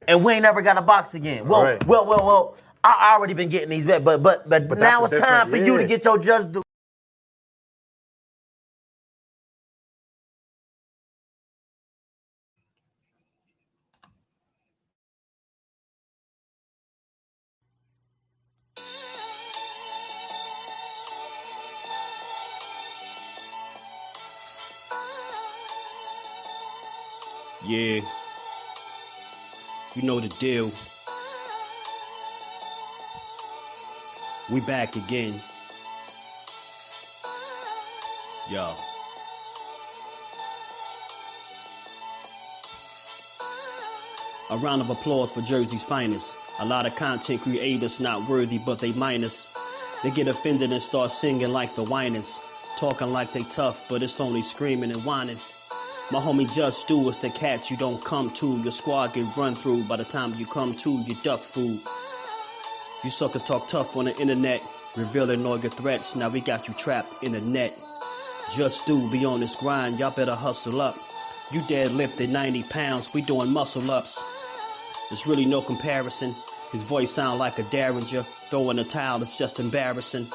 and we ain't never got a box again. Well, well. I already been getting these bets, but now it's time for you to get your just due. Yeah, you know the deal. We back again. Yo. A round of applause for Jersey's finest. A lot of content creators not worthy, but they minus. They get offended and start singing like the whiners. Talking like they tough, but it's only screaming and whining. My homie JusDueBoxing was the cat you don't come to. Your squad get run through. By the time you come to, you duck food. You suckers talk tough on the internet, revealing all your threats. Now we got you trapped in the net. JusDueBoxing be on this grind, y'all better hustle up. You deadlifted 90 pounds, we doing muscle ups. There's really no comparison. His voice sound like a derringer. Throwing a towel is just embarrassing.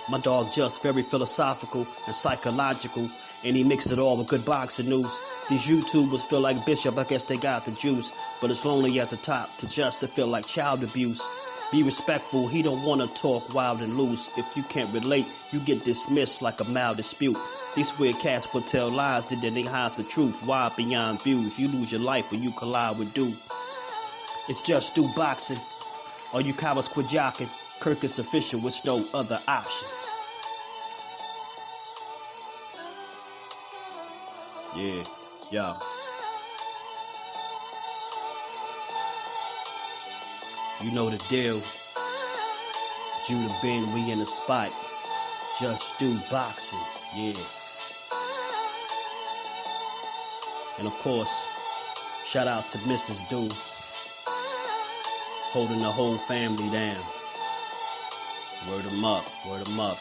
My dog Just very philosophical and psychological, and he mixed it all with good boxing news. These YouTubers feel like Bishop, I guess they got the juice, but it's lonely at the top to Just feel like child abuse. Be respectful, he don't want to talk wild and loose. If you can't relate, you get dismissed like a mild dispute. These weird cats will tell lies that then they hide the truth. Why beyond views? You lose your life when you collide with dude. It's JusDueBoxing. All you cowards quit jocking. Kirk is official with no other options. Yeah, yeah. You know the deal. Judah Ben, we in the spot. JusDueBoxing, yeah. And of course, shout out to Mrs. Do, holding the whole family down. Word 'em up, word 'em up.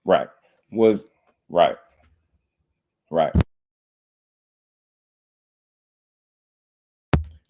Right. Was right. Right.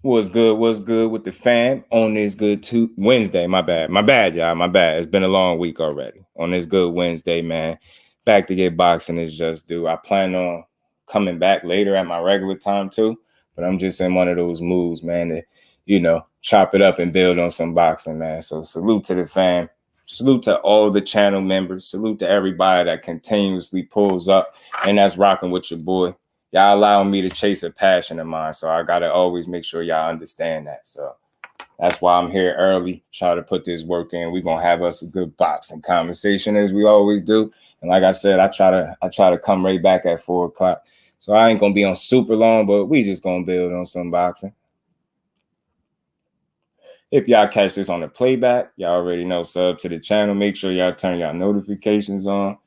What's good with the fam on this good Wednesday. My bad, y'all. My bad. It's been a long week already. On this good Wednesday, man. Back to get boxing is just due. I plan on coming back later at my regular time too, but I'm just in one of those moves, man, to, you know, chop it up and build on some boxing, man. So salute to the fam. Salute to all the channel members. Salute to everybody that continuously pulls up and that's rocking with your boy. Y'all allow me to chase a passion of mine. So I got to always make sure y'all understand that. So that's why I'm here early, try to put this work in. We're going to have us a good boxing conversation as we always do. And like I said, I try to come right back at 4 o'clock. So I ain't going to be on super long, but we just going to build on some boxing. If y'all catch this on the playback, y'all already know, sub to the channel. Make sure y'all turn y'all notifications on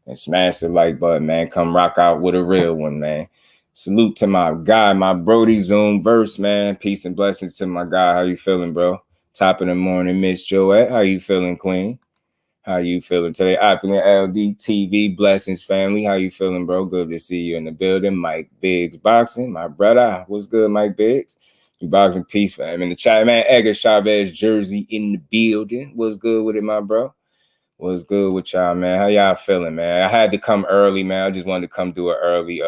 and smash the like button, man. Come rock out with a real one, man. Salute to my guy, my Brody Zoom verse, man. Peace and blessings to my guy. How you feeling, bro? Top of the morning, Miss Joette. How you feeling, Queen? How you feeling today? Opulent LD TV, blessings, family. How you feeling, bro? Good to see you in the building. Mike Biggs Boxing, my brother. What's good, Mike Biggs? You boxing peace, fam. In the chat, man. Edgar Chavez Jersey in the building. What's good with it, my bro? What's good with y'all, man? How y'all feeling, man? I had to come early, man. I just wanted to come do an early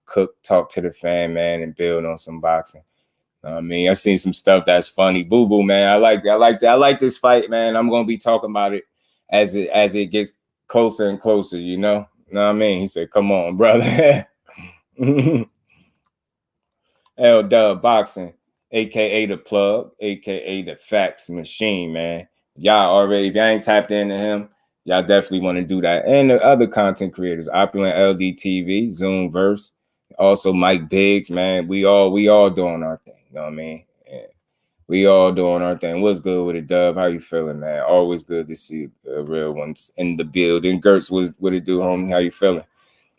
cook, talk to the fan, man, and build on some boxing. I mean, I seen some stuff that's funny. Boo boo, man. I like this fight, man. I'm gonna be talking about it as it gets closer and closer, you know? Know what I mean? He said, come on, brother. L Dub Boxing. aka the plug, aka the fax machine, man. Y'all already, if y'all ain't tapped into him, y'all definitely want to do that. And the other content creators, Opulent LDTV, Zoomverse, also Mike Biggs, man. We all doing our thing. You know what I mean? Yeah. We all doing our thing. What's good with it, Dub? How you feeling, man? Always good to see the real ones in the building. Gertz, what it do, homie? How you feeling?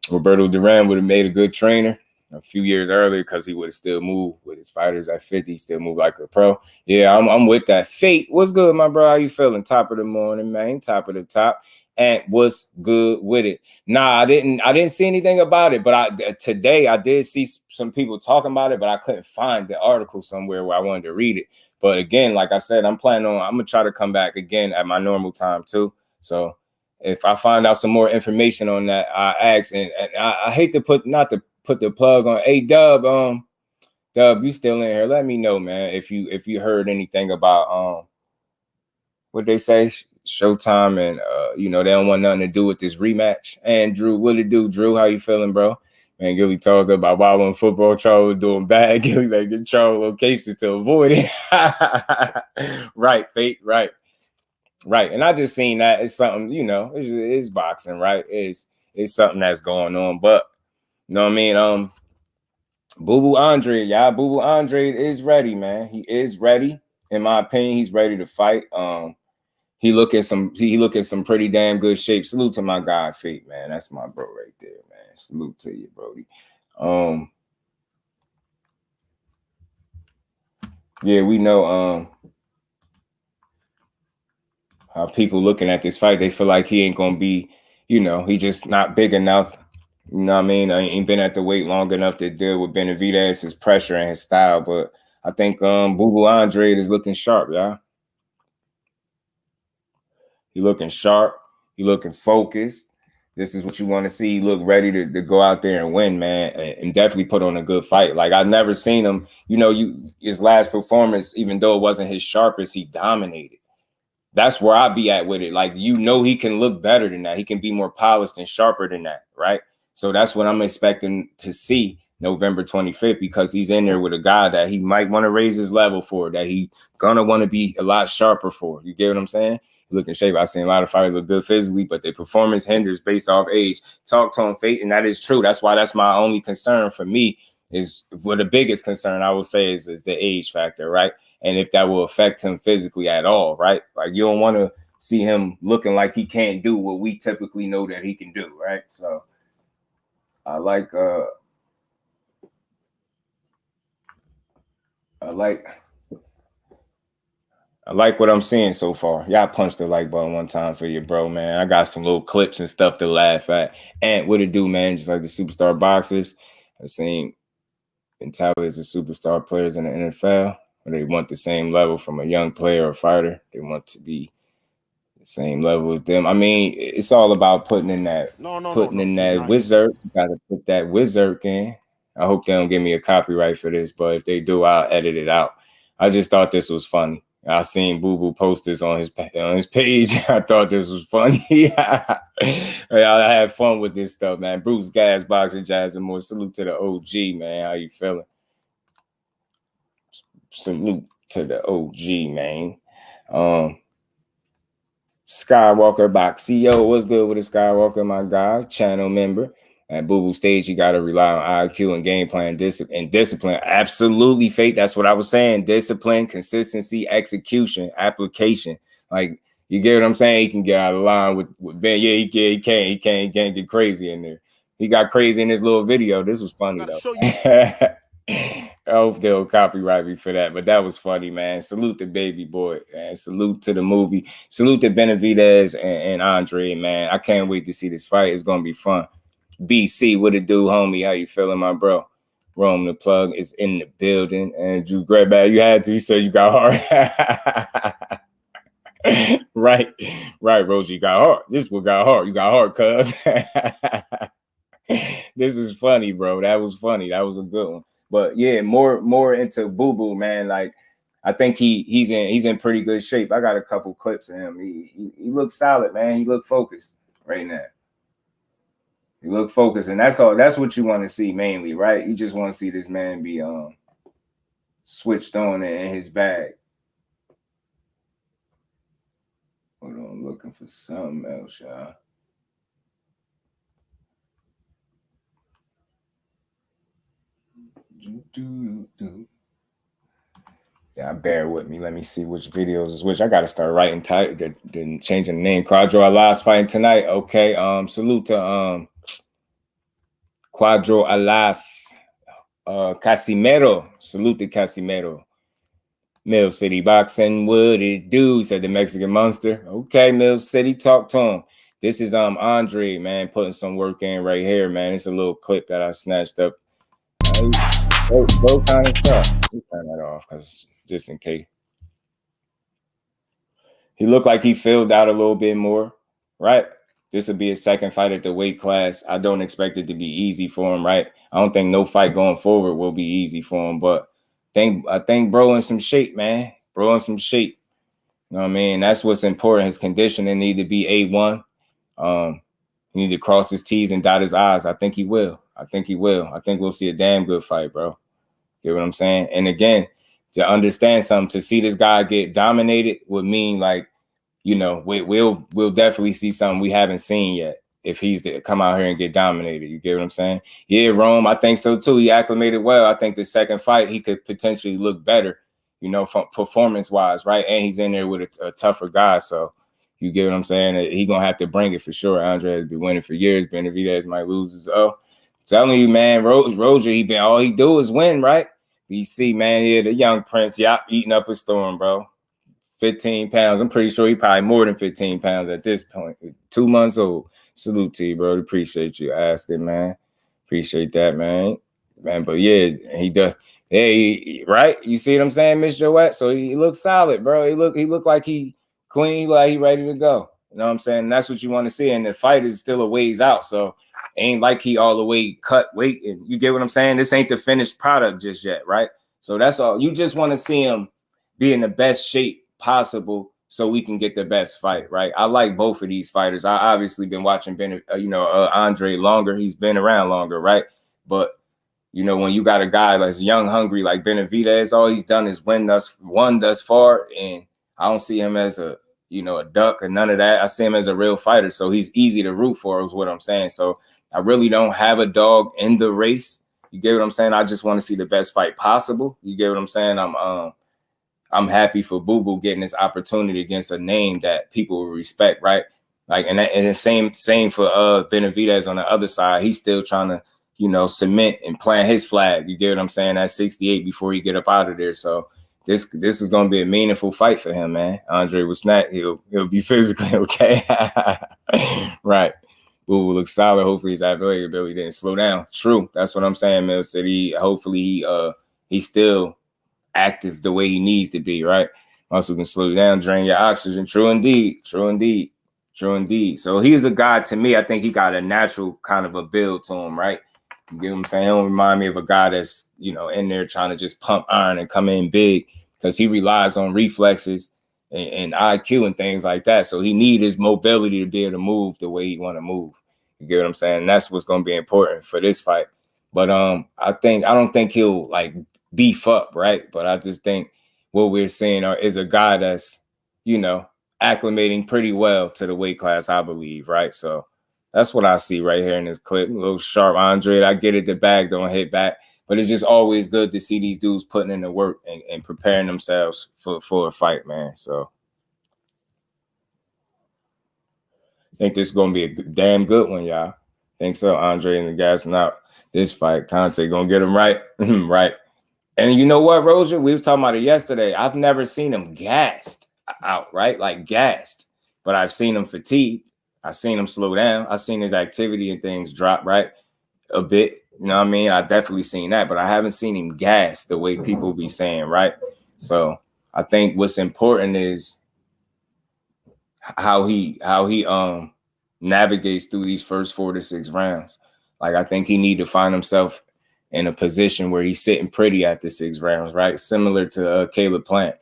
Roberto Duran would have made a good trainer a few years earlier because he would have still moved with his fighters at 50, still move like a pro. Yeah, I'm with that. Fate, what's good, my bro? How you feeling? Top of the morning, man. Top of the top. And what's good with it? Nah, I didn't see anything about it, but today I did see some people talking about it, but I couldn't find the article somewhere where I wanted to read it. But again, like I said, I'm gonna try to come back again at my normal time too. So if I find out some more information on that, I ask. And I hate to not to put the plug on. Hey, Dub, Dub, you still in here? Let me know, man, if you heard anything about what they say, Showtime, and they don't want nothing to do with this rematch. And Drew, what it do, Drew? How you feeling, bro? Man, Gillie told us about why when football Charlo was doing bad, Gillie making Charlo locations to avoid it. Right, Fate, right. Right, and I just seen that it's something, it's boxing, right? It's something that's going on, but you know what I mean? Boo Boo Andrade, Boo Boo Andrade is ready, man. He is ready. In my opinion, he's ready to fight. He look in some pretty damn good shape. Salute to my guy, Fate, man. That's my bro right there, man. Salute to you, Brody. Yeah, we know how people looking at this fight, they feel like he ain't gonna be, he just not big enough. You know what I mean? I ain't been at the weight long enough to deal with Benavidez, his pressure and his style. But I think Boo Boo Andrade is looking sharp, y'all. He looking sharp. He looking focused. This is what you want to see. He look ready to go out there and win, man, and definitely put on a good fight. Like, I've never seen him, his last performance, even though it wasn't his sharpest, he dominated. That's where I be at with it. Like, he can look better than that. He can be more polished and sharper than that, right? So that's what I'm expecting to see November 25th, because he's in there with a guy that he might want to raise his level for, that he gonna want to be a lot sharper for. You get what I'm saying? He look in shape. I've seen a lot of fighters look good physically, but their performance hinders based off age. Talk to him, Fate, and that is true. That's why that's my only concern for me. Is what the biggest concern I would say is the age factor, right? And if that will affect him physically at all, right? Like, you don't want to see him looking like he can't do what we typically know that he can do, right? So I like what I'm seeing so far. Y'all punch the like button one time for your bro, man. I got some little clips and stuff to laugh at. And what it do, man, just like the superstar boxers, I've seen mentalities of superstar players in the NFL. They want the same level from a young player or fighter. They want to be the same level as them. I mean, it's all about putting in that wizard. You got to put that wizard in. I hope they don't give me a copyright for this, but if they do, I'll edit it out. I just thought this was funny. I seen Boo Boo post this on his page. I thought this was funny. I had fun with this stuff, man. Bruce Gas, Boxer Jazz, and more. Salute to the OG, man. How you feeling? Salute to the OG, man. Skywalker Box CEO, what's good with the Skywalker, my guy, channel member. At Boo Boo stage, you got to rely on IQ and game plan and discipline. Absolutely, Fate. That's what I was saying. Discipline, consistency, execution, application. Like, you get what I'm saying? He can get out of line with Ben. Yeah, he can't get crazy in there. He got crazy in this little video. This was funny, though. I hope they'll copyright me for that, but that was funny, man. Salute to Baby Boy, man. Salute to the movie. Salute to Benavidez and Andre, man. I can't wait to see this fight. It's gonna be fun. BC, what it do, homie? How you feeling, my bro? Rome the plug is in the building. And Drew Grabback, you had to. He said you got hard. right, Rosie, you got hard. This is what got hard. You got hard, cuz. This is funny, bro. That was funny. That was a good one. But yeah, more into Boo Boo, man. Like, I think he's in pretty good shape. I got a couple clips of him. He looks solid, man. He look focused right now. He look focused, and that's all. That's what you want to see mainly, right? You just want to see this man be switched on in his bag. Hold on, I'm looking for something else, y'all. Yeah, bear with me. Let me see which videos is which. I gotta start writing title, changing the name. Quadro Alas fighting tonight. Okay. Salute to Quadro Alas. Casimero. Salute to Casimero. Mill City Boxing, what it do? Said the Mexican Monster. Okay, Mill City, talk to him. This is Andre, man, putting some work in right here, man. It's a little clip that I snatched up. Both kind of stuff. Let me turn that off because just in case. He looked like he filled out a little bit more, right? This will be his second fight at the weight class. I don't expect it to be easy for him, right? I don't think no fight going forward will be easy for him, but I think bro in some shape, man. Bro in some shape. You know what I mean? That's what's important. His conditioning need to be A1. He need to cross his T's and dot his I's. I think he will. I think we'll see a damn good fight, bro. You know what I'm saying? And again, to understand something, to see this guy get dominated would mean like, you know, we'll definitely see something we haven't seen yet if he's to come out here and get dominated. You get what I'm saying? Yeah, Rome, I think so too. He acclimated well. I think the second fight he could potentially look better, you know, from performance-wise, right? And he's in there with a tougher guy, so you get what I'm saying? He gonna have to bring it for sure. Andre has been winning for years. Benavidez might lose his telling you, man, Roger, all he do is win, right? You see, man, yeah, the young prince, eating up a storm, bro. 15 pounds. I'm pretty sure he probably more than 15 pounds at this point. 2 months old. Salute to you, bro. Appreciate you asking, man. Appreciate that, man. But yeah, he does. Hey, right? You see what I'm saying, Miss Joette? So he looks solid, bro. He look like he clean, like he ready to go. You know what I'm saying? And that's what you want to see. And the fight is still a ways out. So ain't like he all the way cut weight. And you get what I'm saying? This ain't the finished product just yet, right? So that's all. You just want to see him be in the best shape possible so we can get the best fight, right? I like both of these fighters. I obviously been watching Andre longer. He's been around longer, right? But you know, when you got a guy that's young, hungry like Benavidez, all he's done is won thus far, and I don't see him as a duck or none of that. I see him as a real fighter, so he's easy to root for, is what I'm saying. So I really don't have a dog in the race. You get what I'm saying? I just want to see the best fight possible. You get what I'm saying? I'm happy for Boo Boo getting this opportunity against a name that people will respect, right? Like, and the same for Benavidez on the other side. He's still trying to, cement and plant his flag. You get what I'm saying? At 68 before he get up out of there. So this is going to be a meaningful fight for him, man. Andre will snap. He'll be physically okay. Right. Boo Boo looks solid. Hopefully his athletic ability didn't slow down. True. That's what I'm saying, Mill City. Hopefully he's still active the way he needs to be, right? Muscle can slow you down, drain your oxygen. True indeed. So he's a guy, to me, I think he got a natural kind of a build to him, right? You get what I'm saying? He don't remind me of a guy that's, in there trying to just pump iron and come in big, because he relies on reflexes and IQ and things like that. So he need his mobility to be able to move the way he want to move. You get what I'm saying? And that's what's going to be important for this fight. But I don't think he'll like beef up, right? But I just think what we're seeing is a guy that's, acclimating pretty well to the weight class, I believe, right? So that's what I see right here in this clip. A little sharp Andre. I get it, the bag don't hit back, but it's just always good to see these dudes putting in the work and preparing themselves for a fight, man. So I think this is going to be a damn good one, y'all. Think so, Andre and the guys out this fight. Conte going to get him right. Right. And you know what, Roger? We was talking about it yesterday. I've never seen him gassed out, right? Like gassed. But I've seen him fatigued. I've seen him slow down. I've seen his activity and things drop, right? A bit. You know what I mean? I definitely seen that. But I haven't seen him gassed the way people be saying, right? So I think what's important is how he navigates through these first 4 to 6 rounds. Like, I think he need to find himself in a position where he's sitting pretty at the 6 rounds, right? Similar to Caleb Plant,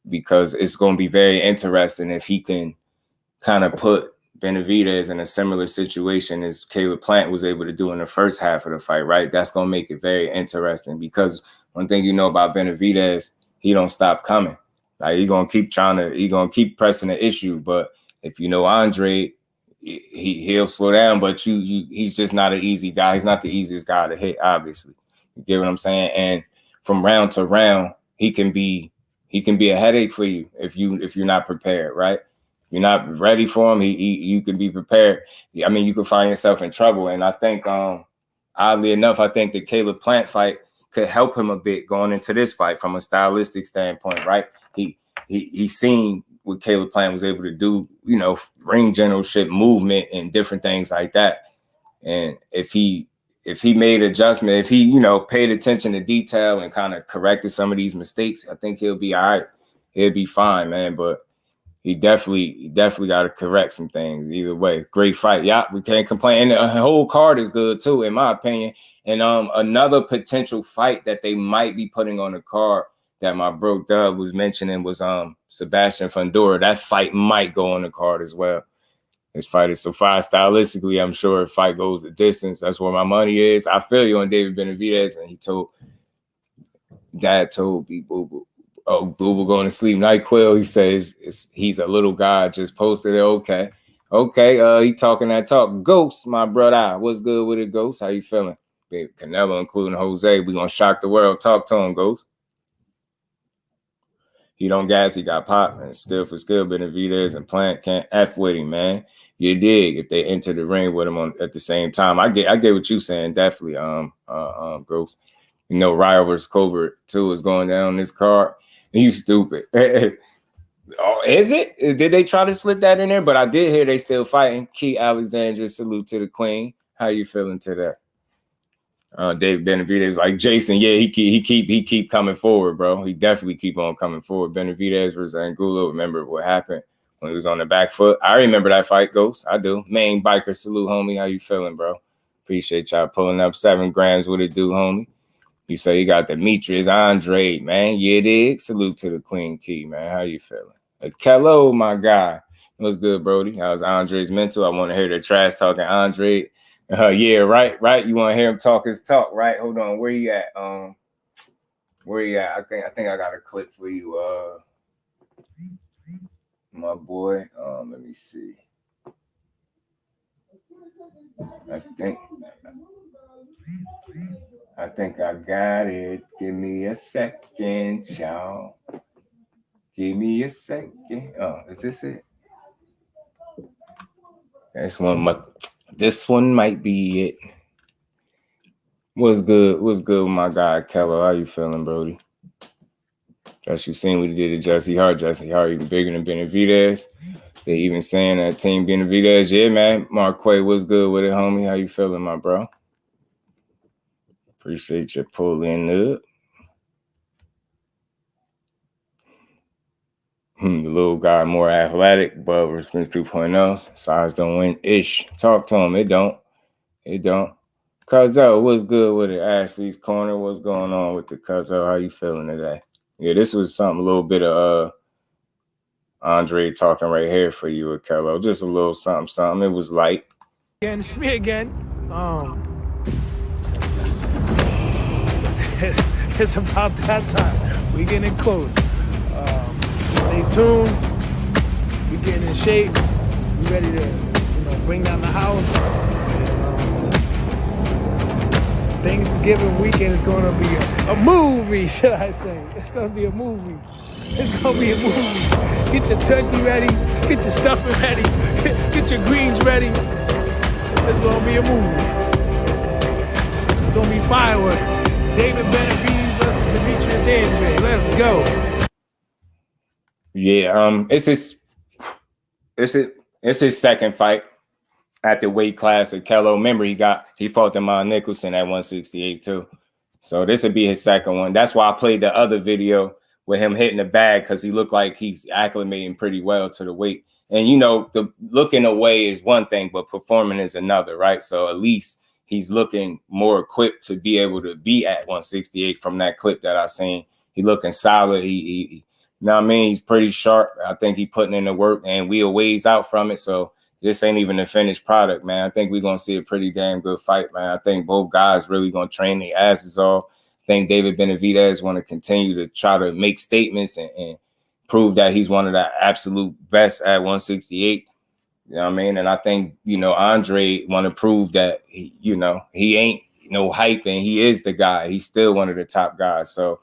because it's going to be very interesting if he can kind of put Benavidez in a similar situation as Caleb Plant was able to do in the first half of the fight, right? That's going to make it very interesting, because one thing you know about Benavidez, he don't stop coming. Like he gonna keep pressing the issue. But if you know Andrade, he'll slow down. But he's just not an easy guy. He's not the easiest guy to hit, obviously. You get what I'm saying? And from round to round, he can be a headache for you if you're not prepared, right? If you're not ready for him, you can be prepared. I mean, you can find yourself in trouble. And I think, oddly enough, I think the Caleb Plant fight could help him a bit going into this fight from a stylistic standpoint, right? He's seen what Caleb Plant was able to do, you know, ring generalship, movement, and different things like that. And if he made adjustment, if he, you know, paid attention to detail and kind of corrected some of these mistakes, I think he'll be all right. He'll be fine, man. But he definitely got to correct some things. Either way, great fight. Yeah, we can't complain. And the whole card is good too, in my opinion. And another potential fight that they might be putting on the card that my bro Dub was mentioning was Sebastian Fundora. That fight might go on the card as well. This fight is so far stylistically. I'm sure if fight goes the distance, that's where my money is. I feel you on David Benavidez, and Dad told me, Boo Boo going to sleep. NyQuil, he says he's a little guy. Just posted it. Okay. He talking that talk. Ghost, my brother. What's good with it, Ghost? How you feeling? Baby Canelo, including Jose. We gonna shock the world. Talk to him, Ghost. He don't gas, he got pop, and skill for skill. Benavidez and Plant can't F with him, man. You dig if they enter the ring with him at the same time. I get what you saying, definitely. Ghost. You know, Ryo versus Colbert too is going down this card. You stupid. Oh, is it? Did they try to slip that in there? But I did hear they still fighting. Key Alexandra, salute to the queen. How you feeling to that? Dave Benavidez, like Jason, yeah, he keep coming forward, bro. He definitely keep on coming forward. Benavidez versus Angulo. Remember what happened when he was on the back foot? I remember that fight, Ghost. I do. Main biker, salute, homie. How you feeling, bro? Appreciate y'all pulling up 7 grams. What it do, homie? You say you got Demetrius Andrade, man. Yeah, dig. Salute to the Queen Key, man. How you feeling? Kello, my guy. What's good, Brody? How's Andre's mental? I want to hear the trash talking Andrade. Yeah, right. You want to hear him talk his talk, right? Hold on, where you at? Where you at? I think I got a clip for you, my boy. Let me see. I think I got it. Give me a second, y'all. Give me a second. Oh, is this it? This one might be it. What's good? What's good with my guy, Kello? How you feeling, Brody? Just you seen what he did to Jesse Hart. Jesse Hart even bigger than Benavidez. They even saying that team Benavidez. Yeah, man. Marquay, what's good with it, homie? How you feeling, my bro? Appreciate you pulling up. The little guy more athletic, but Respect 2.0. Size don't win ish. Talk to him. It don't. Cuzzo, what's good with it? Ashley's Corner. What's going on with the Cuzzo? How you feeling today? Yeah, this was something, a little bit of Andre talking right here for you, Kello. Just a little something. It was light. Again, it's me again. It's about that time. We getting close. Stay tuned. We getting in shape. We ready to, bring down the house. And, Thanksgiving weekend is going to be a movie, should I say? It's going to be a movie. It's going to be a movie. Get your turkey ready. Get your stuffing ready. Get your greens ready. It's going to be a movie. It's going to be fireworks. David Benavidez versus Demetrius Andrade. Let's go. Yeah, it's his second fight at the weight class of Kello. Remember, he fought Demond Nicholson at 168 too. So this would be his second one. That's why I played the other video with him hitting the bag, because he looked like he's acclimating pretty well to the weight. And the looking away is one thing, but performing is another, right? So at least he's looking more equipped to be able to be at 168 from that clip that I seen. He looking solid. He he's pretty sharp. I think he putting in the work, and we a ways out from it. So this ain't even the finished product, man. I think we're going to see a pretty damn good fight, man. I think both guys really going to train their asses off. think David Benavidez want to continue to try to make statements and prove that he's one of the absolute best at 168. You know what I mean? And I think, you know, Andrade want to prove that, he ain't no hype and he is the guy. He's still one of the top guys. So,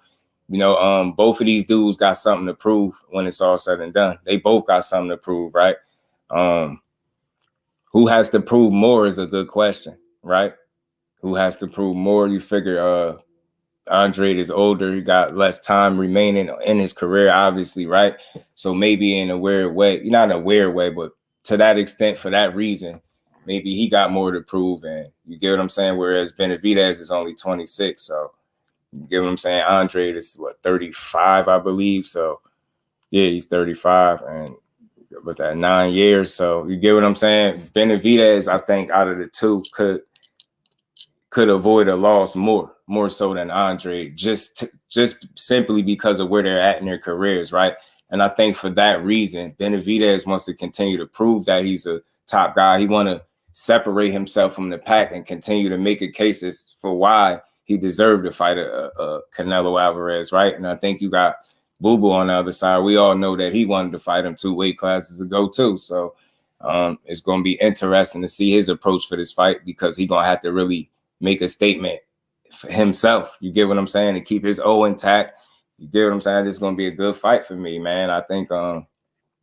you know, both of these dudes got something to prove when it's all said and done. They both got something to prove, right? Who has to prove more is a good question, right? Who has to prove more? You figure Andrade is older. He got less time remaining in his career, obviously, right? So maybe in a weird way, not in a weird way, but to that extent, for that reason, maybe he got more to prove. And you get what I'm saying? Whereas Benavidez is only 26. So you get what I'm saying? Andrade is, 35, I believe. So, yeah, he's 35. And with that 9 years. So you get what I'm saying? Benavidez, I think, out of the two could avoid a loss more so than Andrade, just simply because of where they're at in their careers, right? And I think for that reason, Benavidez wants to continue to prove that he's a top guy. He want to separate himself from the pack and continue to make a case for why he deserved to fight a Canelo Alvarez, right? And I think you got Boo Boo on the other side. We all know that he wanted to fight him 2 weight classes ago too. So it's going to be interesting to see his approach for this fight, because he's going to have to really make a statement for himself. You get what I'm saying? To keep his O intact. You get what I'm saying? This is going to be a good fight for me, man. I think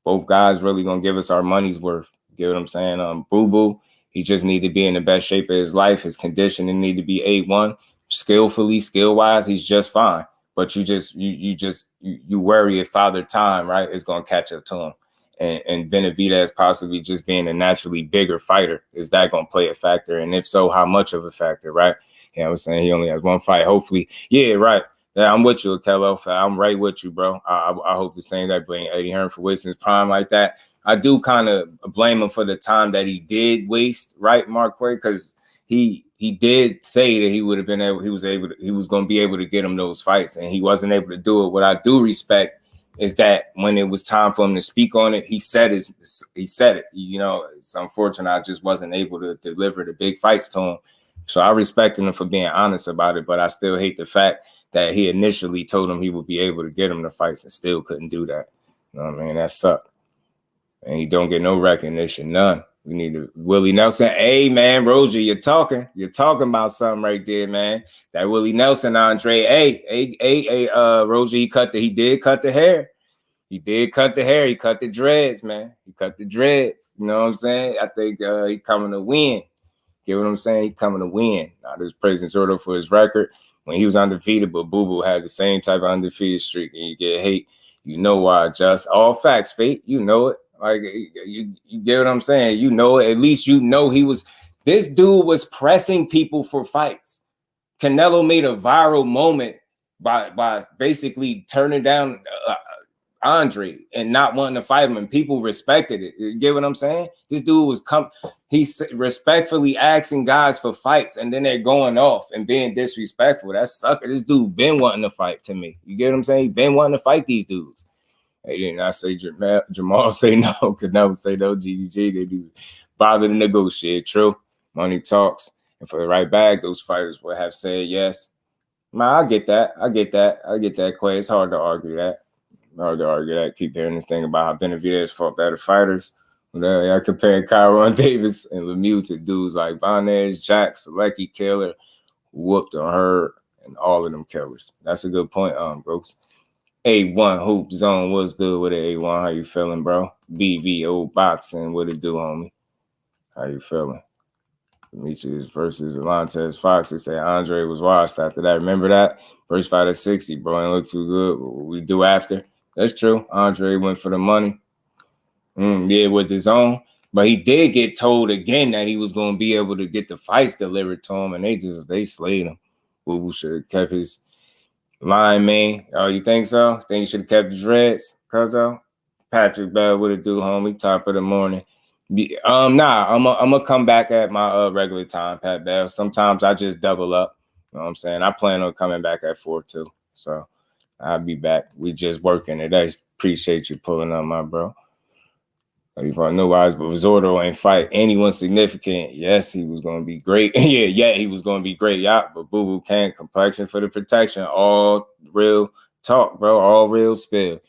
both guys really going to give us our money's worth. You get what I'm saying? Boo Boo, he just need to be in the best shape of his life. His conditioning need to be A1. Skillfully, skill-wise, he's just fine. But you worry if Father Time, right, is going to catch up to him. And Benavidez possibly just being a naturally bigger fighter, is that going to play a factor? And if so, how much of a factor, right? You know what I'm saying? He only has one fight, hopefully. Yeah, right. Yeah, I'm with you, Kello. I'm right with you, bro. I hope the same that blame Eddie Hearn for wasting his prime like that. I do kind of blame him for the time that he did waste, right, Marquay? Because he did say that he would have been able, he was going to be able to get him those fights, and he wasn't able to do it. What I do respect is that when it was time for him to speak on it, he said it. You know, it's unfortunate I just wasn't able to deliver the big fights to him. So I respect him for being honest about it, but I still hate the fact that he initially told him he would be able to get him the fights and still couldn't do that. You know what I mean? That sucked. And he don't get no recognition, none. We need to Willie Nelson. Hey, man, Roger, you're talking about something right there, man. That Willie Nelson, Andre. Hey, Roger, he did cut the hair. He did cut the hair. He cut the dreads, man. He cut the dreads. You know what I'm saying? I think he coming to win. Get what I'm saying? He coming to win. Now, there's praising sort of for his record when he was undefeated, but Boo Boo had the same type of undefeated streak, and you get hate. You know why? Just all facts, Fate. You know it. Like, you get what I'm saying? You know it. At least you know this dude was pressing people for fights. Canelo made a viral moment by basically turning down Andre and not wanting to fight him, and people respected it. You get what I'm saying? This dude was he's respectfully asking guys for fights, and then they're going off and being disrespectful. That sucker. This dude been wanting to fight to me. You get what I'm saying? He been wanting to fight these dudes. They did not say Jamal say no. Canelo say no. GGG, they do bother to negotiate. True. Money talks. And for the right bag, those fighters would have said yes. Man, I get that. Quay. It's hard to argue that. Keep hearing this thing about how Benavidez fought better fighters. I comparing Kyron Davis and Lemieux to dudes like Vanez, Jack, Selecki, Killer, whooped on her, and all of them killers. That's a good point, Brooks. A1 Hoop Zone, what's good with it, A1? How you feeling, bro? BVO Boxing, what it do, homie? How you feeling? Demetrius versus Alantez Fox. They say Andre was washed after that. Remember that? First fight at 60, bro. Ain't look too good. What we do after? That's true. Andre went for the money. Yeah, with his own. But he did get told again that he was going to be able to get the fights delivered to him, and they slayed him. Boo should have kept his line, man. Oh, you think so? Think he should have kept the dreads? Cuz though? Patrick Bell, what it do, homie? Top of the morning. Nah, I'm gonna come back at my regular time, Pat Bell. Sometimes I just double up. You know what I'm saying? I plan on coming back at 4 too. So I'll be back. We just working today. Appreciate you pulling up, my bro. If I know why, but Zordo ain't fight anyone significant. Yes, he was going to be great. yeah, he was going to be great. Yeah, but Boo Boo can't. Complexion for the protection. All real talk, bro. All real spill.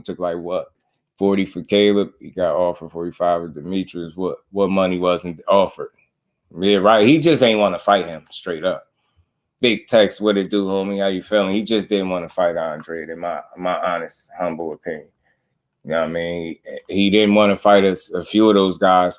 Took like what? 40 for Caleb. He got offered 45 with Demetrius. What money wasn't offered? Yeah, right. He just ain't want to fight him straight up. Big text, what it do, homie? How you feeling? He just didn't want to fight Andrade, in my honest, humble opinion. You know what I mean? He didn't want to fight a few of those guys.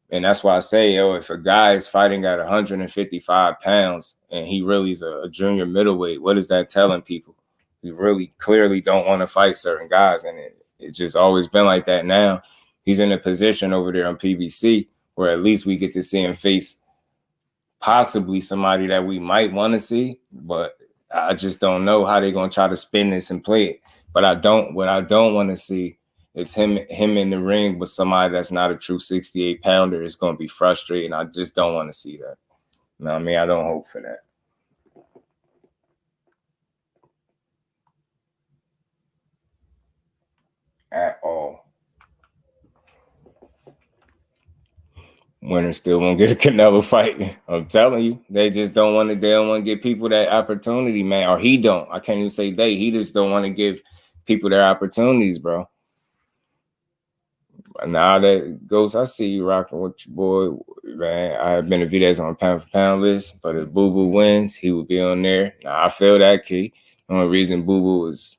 And that's why I say, yo, if a guy is fighting at 155 pounds and he really is a junior middleweight, what is that telling people? He really clearly don't want to fight certain guys. And it's just always been like that. Now he's in a position over there on PBC where at least we get to see him face possibly somebody that we might want to see. But I just don't know how they're going to try to spin this and play it. But what I don't want to see is him in the ring with somebody that's not a true 68 pounder. It's going to be frustrating. I just don't want to see that. You know what I mean? I don't hope for that. At all. Winners still won't get a Canelo fight. I'm telling you, they just don't want to. They don't want to give people that opportunity, man. Or he don't. I can't even say they. He just don't want to give people their opportunities, bro. Now that goes, I see you rocking with your boy, man. I have Benavidez on pound for pound list, but if Boo Boo wins, he will be on there. Now I feel that key. The only reason Boo Boo is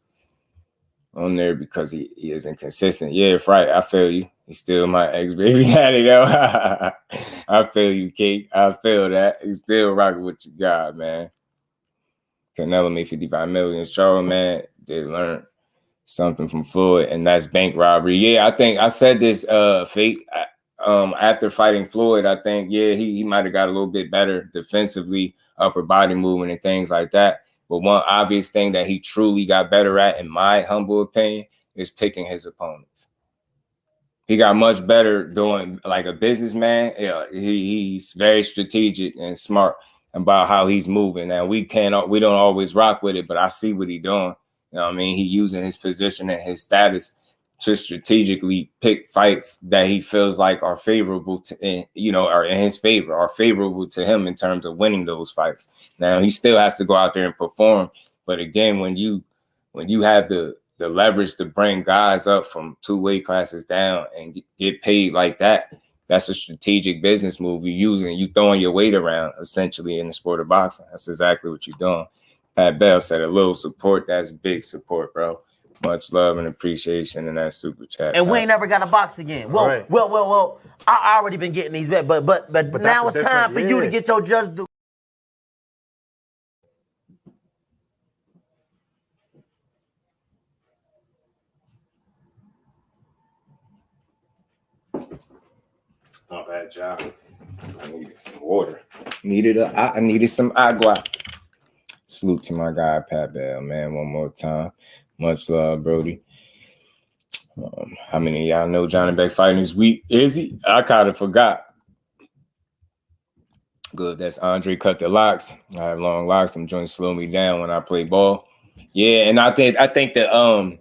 on there because he is inconsistent. Yeah, right. I feel you. He's still my ex-baby daddy, though. I feel you, Kate. I feel that. He's still rocking with your guy, man. Canelo made 55 million. Charlo, man, they learned something from Floyd, and that's bank robbery. Yeah, I think I said this fake after fighting Floyd. I think, yeah, he might have got a little bit better defensively, upper body movement and things like that. But one obvious thing that he truly got better at, in my humble opinion, is picking his opponents. He got much better doing like a businessman. Yeah, he's very strategic and smart about how he's moving. Now we don't always rock with it, but I see what he's doing. You know what I mean? He using his position and his status to strategically pick fights that he feels like are favorable to, are in his favor, are favorable to him in terms of winning those fights. Now he still has to go out there and perform. But again, when you have the leverage to bring guys up from 2 weight classes down and get paid like that, that's a strategic business move. You throwing your weight around essentially in the sport of boxing. That's exactly what you're doing. Pat Bell said a little support. That's big support, bro. Much love and appreciation in that super chat. And we ain't never got to box again. Well, right. well. I already been getting these bets, but now it's time for you to get your just due. Not bad job. I needed some water. I needed some agua. Salute to my guy Pat Bell, man. One more time. Much love, Brody. How many of y'all know Johnny Beck fighting this week? Is he? I kind of forgot. Good. That's Andre cut the locks. I have long locks. Them joints slow me down when I play ball. Yeah, and I think the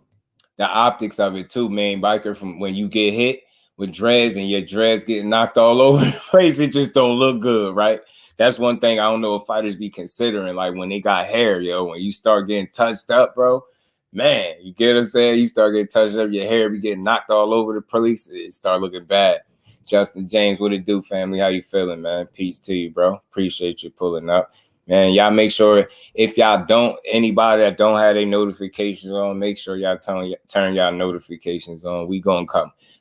optics of it too, man. Biker, from when you get hit with dreads and your dreads getting knocked all over the place, it just don't look good, right? That's one thing I don't know if fighters be considering, like when they got hair, when you start getting touched up, bro, man, you get what I'm saying? You start getting touched up, your hair be getting knocked all over the place, it start looking bad. Justin James, what it do, family? How you feeling, man? Peace to you, bro. Appreciate you pulling up. Man, y'all make sure, if y'all anybody that don't have their notifications on, make sure y'all turn y'all notifications on. We gonna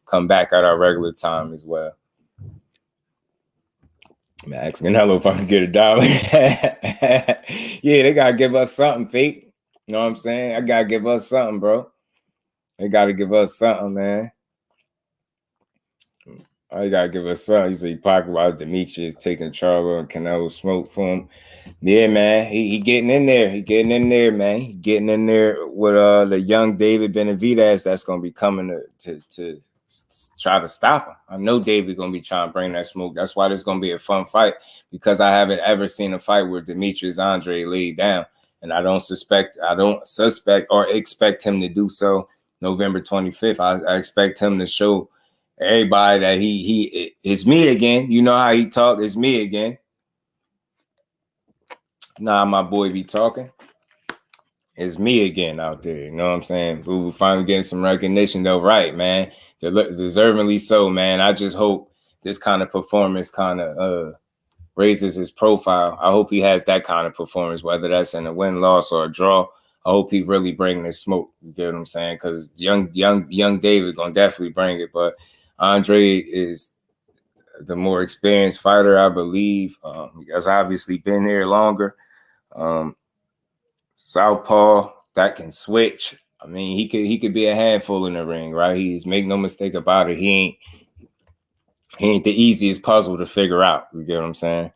come back at our regular time as well. Max Canelo, if I can get $1. Yeah, they gotta give us something, fake. You know what I'm saying? I gotta give us something, bro. They gotta give us something, man. I gotta give us something. He said he talked about Demetrius taking Charlo and Canelo smoke for him. Yeah, man. He getting in there. He getting in there, man. He getting in there with the young David Benavidez that's gonna be coming to try to stop him. I know David gonna be trying to bring that smoke. That's why this gonna be a fun fight, because I haven't ever seen a fight where Demetrius Andre laid down, and I don't suspect or expect him to do so November 25th. I expect him to show everybody that it's me again. You know how he talk, it's me again. Nah, my boy be talking. It's me again out there. You know what I'm saying? We finally getting some recognition though, right, man? Deservingly so, man. I just hope this kind of performance kind of raises his profile. I hope he has that kind of performance, whether that's in a win, loss, or a draw. I hope he really bring this smoke. You get what I'm saying? Because young David gonna definitely bring it. But Andrade is the more experienced fighter, I believe. He has obviously been here longer. Southpaw that can switch. I mean, he could be a handful in the ring, right? He's make no mistake about it. He ain't the easiest puzzle to figure out. You get what I'm saying?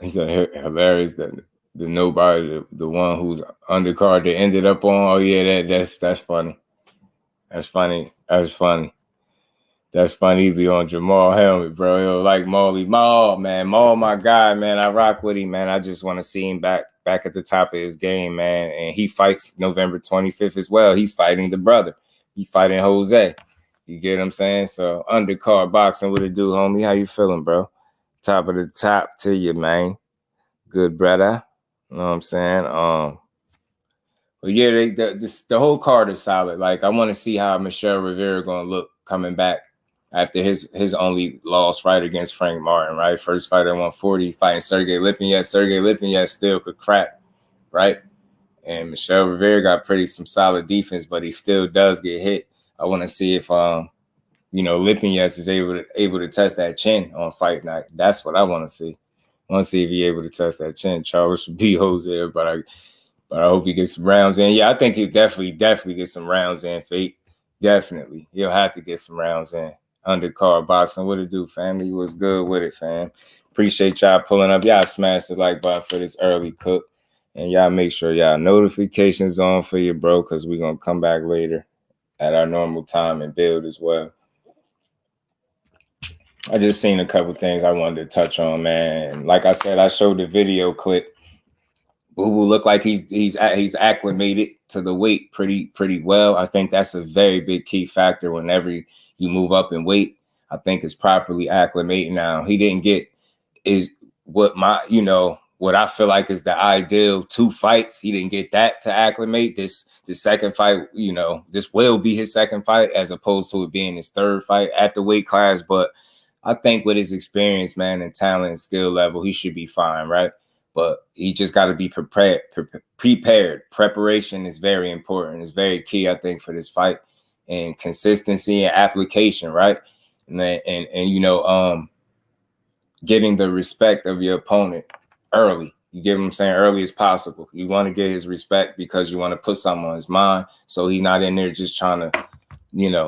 He's hilarious that the nobody, the one who's undercard that ended up on. Oh yeah, that's funny. That's funny. That's funny. That's funny. He be on Jamal helmet, bro. He'll like Molly. Maul, man. Maul, my guy, man. I rock with him, man. I just want to see him back at the top of his game, man. And he fights November 25th as well. He's fighting the brother. He fighting Jose. You get what I'm saying? So undercard boxing, what it do, homie? How you feeling, bro? Top of the top to you, man. Good brother. You know what I'm saying? But yeah, the whole card is solid. Like, I want to see how Michelle Rivera gonna look coming back after his only loss, right, against Frank Martin, right? First fight at 140, fighting Sergey Lipinets. Sergey Lipinets still could crack, right? And Michelle Rivera got some solid defense, but he still does get hit. I want to see if Lipinets is able to test that chin on fight night. That's what I want to see. I want to see if he's able to test that chin. Charles should be Jose, but I hope he gets some rounds in. Yeah, I think he'll definitely get some rounds in, Fate. Definitely. He'll have to get some rounds in. Undercard boxing. What it do, family? What's good with it, fam? Appreciate y'all pulling up. Y'all smash the like button for this early cook. And y'all make sure y'all notifications on for you, bro, because we're going to come back later at our normal time and build as well. I just seen a couple things I wanted to touch on, man. Like I said, I showed the video clip. Boo Boo look like he's acclimated to the weight pretty well. I think that's a very big key factor whenever you move up in weight. I think it's properly acclimated now. He didn't get what I feel like is the ideal 2 fights. He didn't get that to acclimate. This second fight, this will be his second fight as opposed to it being his 3rd fight at the weight class. But I think with his experience, man, and talent and skill level, he should be fine, right? But he just got to be prepared. Preparation is very important. It's very key, I think, for this fight, and consistency and application, right? And getting the respect of your opponent early. You get what I'm saying? Early as possible. You want to get his respect because you want to put something on his mind, so he's not in there just trying to,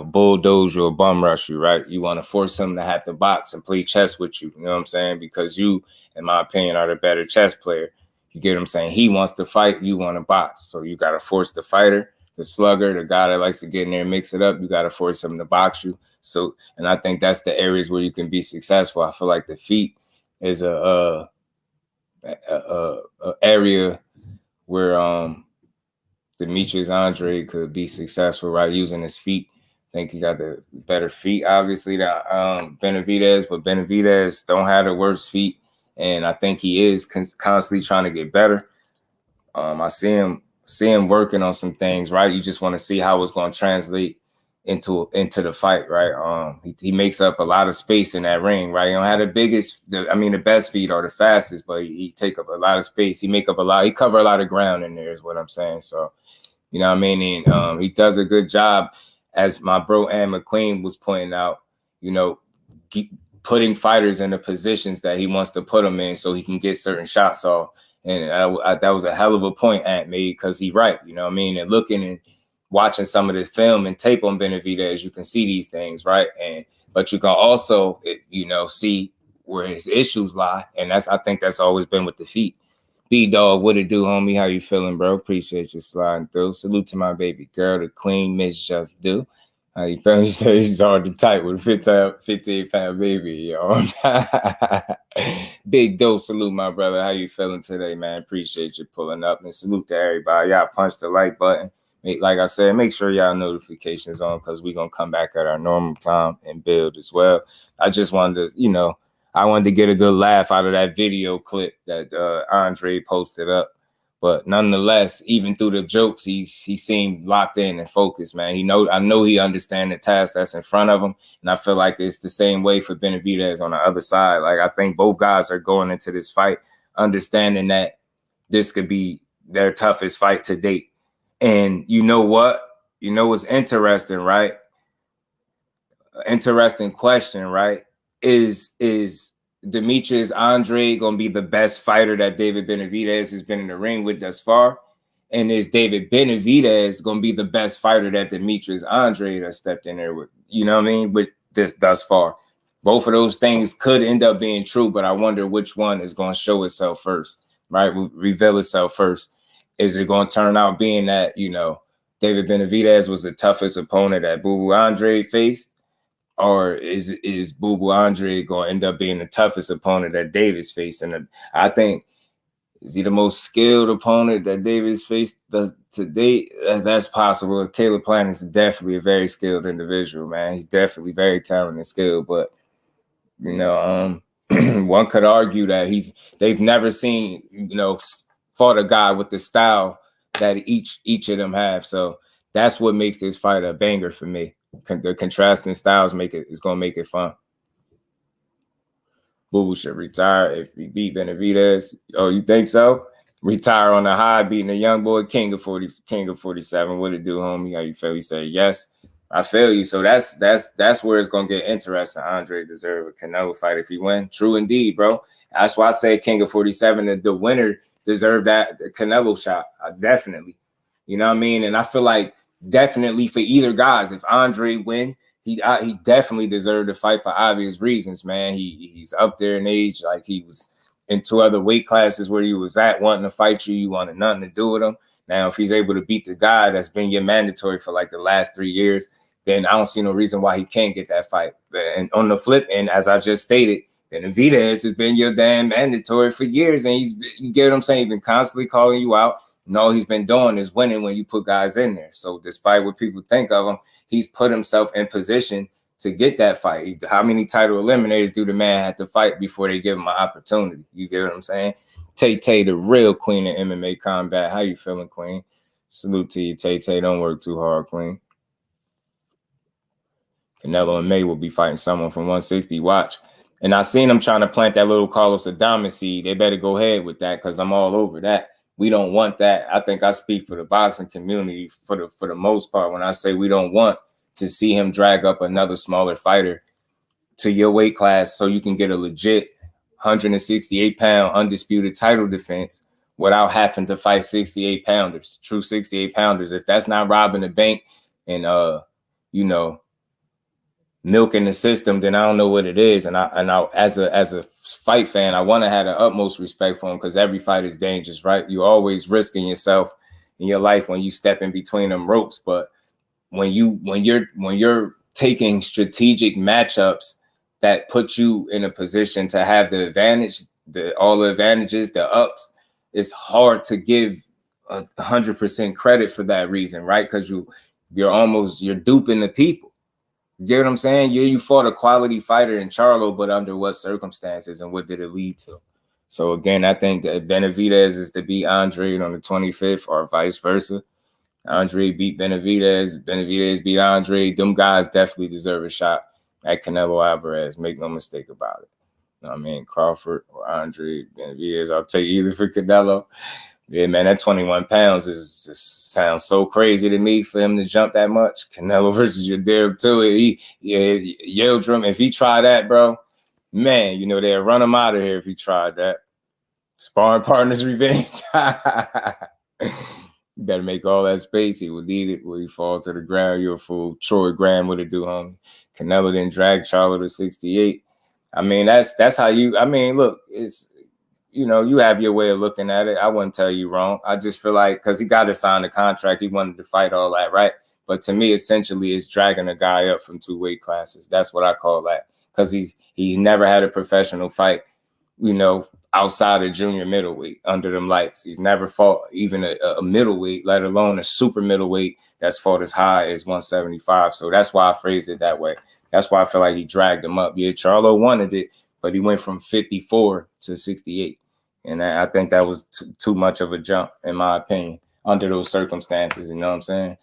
bulldoze you or bum rush you, right? You want to force him to have to box and play chess with you. You know what I'm saying? Because you, in my opinion, are the better chess player. You get what I'm saying? He wants to fight, you want to box. So you got to force the fighter, the slugger, the guy that likes to get in there and mix it up. You got to force him to box you. So, and I think that's the areas where you can be successful. I feel like the feet is a area where Demetrius Andrade could be successful, right? Using his feet. I think he got the better feet, obviously, than Benavidez, but Benavidez don't have the worst feet. And I think he is constantly trying to get better. I see him working on some things, right? You just want to see how it's going to translate into the fight, right? He makes up a lot of space in that ring, right? He don't have the best feet or the fastest, but he take up a lot of space. He cover a lot of ground in there is what I'm saying. So, you know what I mean? And he does a good job, as my bro Ann McQueen was pointing out, putting fighters in the positions that he wants to put them in so he can get certain shots off. And that was a hell of a point Ant made, because he right, you know what I mean? And looking and watching some of this film and tape on Benavidez, you can see these things, right? But you can also, see where his issues lie. And I think that's always been with the feet. B-Dog, what it do, homie? How you feeling, bro? Appreciate you sliding through. Salute to my baby girl, the queen, Miss Just Do. How you feeling? She said she's hard to type with a 15-pound baby, yo. Big dose, salute, my brother. How you feeling today, man? Appreciate you pulling up. And salute to everybody. Y'all punch the like button. Like I said, make sure y'all notifications on because we're going to come back at our normal time and build as well. I just wanted to, you know, I wanted to get a good laugh out of that video clip that Andre posted up. But nonetheless, even through the jokes, he seemed locked in and focused, man. I know he understands the task that's in front of him. And I feel like it's the same way for Benavidez on the other side. Like, I think both guys are going into this fight understanding that this could be their toughest fight to date. And you know what? You know what's interesting, right? Interesting question, right? Is Demetrius Andrade going to be the best fighter that David Benavidez has been in the ring with thus far? And is David Benavidez going to be the best fighter that Demetrius Andrade has stepped in there with? You know what I mean? With this thus far. Both of those things could end up being true, but I wonder which one is going to show itself first, right? Reveal itself first. Is it going to turn out being that, you know, David Benavidez was the toughest opponent that Boo Boo Andrade faced? Or is Boo Boo Andrade going to end up being the toughest opponent that David's faced? And I think, is he the most skilled opponent that David's faced to date? That's possible. Caleb Plant is definitely a very skilled individual, man. He's definitely very talented and skilled. But, you know, one could argue that they've never seen, you know, fought a guy with the style that each of them have. So that's what makes this fight a banger for me. The contrasting styles is going to make it fun. Boo Boo should retire if he beat Benavidez. Oh, you think so? Retire on the high, beating a young boy, King of 47. What it do, homie? How you feel? He said yes. I feel you. So that's where it's gonna get interesting. Andre deserve a Canelo fight if he win. True indeed, bro. That's why I say King of 47. And the winner deserved that Canelo shot. Definitely. You know what I mean? And I feel like definitely for either guys, if Andre win, he definitely deserved to fight for obvious reasons, man. He's up there in age, like he was in 2 other weight classes where he was at wanting to fight you. You wanted nothing to do with him. Now, if he's able to beat the guy that's been your mandatory for like the last 3 years, then I don't see no reason why he can't get that fight. And on the flip end, as I just stated, Benavidez has been your damn mandatory for years. And you get what I'm saying? He's been constantly calling you out. And all he's been doing is winning when you put guys in there. So despite what people think of him, he's put himself in position to get that fight. How many title eliminators do the man have to fight before they give him an opportunity? You get what I'm saying? Tay, the real queen of MMA combat. How you feeling, queen? Salute to you, Tay. Don't work too hard, queen. Canelo and May will be fighting someone from 160. Watch. And I seen them trying to plant that little Carlos Adames seed. They better go ahead with that because I'm all over that. We don't want that. I think I speak for the boxing community for the most part when I say we don't want to see him drag up another smaller fighter to your weight class so you can get a legit 168-pound undisputed title defense without having to fight 68-pounders, true 68-pounders. If that's not robbing the bank and you know, milking the system, then I don't know what it is. And I as a fight fan, I want to have the utmost respect for him because every fight is dangerous, right? You're always risking yourself in your life when you step in between them ropes. But when you're taking strategic matchups that put you in a position to have the advantage, all the advantages, the ups, it's hard to give 100% credit for that reason, right? Because you're duping the people. You get what I'm saying? You fought a quality fighter in Charlo, but under what circumstances and what did it lead to? So again, I think that Benavidez is to beat Andre on the 25th or vice versa. Andre beat Benavidez, Benavidez beat Andre. Them guys definitely deserve a shot at Canelo Alvarez. Make no mistake about it. You know what I mean? Crawford or Andre, Benavidez, I'll take either for Canelo. Yeah, man, that 21 pounds just sounds so crazy to me for him to jump that much. Canelo versus Yildirim too. Yildirim, if he tried that, bro, man, you know, they'd run him out of here if he tried that. Sparring partners revenge. You better make all that space. He would need it. Will he fall to the ground? You're a fool. Troy Graham would it do, homie. Canelo didn't drag Charlo to 68. I mean, that's how you, I mean, look, it's, you know, you have your way of looking at it. I wouldn't tell you wrong. I just feel like because he got to sign the contract, he wanted to fight all that, right? But to me, essentially, it's dragging a guy up from 2 weight classes. That's what I call that because he's never had a professional fight, you know, outside of junior middleweight under them lights. He's never fought even a middleweight, let alone a super middleweight that's fought as high as 175. So that's why I phrased it that way. That's why I feel like he dragged him up. Yeah, Charlo wanted it, but he went from 54 to 68. And I think that was too much of a jump, in my opinion, under those circumstances. You know what I'm saying?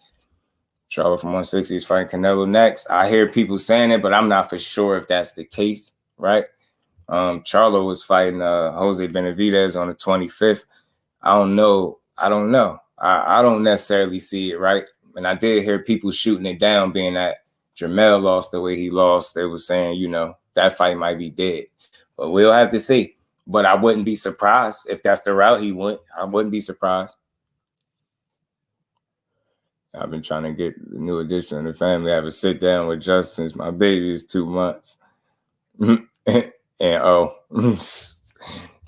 Charlo from 160 is fighting Canelo next. I hear people saying it, but I'm not for sure if that's the case, right? Charlo was fighting Jose Benavidez on the 25th. I don't know. I don't necessarily see it, right? And I did hear people shooting it down, being that JERMALL lost the way he lost. They were saying, you know, that fight might be dead. But we'll have to see. But I wouldn't be surprised if that's the route he went. I wouldn't be surprised. I've been trying to get the new addition of the family. I have a sit down with Just since my baby is 2 months. And you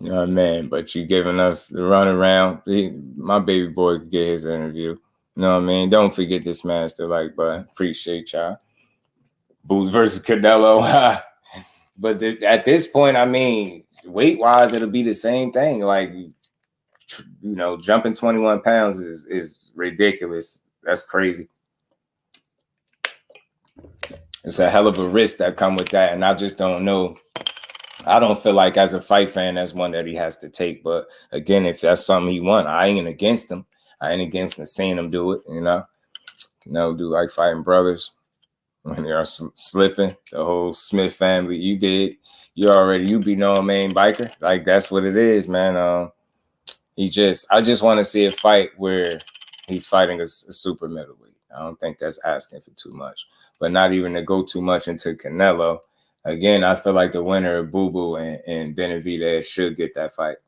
know what I mean? But you giving us the runaround. My baby boy could get his interview. You know what I mean? Don't forget to smash the like button. Appreciate y'all. Boots versus Canelo. But at this point, I mean, weight-wise, it'll be the same thing. Like, you know, jumping 21 pounds is ridiculous. That's crazy. It's a hell of a risk that come with that, and I just don't know. I don't feel like as a fight fan, that's one that he has to take. But again, if that's something he wants, I ain't against him. I ain't against seeing him do it, you know. Canelo do like fighting brothers when they are slipping. The whole Smith family, you be knowing main biker. Like, that's what it is, man. I just want to see a fight where he's fighting a super middleweight. I don't think that's asking for too much, but not even to go too much into Canelo. Again, I feel like the winner of Boo Boo and Benavidez should get that fight.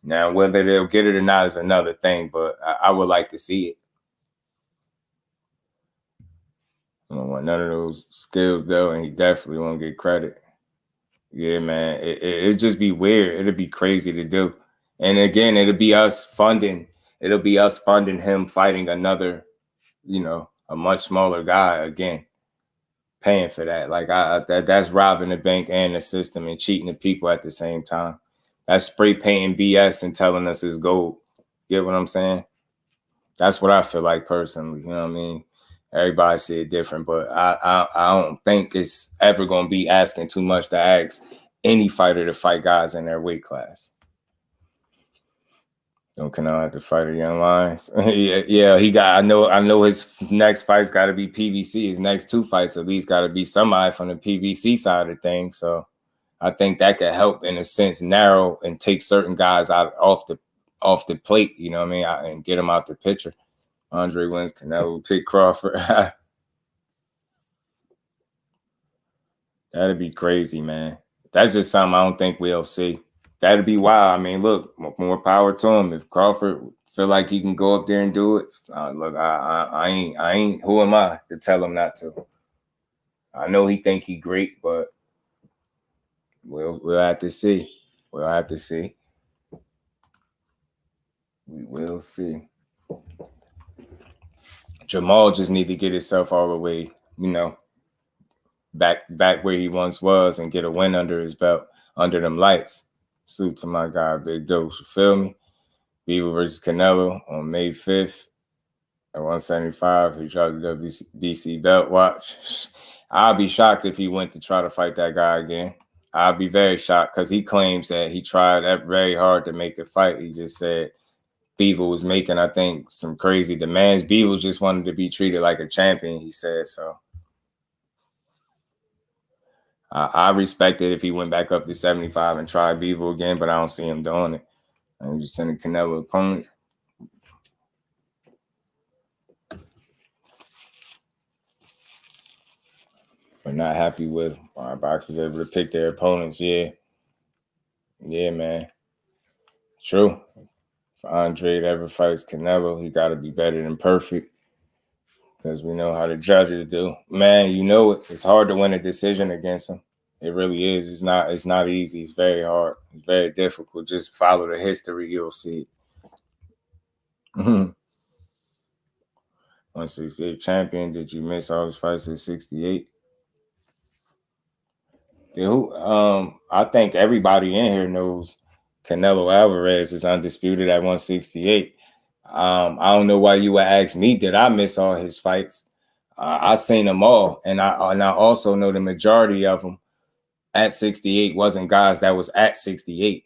Now, whether they'll get it or not is another thing, but I would like to see it. I don't want none of those skills, though, and he definitely won't get credit. Yeah, man, it'd just be weird. It'd be crazy to do. And again, it'll be us funding him fighting another, you know, a much smaller guy again. Paying for that, like that's robbing the bank and the system and cheating the people at the same time. That's spray painting BS and telling us it's gold. Get what I'm saying? That's what I feel like personally. You know what I mean? Everybody see it different, but I don't think it's ever gonna be asking too much to ask any fighter to fight guys in their weight class. Don't Canelo have to fight the young lions? yeah, he got. I know his next fight's got to be PBC. His next 2 fights at least got to be somebody from the PBC side of things. So I think that could help in a sense narrow and take certain guys out off the plate. You know what I mean? And get them out the picture. Andre wins. Canelo pick Crawford. That'd be crazy, man. That's just something I don't think we'll see. That'd be wild. I mean, look, more power to him. If Crawford feel like he can go up there and do it, look, I ain't. Who am I to tell him not to? I know he think he great, but we'll have to see. We'll have to see. We will see. Jermall just need to get himself all the way, you know, back where he once was and get a win under his belt, under them lights. Salute to my guy, Big Dose. You feel me? Beaver versus Canelo on May 5th at 175. He tried the WBC belt. Watch. I'll be shocked if he went to try to fight that guy again. I'll be very shocked because he claims that he tried very hard to make the fight. He just said Beaver was making, I think, some crazy demands. Beaver just wanted to be treated like a champion, he said. So I respect it if he went back up to 75 and tried Beaver again, but I don't see him doing it. I'm just sending Canelo opponent. We're not happy with our boxers able to pick their opponents. Yeah, man. True. If Andrade ever fights Canelo, he got to be better than perfect because we know how the judges do. Man, you know it. It's hard to win a decision against him. It really is. It's not easy. It's very hard. It's very difficult. Just follow the history. You'll see. 168 champion. Did you miss all his fights at 68? I think everybody in here knows Canelo Alvarez is undisputed at 168. I don't know why you would ask me, did I miss all his fights? I seen them all, and I also know the majority of them at 68 wasn't guys that was at 68.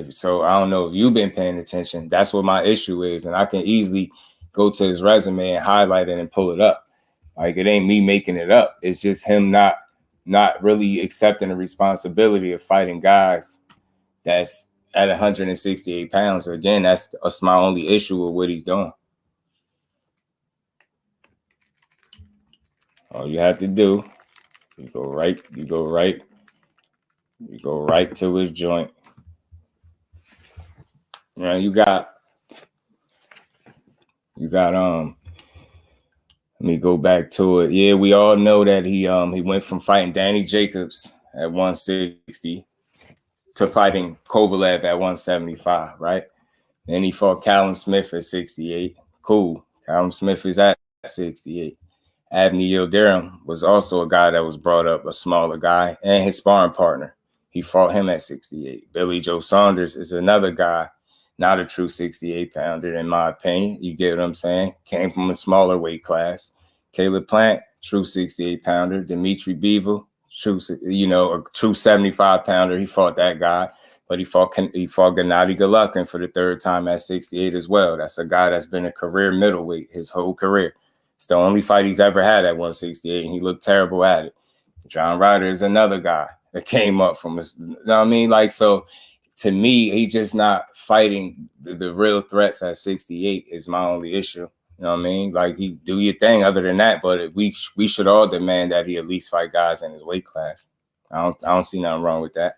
So I don't know if you've been paying attention. That's what my issue is, and I can easily go to his resume and highlight it and pull it up. Like, it ain't me making it up. It's just him not really accepting the responsibility of fighting guys that's at 168 pounds. Again, that's my only issue with what he's doing. All you have to do, you go right to his joint. You got let me go back to it. Yeah, we all know that he went from fighting Danny Jacobs at 160 to fighting Kovalev at 175, right? Then he fought Callum Smith at 68. Cool. Callum Smith is at 68. Avni Yildirim was also a guy that was brought up, a smaller guy, and his sparring partner. He fought him at 68. Billy Joe Saunders is another guy, not a true 68-pounder, in my opinion. You get what I'm saying? Came from a smaller weight class. Caleb Plant, true 68-pounder. Dimitri Bivol, true, a true 75-pounder. He fought that guy, but he fought Gennady Golovkin for the third time at 68 as well. That's a guy that's been a career middleweight his whole career. It's the only fight he's ever had at 168, and he looked terrible at it. John Ryder is another guy that came up from us. You know what I mean? Like, so to me, he's just not fighting the real threats at 68 is my only issue. You know what I mean? Like, he do your thing other than that, but we should all demand that he at least fight guys in his weight class. I don't see nothing wrong with that.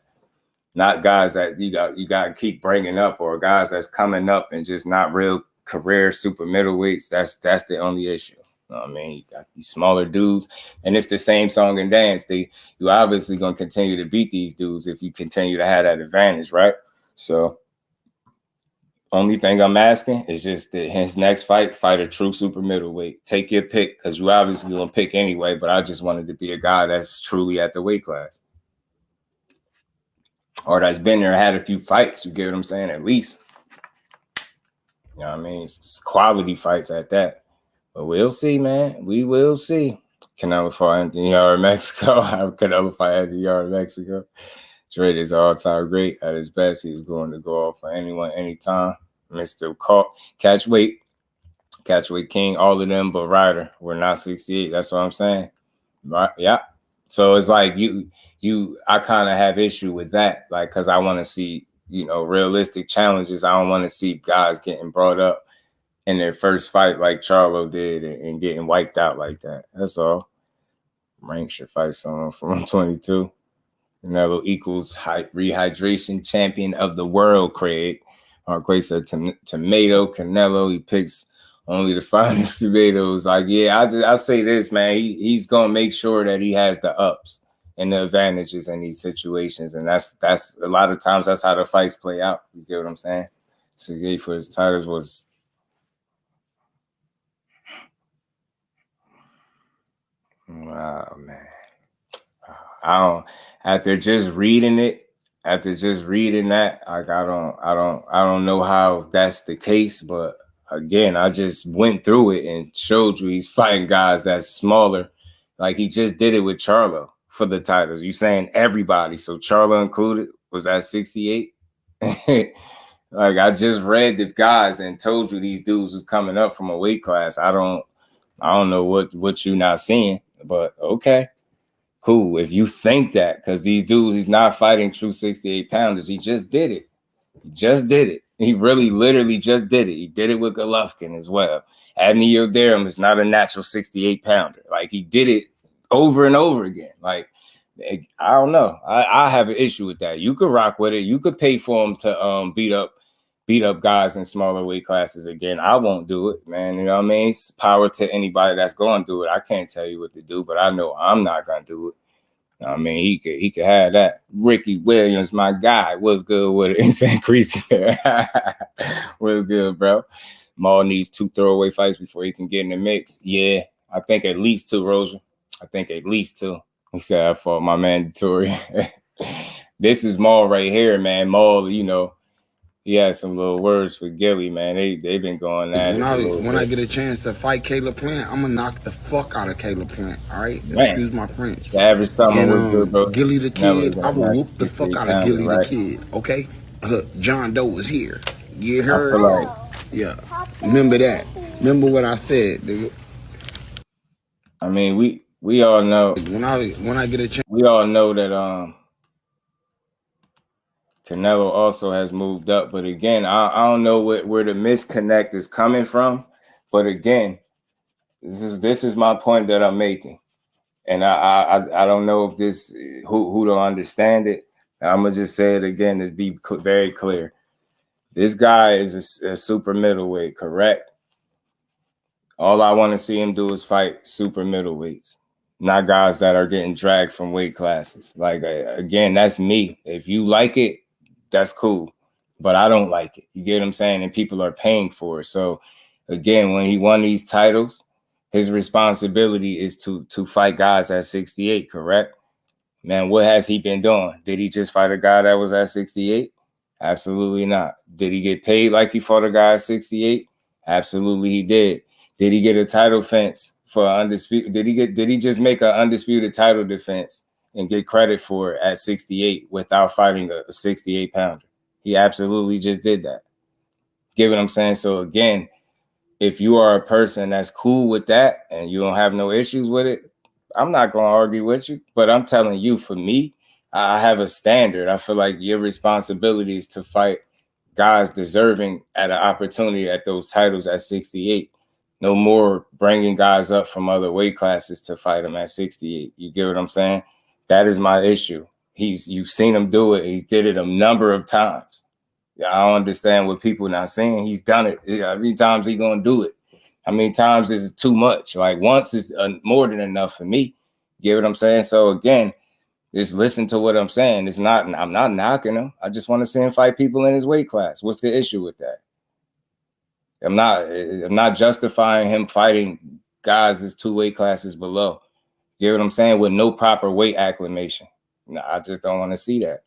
Not guys that you got to keep bringing up, or guys that's coming up and just not real career super middleweights. That's the only issue. You know what I mean? You got these smaller dudes, and it's the same song and dance. You obviously going to continue to beat these dudes if you continue to have that advantage, right? So only thing I'm asking is just that his next fight a true super middleweight. Take your pick, because you obviously going to pick anyway, but I just wanted to be a guy that's truly at the weight class, or that's been there, had a few fights. You get what I'm saying? At least. You know what I mean? It's quality fights at that. But we'll see, man. We will see. Canelo fought Anthony Yarde in Mexico. Canelo fought Anthony Yarde in Mexico. Drake is all-time great. At his best, he's going to go off for anyone, anytime. Mr. Catchweight King, all of them but Ryder were not 68. That's what I'm saying. Right? Yeah. So it's like I kind of have issue with that, like, because I want to see, realistic challenges. I don't want to see guys getting brought up in their first fight like Charlo did and getting wiped out like that. That's all. Rank should fight someone from 22. Canelo equals rehydration champion of the world, Craig. Craig said tomato, Canelo, he picks only the finest tomatoes. Like, yeah, I say this, man. He's going to make sure that he has the ups and the advantages in these situations. And that's a lot of times that's how the fights play out. You get what I'm saying? 68 for his titles was... Oh man, after just reading that, like, I don't know how that's the case, but again, I just went through it and showed you he's fighting guys that's smaller. Like, he just did it with Charlo for the titles. You saying everybody, so Charlo included, was at 68? Like, I just read the guys and told you these dudes was coming up from a weight class. I don't know what you're not seeing. But okay, cool. If you think that, because these dudes, he's not fighting true 68-pounders. He just did it. He really, literally just did it. He did it with Golovkin as well. Avni Yildirim is not a natural 68-pounder. Like, he did it over and over again. Like, I don't know. I have an issue with that. You could rock with it. You could pay for him to beat up guys in smaller weight classes again. I won't do it, man. You know what I mean? It's power to anybody that's going to do it. I can't tell you what to do, but I know I'm not going to do it. You know what I mean? He could have that. Ricky Williams, my guy. What's good with it? Insane Creasy. What's good, bro? Maul needs 2 throwaway fights before he can get in the mix. Yeah, I think at least 2, Rosa. I think at least 2. He said I fought my mandatory. This is Maul right here, man. Maul, you know, he has some little words for Gillie, man. They've been going at it. When I get a chance to fight Caleb Plant, I'm gonna knock the fuck out of Caleb Plant. All right, man. Excuse my French. The average summer was good, bro. Gillie the Kid, I will whoop the fuck out of Gillie the Kid. Okay, John Doe was here. You heard? Like, yeah. Remember that. Remember what I said, nigga. I mean, we all know when I get a chance. We all know that Canelo also has moved up, but again, I don't know where the misconnect is coming from. But again, this is my point that I'm making, and I don't know if this who don't understand it. I'm gonna just say it again to be very clear. This guy is a super middleweight, correct? All I want to see him do is fight super middleweights, not guys that are getting dragged from weight classes. Like, again, that's me. If you like it, that's cool, but I don't like it. You get what I'm saying? And people are paying for it. So again, when he won these titles, his responsibility is to fight guys at 68, correct? Man, what has he been doing? Did he just fight a guy that was at 68? Absolutely not. Did he get paid like he fought a guy at 68? Absolutely he did. Did he get a title defense for undisputed? Did he just make an undisputed title defense and get credit for it at 68 without fighting a 68 pounder? He absolutely just did that. Get what I'm saying? So again, if you are a person that's cool with that and you don't have no issues with it, I'm not going to argue with you, but I'm telling you, for me, I have a standard. I feel like your responsibility is to fight guys deserving at an opportunity at those titles at 68. No more bringing guys up from other weight classes to fight them at 68. You get what I'm saying? That is my issue. You've seen him do it. He did it a number of times. I don't understand what people not saying. He's done it. How many times he gonna do it? How many times is it too much? Like, once is more than enough for me. You get what I'm saying? So again, just listen to what I'm saying. I'm not knocking him. I just want to see him fight people in his weight class. What's the issue with that? I'm not justifying him fighting guys that's 2 weight classes below. You get what I'm saying? With no proper weight acclimation. No, I just don't want to see that.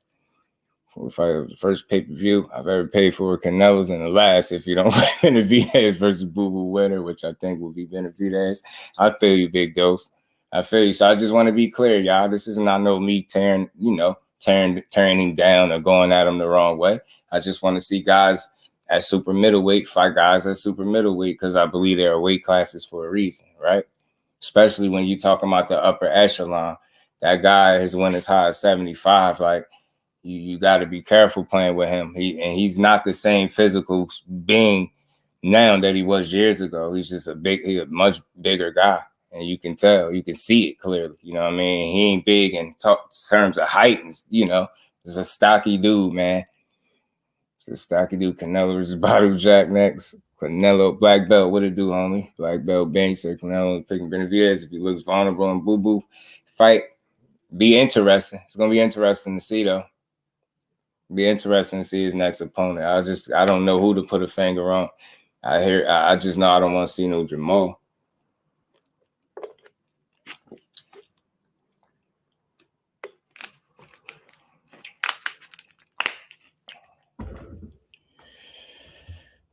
The first pay-per-view I've ever paid for Canelo's, and the last, if you don't fight Benavidez versus Boo Boo winner, which I think will be Benavidez. I feel you, Big Dose. I feel you. So I just want to be clear, y'all. This is not no me tearing him down or going at him the wrong way. I just want to see guys at super middleweight fight guys at super middleweight, because I believe there are weight classes for a reason, right? Especially when you're talking about the upper echelon. That guy has went as high as 75. Like, you got to be careful playing with him. He's not the same physical being now that he was years ago. He's just a much bigger guy, and you can tell, you can see it clearly. You know what I mean? He ain't big in terms of height, and he's a stocky dude, man. It's a stocky dude. Canelo's bottle jack next. Canelo, black belt, what it do, homie? Black belt, Bang said Canelo picking Benavidez if he looks vulnerable and boo-boo. Fight, be interesting. It's going to be interesting to see, though. Be interesting to see his next opponent. I don't know who to put a finger on. I just know I don't want to see no JERMALL.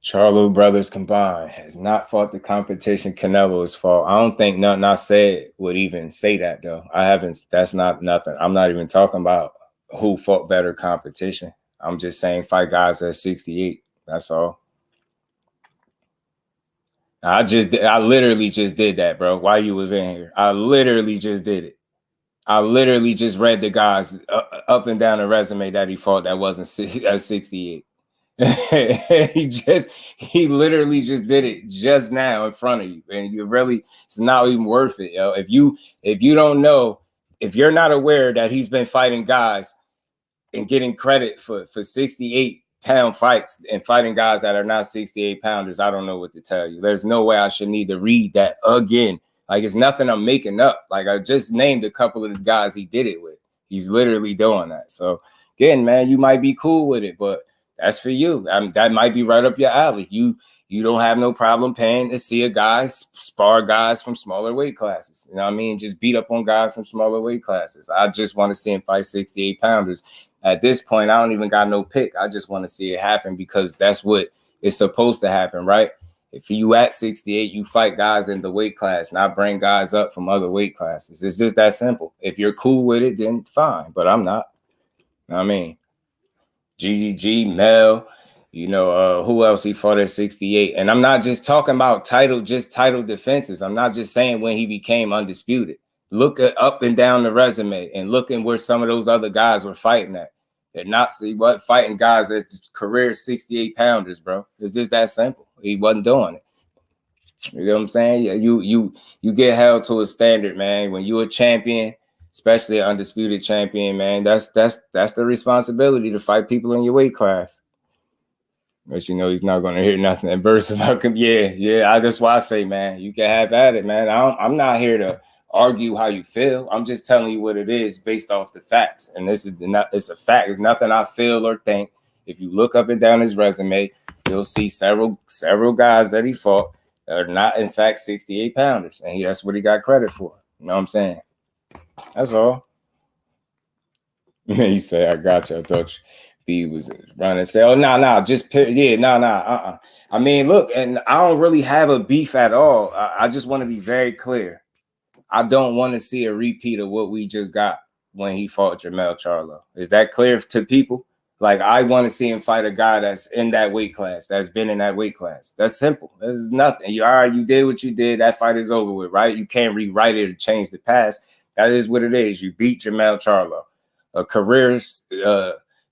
Charlo brothers combined has not fought the competition Canelo has fought. I don't think nothing I said would even say that, though. I haven't. That's not nothing. I'm not even talking about who fought better competition. I'm just saying fight guys at 68. That's all. I literally just did that, bro. While you was in here, I literally just did it. I literally just read the guys up and down the resume that he fought that wasn't at 68. he literally just did it just now in front of you, and it's not even worth it, yo. If you don't know, if you're not aware that he's been fighting guys and getting credit for 68-pound fights and fighting guys that are not 68 pounders, I don't know what to tell you. There's no way I should need to read that again. Like, it's nothing I'm making up. Like, I just named a couple of the guys he did it with. He's literally doing that. So again, man, you might be cool with it, but that's for you. That might be right up your alley. you don't have no problem paying to see a guy spar guys from smaller weight classes. You know what I mean? Just beat up on guys from smaller weight classes. I just want to see him fight 68 pounders. At this point, I don't even got no pick. I just want to see it happen because that's what is supposed to happen, right? If you at 68, you fight guys in the weight class, not bring guys up from other weight classes. It's just that simple. If you're cool with it, then fine. But I'm not. You know what I mean? GGG, Mel, you know, who else he fought at 68? And I'm not just talking about title defenses. I'm not just saying when he became undisputed. Look at up and down the resume and looking where some of those other guys were fighting at. They're not fighting guys at career 68 pounders, bro. It's just that simple. He wasn't doing it. You know what I'm saying? Yeah, you get held to a standard, man. When you're a champion, especially an undisputed champion, man, that's the responsibility to fight people in your weight class. But you know he's not gonna hear nothing adverse about him. Yeah. That's why I say, man, you can have at it, man. I'm not here to argue how you feel. I'm just telling you what it is based off the facts. And it's a fact. It's nothing I feel or think. If you look up and down his resume, you'll see several guys that he fought that are not, in fact, 68 pounders. And that's what he got credit for. You know what I'm saying? That's all. He said, I got you. I thought B was running and say, oh, no, just no. I mean, look, and I don't really have a beef at all. I just want to be very clear. I don't want to see a repeat of what we just got when he fought Jermall Charlo. Is that clear to people? Like, I want to see him fight a guy that's in that weight class, that's been in that weight class. That's simple. This is nothing. You did what you did. That fight is over with, right? You can't rewrite it or change the past. That is what it is. You beat Jermall Charlo, a career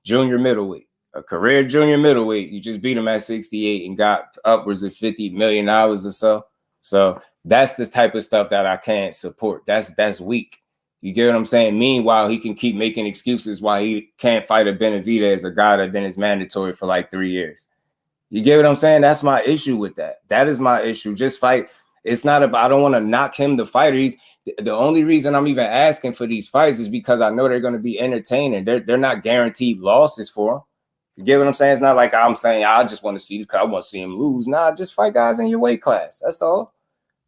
junior middleweight. A career junior middleweight. You just beat him at 68 and got upwards of $50 million or so. So that's the type of stuff that I can't support. That's weak. You get what I'm saying? Meanwhile, he can keep making excuses why he can't fight a Benavidez, a guy that been his mandatory for like 3 years. You get what I'm saying? That's my issue with that. That is my issue. Just fight. It's not about, I don't want to knock him the fighter. The only reason I'm even asking for these fights is because I know they're going to be entertaining. They're not guaranteed losses for him. You get what I'm saying? It's not like I'm saying I just want to see this because I want to see him lose. Nah, just fight guys in your weight class. That's all.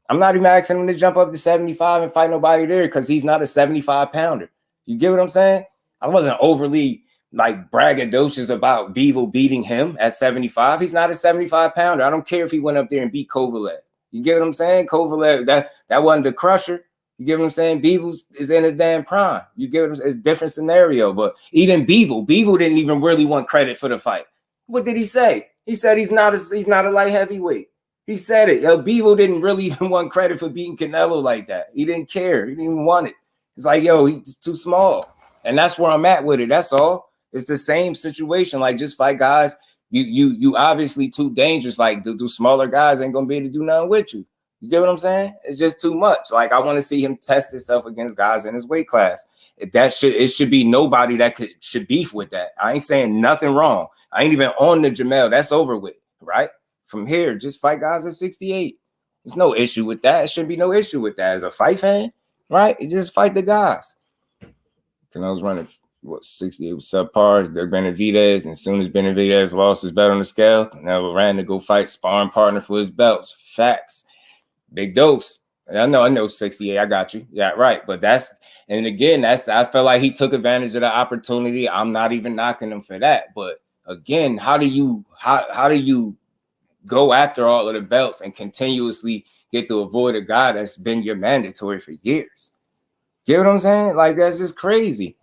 I'm not even asking him to jump up to 75 and fight nobody there because he's not a 75 pounder. You get what I'm saying? I wasn't overly like braggadocious about Bivol beating him at 75. He's not a 75 pounder. I don't care if he went up there and beat Kovalev. You get what I'm saying? Kovalev, that wasn't the crusher. You get what I'm saying? Bivol is in his damn prime. You get what I'm saying? It's a different scenario. But even Bivol didn't even really want credit for the fight. What did he say? He said he's not a light heavyweight. He said it. Bivol didn't really even want credit for beating Canelo like that. He didn't care. He didn't even want it. It's like, he's too small. And that's where I'm at with it. That's all. It's the same situation. Like, just fight guys. You obviously too dangerous. Like, the smaller guys ain't gonna be able to do nothing with you. You get what I'm saying? It's just too much. Like, I want to see him test himself against guys in his weight class. It should be nobody that should beef with that. I ain't saying nothing wrong. I ain't even on the Jermall. That's over with, right? From here, just fight guys at 68. There's no issue with that. It shouldn't be no issue with that. As a fight fan, right? You just fight the guys. Canelo's running 68 with subpar. They're Benavidez, and as soon as Benavidez lost his bet on the scale, Canelo ran to go fight sparring partner for his belts. Facts. Big dose. I know 68. I got you. Yeah, right. But I felt like he took advantage of the opportunity. I'm not even knocking him for that. But again, how do you go after all of the belts and continuously get to avoid a guy that's been your mandatory for years? Get what I'm saying? Like, that's just crazy.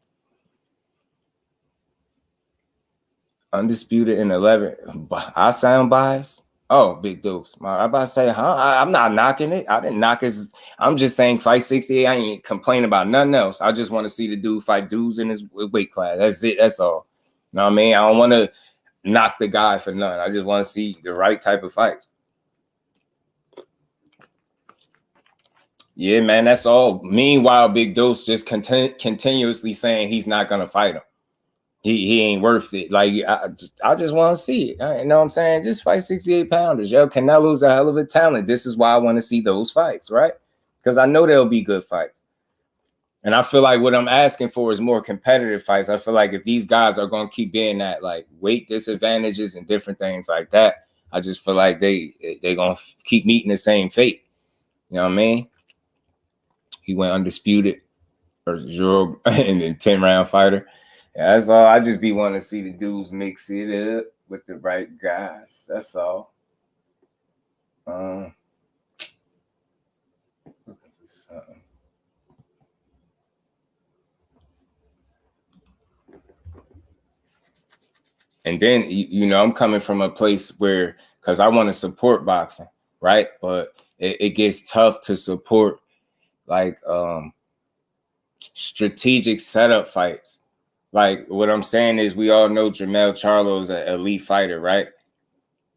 Undisputed in 11. I sound biased. Oh, big dose. I'm about to say, I'm not knocking it. I didn't knock his. I'm just saying fight 68. I ain't complaining about nothing else. I just want to see the dude fight dudes in his weight class. That's it. That's all. You know what I mean? I don't want to knock the guy for none. I just want to see the right type of fight. Yeah, man, that's all. Meanwhile, Big Dose just continuously saying he's not going to fight him. He ain't worth it. Like, I just want to see it. You know what I'm saying? Just fight 68 pounders. Canelo's a hell of a talent. This is why I want to see those fights, right? Because I know there'll be good fights. And I feel like what I'm asking for is more competitive fights. I feel like if these guys are going to keep being at like weight disadvantages and different things like that, I just feel like they gonna keep meeting the same fate. You know what I mean? He went undisputed versus Euro and then 10-round fighter. Yeah, that's all. I just be wanting to see the dudes mix it up with the right guys. That's all. Looking for something. And then, you know, I'm coming from a place where, because I want to support boxing, right? But it gets tough to support like strategic setup fights. Like what I'm saying is, we all know Jermall Charlo is an elite fighter, right?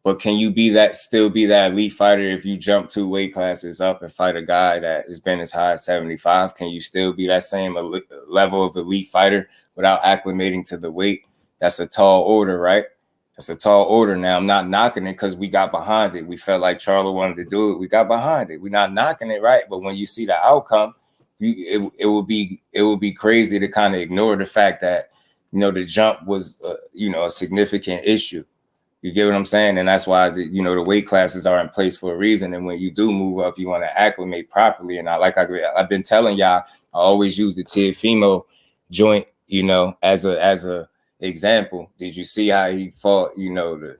But can you still be that elite fighter if you jump 2 weight classes up and fight a guy that has been as high as 75? Can you still be that same level of elite fighter without acclimating to the weight? That's a tall order, right? That's a tall order. Now, I'm not knocking it because we got behind it. We felt like Charlo wanted to do it. We got behind it. We're not knocking it, right? But when you see the outcome, it would be crazy to kind of ignore the fact that, you know, the jump was, you know, a significant issue. You get what I'm saying? And that's why, you know, the weight classes are in place for a reason. And when you do move up, you want to acclimate properly. And I've been telling y'all, I always use the Teofimo joint, you know, as a example. Did you see how he fought, you know, the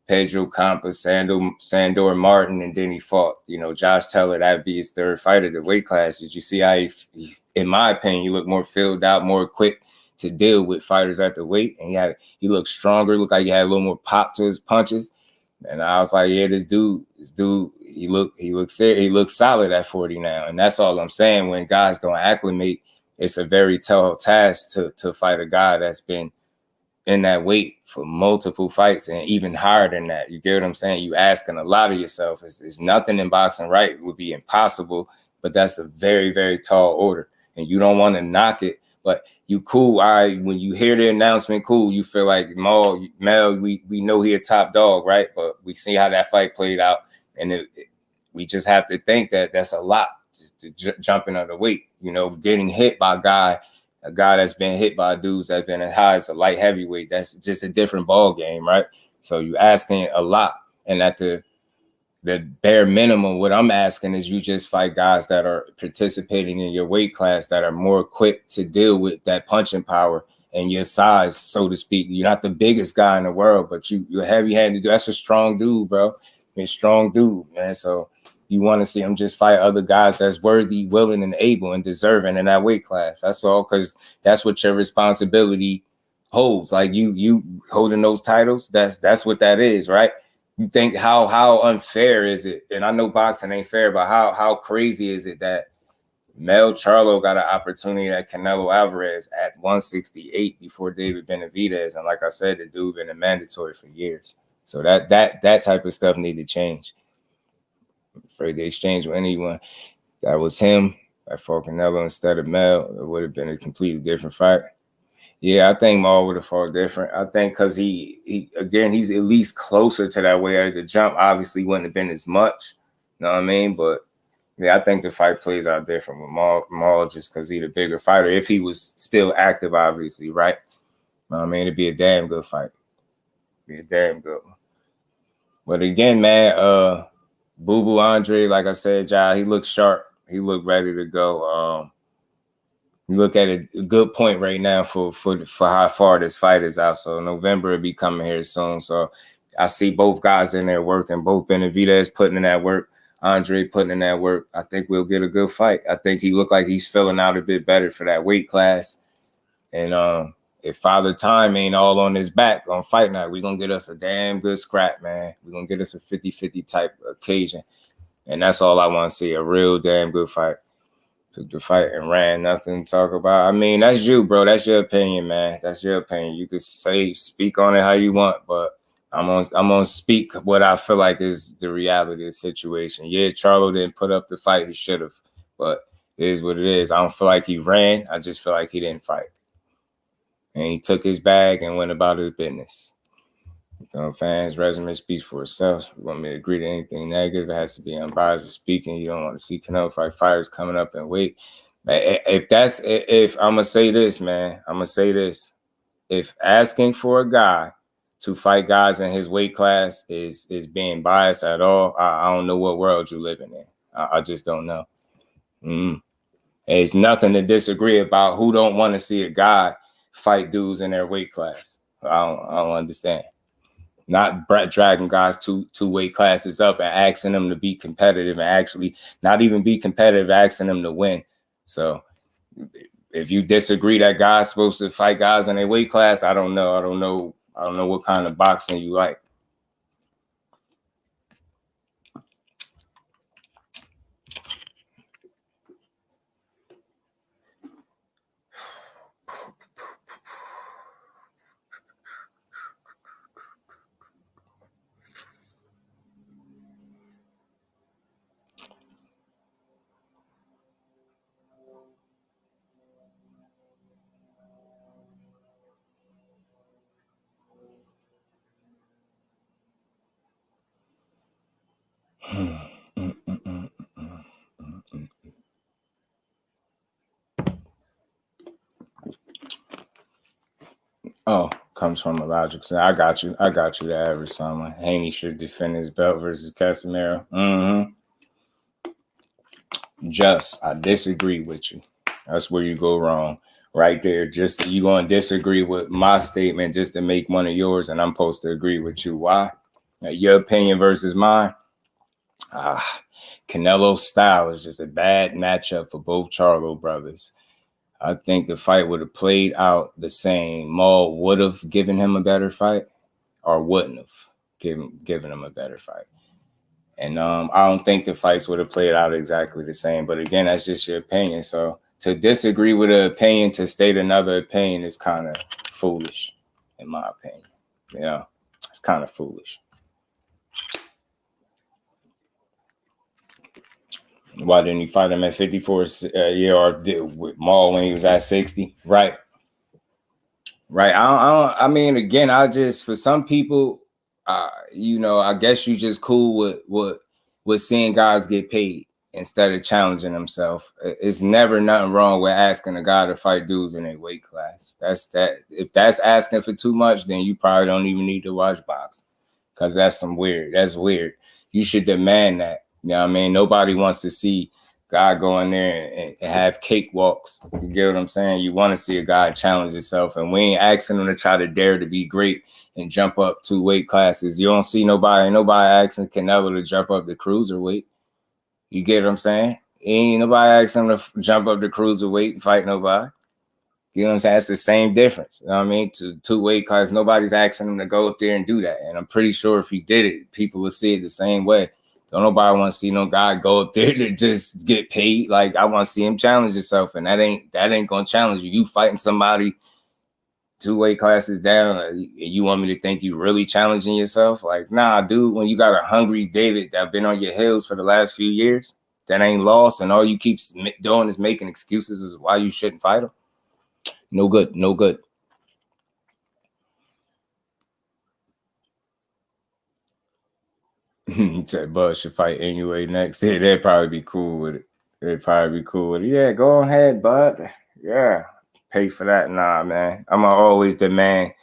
Pedro Campa, Sandor Martin, and then he fought, you know, Josh Taylor? That'd be his 3rd fight of the weight class. Did you see how he, in my opinion, he looked more filled out, more equipped to deal with fighters at the weight, and he looked stronger, looked like he had a little more pop to his punches. And I was like, yeah, this dude, he looks solid at 40 now. And that's all I'm saying. When guys don't acclimate, it's a very tall task to fight a guy that's been in that weight for multiple fights and even higher than that. You get what I'm saying? You asking a lot of yourself. It's nothing in boxing, right? It would be impossible, but that's a very, very tall order, and you don't want to knock it. But you cool. When you hear the announcement, cool. You feel like Mel, we know he a top dog, right? But we see how that fight played out, and we just have to think that that's a lot just to jumping on the weight. You know, getting hit by a guy that's been hit by dudes that's been as high as a light heavyweight. That's just a different ball game, right? So you asking a lot, and at the bare minimum, what I'm asking is you just fight guys that are participating in your weight class that are more equipped to deal with that punching power and your size, so to speak. You're not the biggest guy in the world, but you're heavy-handed. That's a strong dude, bro. You're a strong dude, man. So you want to see him just fight other guys that's worthy, willing, and able and deserving in that weight class. That's all, because that's what your responsibility holds. Like you holding those titles, that's what that is, right? You think how unfair is it? And I know boxing ain't fair, but how crazy is it that Mel Charlo got an opportunity at Canelo Alvarez at 168 before David Benavidez? And like I said, the dude been a mandatory for years. So that type of stuff need to change. I'm afraid they exchange with anyone. That was him. I fought Canelo instead of Mel. It would have been a completely different fight. Yeah, I think Maul would have fought different. I think because he's at least closer to that way. The jump obviously wouldn't have been as much. You know what I mean? But yeah, I think the fight plays out different with Maul just because he's a bigger fighter. If he was still active, obviously, right? You know what I mean? It'd be a damn good fight. Be a damn good one. But again, man, Boo Boo Andre, like I said, y'all, he looked sharp. He looked ready to go. You look at a good point right now for how far this fight is out. So November will be coming here soon. So I see both guys in there working. Both Benavidez putting in that work, Andre putting in that work. I think we'll get a good fight. I think he looked like he's filling out a bit better for that weight class. And if Father Time ain't all on his back on fight night, we're going to get us a damn good scrap, man. We're going to get us a 50-50 type occasion. And that's all I want to see, a real damn good fight. Took the fight and ran, nothing to talk about. I mean, that's you, bro. That's your opinion, man. That's your opinion. You could speak on it how you want, but I'm gonna speak what I feel like is the reality of the situation. Yeah, Charlo didn't put up the fight he should have, but it is what it is. I don't feel like he ran. I just feel like he didn't fight. And he took his bag and went about his business. So fans, resume speaks for itself. You want me to agree to anything negative? It has to be unbiased speaking. You don't want to see Canelo fight fighters coming up and wait. If I'm gonna say this, man, I'm gonna say this. If asking for a guy to fight guys in his weight class is being biased at all. I don't know what world you're living in. I just don't know. It's nothing to disagree about. Who don't want to see a guy fight dudes in their weight class? I don't understand. Not dragging guys two weight classes up and asking them to be competitive and actually not even be competitive, asking them to win. So if you disagree that guys supposed to fight guys in their weight class, I don't know. I don't know what kind of boxing you like. Oh, comes from a logic. So I got you. The average someone. Haney should defend his belt versus Casemiro. I disagree with you. That's where you go wrong. Right there. Just you going to disagree with my statement just to make one of yours, and I'm supposed to agree with you. Why? Your opinion versus mine. Canelo's style is just a bad matchup for both Charlo brothers. I think the fight would have played out the same. Maul would have given him a better fight or wouldn't have given him a better fight. And I don't think the fights would have played out exactly the same. But again, that's just your opinion. So to disagree with an opinion, to state another opinion is kind of foolish, in my opinion. You know, it's kind of foolish. Why didn't he fight him at 54 a year or with Maul when he was at 60? Right. I mean, again, for some people, I guess you just cool with seeing guys get paid instead of challenging themselves. It's never nothing wrong with asking a guy to fight dudes in a weight class. If that's asking for too much, then you probably don't even need to watch boxing, because that's weird. You should demand that. You know what I mean? Nobody wants to see a guy go in there and have cakewalks. You get what I'm saying? You want to see a guy challenge himself, and we ain't asking him to try to dare to be great and jump up 2 weight classes. You don't see nobody asking Canelo to jump up the cruiserweight. You get what I'm saying? Ain't nobody asking him to jump up the cruiserweight and fight nobody. You know what I'm saying? It's the same difference. You know what I mean? To 2 weight classes, nobody's asking him to go up there and do that. And I'm pretty sure if he did it, people would see it the same way. Don't nobody want to see no guy go up there to just get paid. Like, I want to see him challenge himself, and that ain't gonna challenge you. You fighting somebody 2 weight classes down, and you want me to think you really challenging yourself? Like, nah, dude. When you got a hungry David that been on your heels for the last few years, that ain't lost, and all you keep doing is making excuses is why you shouldn't fight him. No good. He said Buzz should fight anyway next. Yeah, they'd probably be cool with it. Yeah, go ahead, bud. Yeah, pay for that. Nah, man. I'm gonna always demand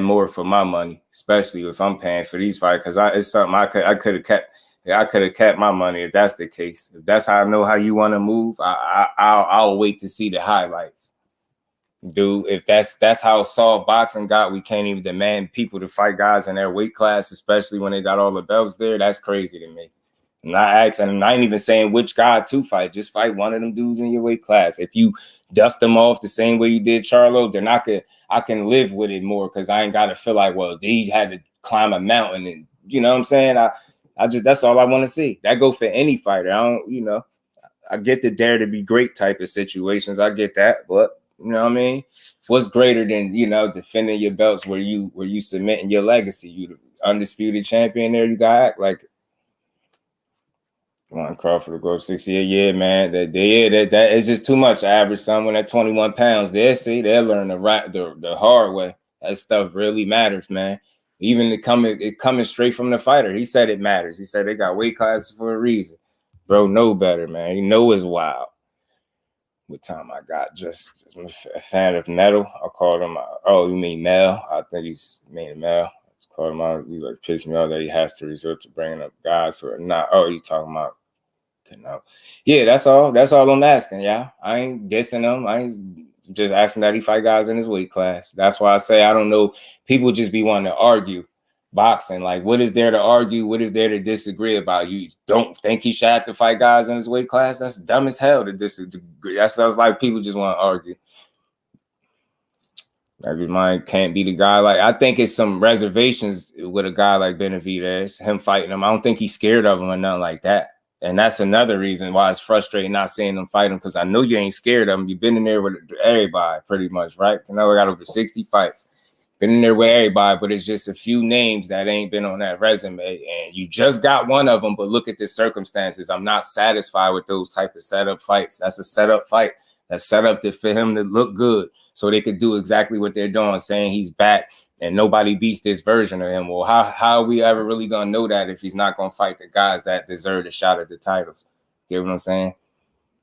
more for my money, especially if I'm paying for these fights, because it's something I could have kept. Yeah, I could have kept my money if that's the case. If that's how I know how you want to move, I'll wait to see the highlights. Dude, if that's how soft boxing got, we can't even demand people to fight guys in their weight class, especially when they got all the belts there. That's crazy to me. I'm not asking, and I ain't even saying which guy to fight. Just fight one of them dudes in your weight class. If you dust them off the same way you did Charlo, then I can live with it more, because I ain't got to feel like, well, he had to climb a mountain, and you know what I'm saying? I just, that's all I want to see. That go for any fighter. I get the dare to be great type of situations. I get that, but you know what I mean? What's greater than, defending your belts where you cementing your legacy? You the undisputed champion there, you gotta act like it. Come on, Crawford to go up 68. Yeah, man. That is just too much. Average someone at 21 pounds. They'll learn the hard way. That stuff really matters, man. Even it coming straight from the fighter. He said it matters. He said they got weight classes for a reason. Bro, know better, man. You know it's wild. what time I got? Just a fan of metal. I called him. Oh, you mean Mel? I think he's mean Mel. Called him out. He like pissed me off that he has to resort to bringing up guys who are not. Oh, you talking about? No. Yeah, that's all. That's all I'm asking, y'all. I ain't dissing him. I ain't just asking that he fight guys in his weight class. That's why I say I don't know. People just be wanting to argue boxing. Like, what is there to argue? What is there to disagree about? You don't think he should have to fight guys in his weight class? That's dumb as hell to disagree. That sounds like people just want to argue. Every mind can't be the guy. Like, I think it's some reservations with a guy like Benavidez, him fighting him. I don't think he's scared of him or nothing like that. And that's another reason why it's frustrating not seeing them fight him, because I know you ain't scared of him. You've been in there with everybody pretty much, right? Canelo got over 60 fights. Been in there with everybody, but it's just a few names that ain't been on that resume. And you just got one of them, but look at the circumstances. I'm not satisfied with those type of setup fights. That's a setup fight. That's set up for him to look good so they could do exactly what they're doing, saying he's back and nobody beats this version of him. Well, how are we ever really going to know that if he's not going to fight the guys that deserve a shot at the titles? You get what I'm saying?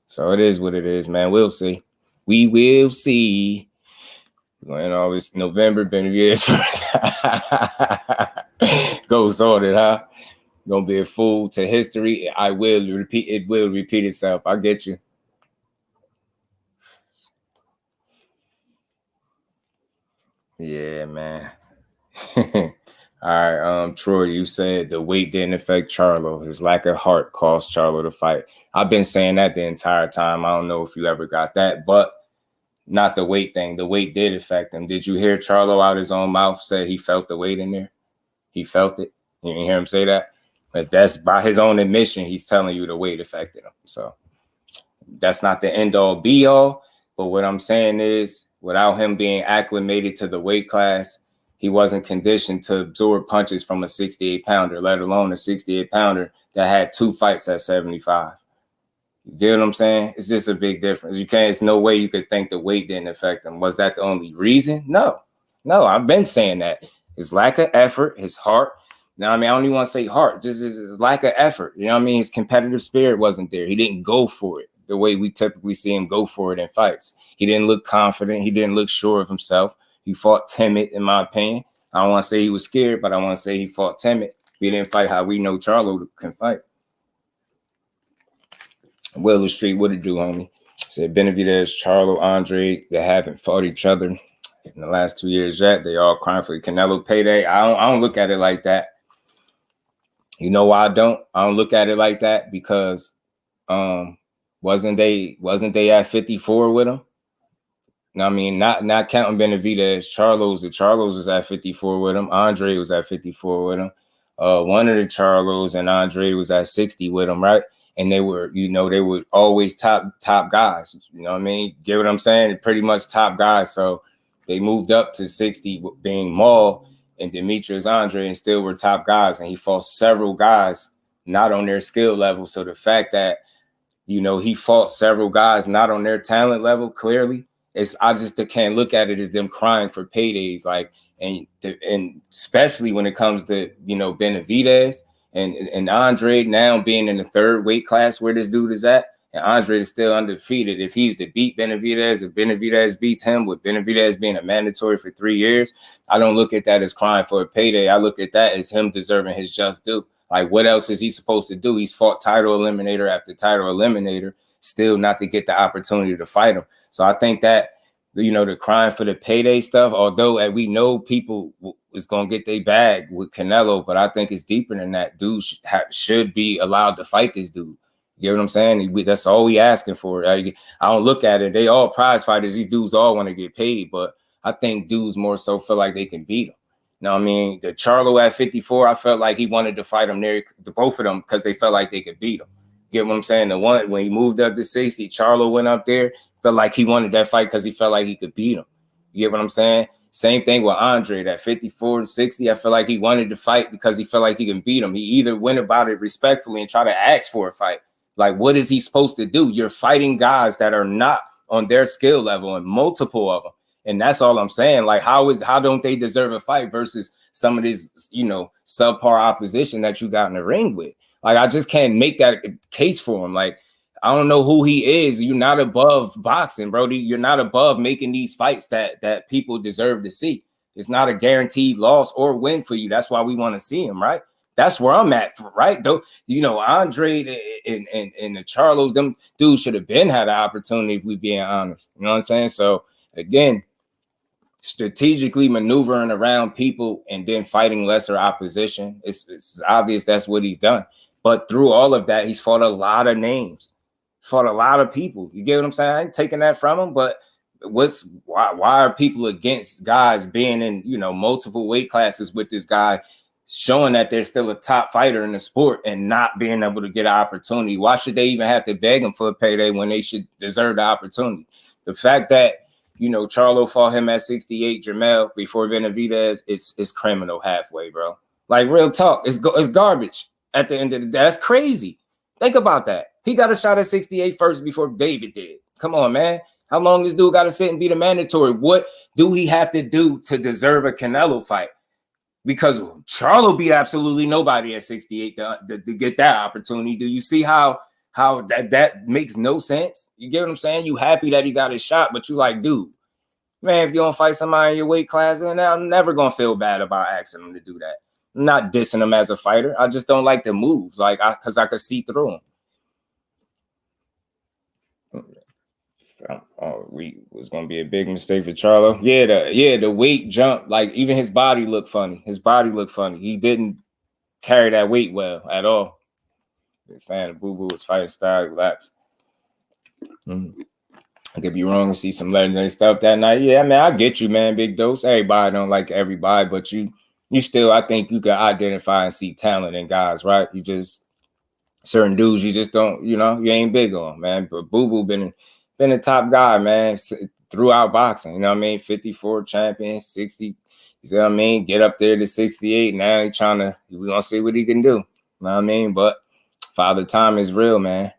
So it is what it is, man. We'll see. We will see. You know, it's November, Benavidez. Goes on it, huh? Gonna be a fool to history. I will repeat. It will repeat itself. I get you. Yeah, man. All right, Troy, you said the weight didn't affect Charlo. His lack of heart caused Charlo to fight. I've been saying that the entire time. I don't know if you ever got that, but not the weight thing. The weight did affect him. Did you hear Charlo out his own mouth say he felt the weight in there? He felt it. You didn't hear him say that? Because that's by his own admission. He's telling you the weight affected him. So that's not the end all be all. But what I'm saying is, without him being acclimated to the weight class, he wasn't conditioned to absorb punches from a 68-pounder, let alone a 68-pounder that had 2 fights at 75. You get what I'm saying? It's just a big difference. You can't, it's no way you could think the weight didn't affect him. Was that the only reason? No, I've been saying that. His lack of effort, his heart. Now, I mean, I don't even want to say heart, just his lack of effort. You know what I mean? His competitive spirit wasn't there. He didn't go for it the way we typically see him go for it in fights. He didn't look confident. He didn't look sure of himself. He fought timid, in my opinion. I don't want to say he was scared, but I want to say he fought timid. He didn't fight how we know Charlo can fight. Willow Street, what it do, homie? Said Benavidez, Charlo, Andrade, they haven't fought each other in the last 2 years yet. They all crying for the Canelo payday. I don't look at it like that. You know why I don't? I don't look at it like that because wasn't they at 54 with him? I mean, not counting Benavidez, Charlos was at 54 with him. Andrade was at 54 with him. One of the Charlos and Andrade was at 60 with him, right? And they were, they were always top guys. You know what I mean? Get what I'm saying? Pretty much top guys. So they moved up to 60, being Maul and Demetrius Andrade, and still were top guys. And he fought several guys not on their skill level. So the fact that, he fought several guys not on their talent level, clearly, I just can't look at it as them crying for paydays. Like, and especially when it comes to, Benavidez and Andrade now being in the 3rd weight class where this dude is at, and Andrade is still undefeated. If he's to beat Benavidez, if Benavidez beats him, with Benavidez being a mandatory for 3 years, I don't look at that as crying for a payday. I look at that as him deserving his just due. Like, what else is he supposed to do? He's fought title eliminator after title eliminator, still not to get the opportunity to fight him. So I think that, the crying for the payday stuff, although we know people is going to get their bag with Canelo, but I think it's deeper than that. Dude should be allowed to fight this dude. You get what I'm saying? That's all we asking for. I don't look at it. They all prize fighters. These dudes all want to get paid, but I think dudes more so feel like they can beat him. You know what I mean? The Charlo at 54, I felt like he wanted to fight him there, both of them, because they felt like they could beat him. You get what I'm saying? The one, when he moved up to 60, Charlo went up there, felt like he wanted that fight because he felt like he could beat him. You get what I'm saying? Same thing with Andre at 54 and 60. I feel like he wanted to fight because he felt like he can beat him. He either went about it respectfully and try to ask for a fight. Like, what is he supposed to do? You're fighting guys that are not on their skill level, and multiple of them. And that's all I'm saying. Like, how don't they deserve a fight versus some of this, subpar opposition that you got in the ring with? Like, I just can't make that case for him. Like, I don't know who he is. You're not above boxing, bro. You're not above making these fights that people deserve to see. It's not a guaranteed loss or win for you. That's why we want to see him, right? That's where I'm at, right? Though, you know, Andrade and the Charlos, them dudes should have been had an opportunity if we being honest. You know what I'm saying? So again, strategically maneuvering around people and then fighting lesser opposition. It's obvious that's what he's done. But through all of that, he's fought a lot of names, fought a lot of people. You get what I'm saying? I ain't taking that from him, but why are people against guys being in, you know, multiple weight classes with this guy, showing that they're still a top fighter in the sport and not being able to get an opportunity? Why should they even have to beg him for a payday when they should deserve the opportunity? The fact that, you know, Charlo fought him at 68, JERMALL before Benavidez, it's criminal halfway, bro. Like, real talk, it's garbage at the end of the day. That's crazy. Think about that. He got a shot at 68 first before David did. Come on, man. How long this dude got to sit and be the mandatory? What do he have to do to deserve a Canelo fight? Because Charlo beat absolutely nobody at 68 to get that opportunity. Do you see how that makes no sense? You get what I'm saying? You happy that he got his shot, but you like, dude, man, if you don't fight somebody in your weight class, then I'm never going to feel bad about asking him to do that. I'm not dissing him as a fighter. I just don't like the moves, like, because I could see through him. We was gonna be a big mistake for Charlo. The weight jump, like even his body looked funny. He didn't carry that weight well at all. Big fan of Boo Boo, his fighting style, relax. I could be wrong and see some legendary stuff that night. Yeah, man, I get you, man. Big Dose. Everybody don't like everybody, but you still, I think you can identify and see talent in guys, right? You just certain dudes you just don't, you know, you ain't big on, man. But Boo Boo been a top guy, man, throughout boxing. You know what I mean? 54 champion, 60. You see what I mean? Get up there to 68. Now he's we're gonna see what he can do. You know what I mean? But Father Time is real, man.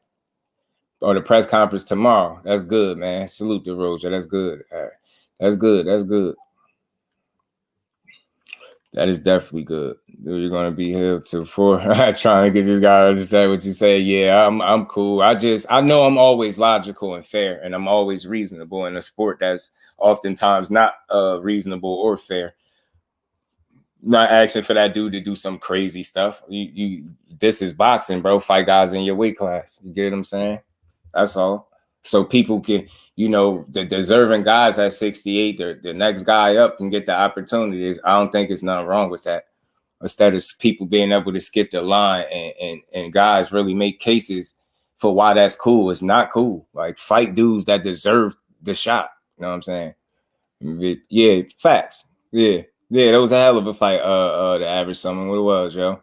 Or the press conference tomorrow. That's good, man. Salute to Roger. That's good. All right. That's good. That is definitely good. You're gonna be here till 4. Trying to get this guy to understand what you say. Yeah, I'm cool. I know I'm always logical and fair, and I'm always reasonable in a sport that's oftentimes not reasonable or fair. Not asking for that dude to do some crazy stuff. This is boxing, bro. Fight guys in your weight class. You get what I'm saying? That's all. So people can, you know, the deserving guys at 68, the next guy up can get the opportunities. I don't think it's nothing wrong with that. Instead of people being able to skip the line and guys really make cases for why that's cool. It's not cool. Like, fight dudes that deserve the shot. You know what I'm saying? Yeah, facts. Yeah, that was a hell of a fight. The average summon, what it was, yo.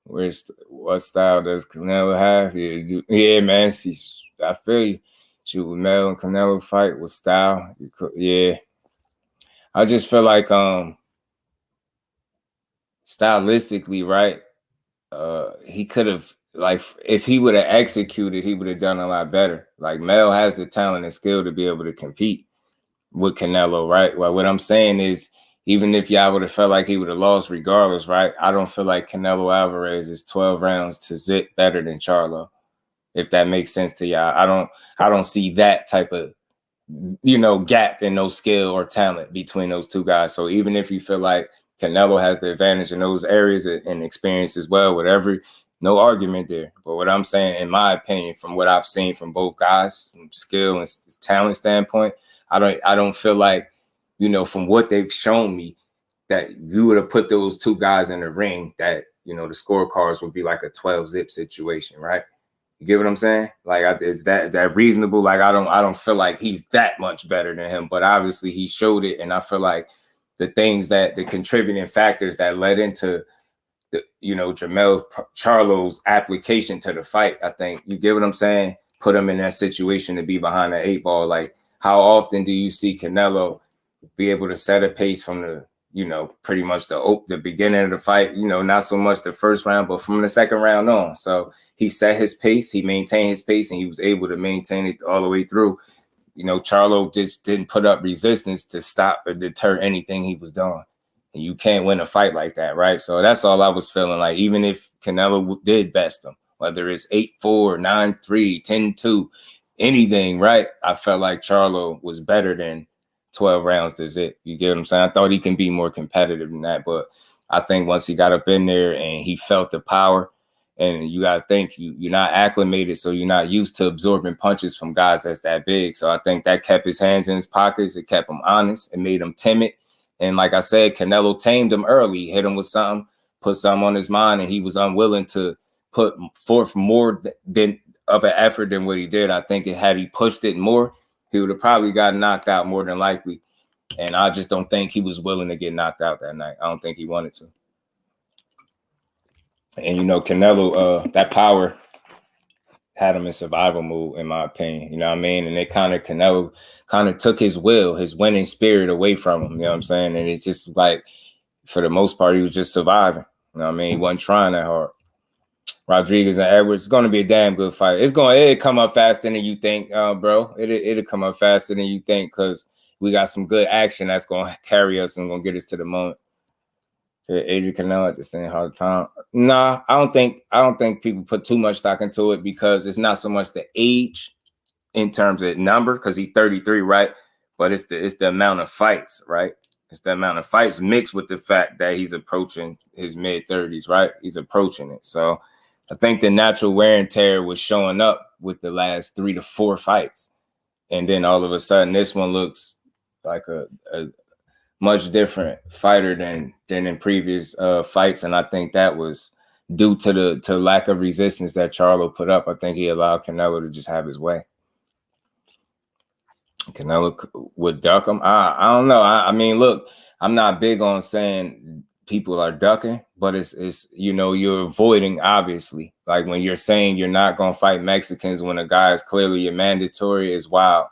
What style does Canelo have? Yeah, man. See, I feel you. Shoot, with Mel and Canelo fight with style. Yeah. I just feel like stylistically, right? He could have, like, if he would have executed, he would have done a lot better. Like, Mel has the talent and skill to be able to compete with Canelo, right? Well, what I'm saying is, even if y'all would have felt like he would have lost regardless, right? I don't feel like Canelo Alvarez is 12 rounds to zip better than Charlo. If that makes sense to y'all. I don't see that type of, you know, gap in no skill or talent between those two guys. So even if you feel like Canelo has the advantage in those areas and experience as well, whatever, no argument there. But what I'm saying, in my opinion, from what I've seen from both guys, from skill and talent standpoint, I don't feel like, you know, from what they've shown me, that you would have put those two guys in the ring, that, you know, the scorecards would be like a 12-zip situation, right? You get what I'm saying? Like, it's that reasonable. Like, I don't feel like he's that much better than him, but obviously he showed it. And I feel like the contributing factors that led into the, you know, Charlo's application to the fight, I think, you get what I'm saying? Put him in that situation to be behind the 8 ball. Like, how often do you see Canelo be able to set a pace from the, you know, pretty much the beginning of the fight, you know, not so much the first round, but from the second round on. So he set his pace, he maintained his pace, and he was able to maintain it all the way through. You know, Charlo just didn't put up resistance to stop or deter anything he was doing. And you can't win a fight like that, right? So that's all I was feeling like. Even if Canelo did best him, whether it's 8-4, 9-3, 10-2, anything, right? I felt like Charlo was better than 12 rounds to zip. You get what I'm saying? I thought he can be more competitive than that, but I think once he got up in there and he felt the power, and you got to think you're not acclimated, so you're not used to absorbing punches from guys that's that big. So I think that kept his hands in his pockets. It kept him honest. It made him timid. And like I said, Canelo tamed him early, hit him with something, put something on his mind, and he was unwilling to put forth more than of an effort than what he did. I think had he pushed it more, he would have probably got knocked out more than likely. And I just don't think he was willing to get knocked out that night. I don't think he wanted to. And, you know, Canelo, that power had him in survival mode, in my opinion. You know what I mean? And Canelo kind of took his will, his winning spirit away from him. You know what I'm saying? And it's just like, for the most part, he was just surviving. You know what I mean? He wasn't trying that hard. Rodriguez and Edwards, it's going to be a damn good fight. It'll come up faster than you think, bro. It'll come up faster than you think, because we got some good action that's going to carry us and going to get us to the moment. Adrian Canelo at the same hard time. Nah, I don't think people put too much stock into it, because it's not so much the age in terms of number, because he's 33, right? But it's the amount of fights, right? It's the amount of fights mixed with the fact that he's approaching his mid-30s, right? He's approaching it. So I think the natural wear and tear was showing up with the last 3 to 4 fights. And then all of a sudden, this one looks like a much different fighter than in previous fights. And I think that was due to the lack of resistance that Charlo put up. I think he allowed Canelo to just have his way. Canelo would duck him. I don't know. I mean, look, I'm not big on saying people are ducking, but it's you know, you're avoiding, obviously. Like when you're saying you're not going to fight Mexicans when a guy is clearly a mandatory is wild.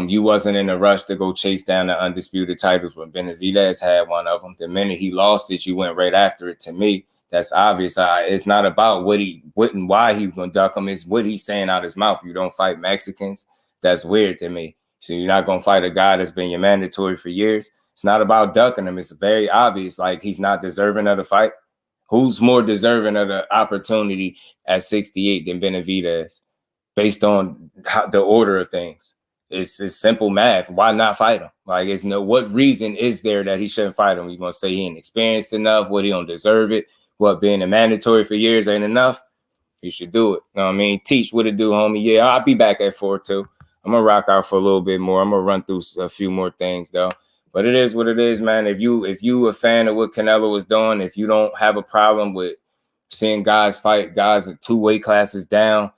You wasn't in a rush to go chase down the undisputed titles when Benavidez had one of them. The minute he lost it, you went right after it. To me, that's obvious. It's not about what and why he was going to duck him. It's what he's saying out his mouth. You don't fight Mexicans. That's weird to me. So you're not going to fight a guy that's been your mandatory for years. It's not about ducking him. It's very obvious. Like, he's not deserving of the fight. Who's more deserving of the opportunity at 68 than Benavidez, based on the order of things? It's simple math. Why not fight him? Like, what reason is there that he shouldn't fight him? You gonna say he ain't experienced enough? What, he don't deserve it? What, being a mandatory for years ain't enough? You should do it. You know what I mean? Teach what to do, homie. Yeah, I'll be back at 4 too. I'm gonna rock out for a little bit more. I'm gonna run through a few more things though. But it is what it is, man. If you a fan of what Canelo was doing, if you don't have a problem with seeing guys fight guys at 2 weight classes down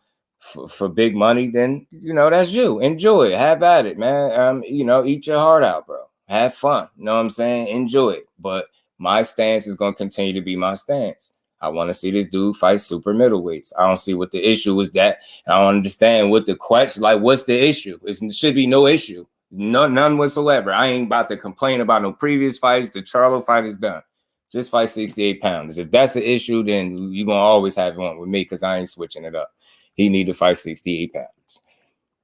for big money, then, you know, that's you. Enjoy it. Have at it, man. You know, eat your heart out, bro. Have fun. You know what I'm saying? Enjoy it. But my stance is going to continue to be my stance. I want to see this dude fight super middleweights. I don't see what the issue is that. I don't understand what the question, like, what's the issue? It should be no issue. None whatsoever. I ain't about to complain about no previous fights. The Charlo fight is done. Just fight 68 pounds. If that's the issue, then you're going to always have one with me, because I ain't switching it up. He need to fight 68 pounds.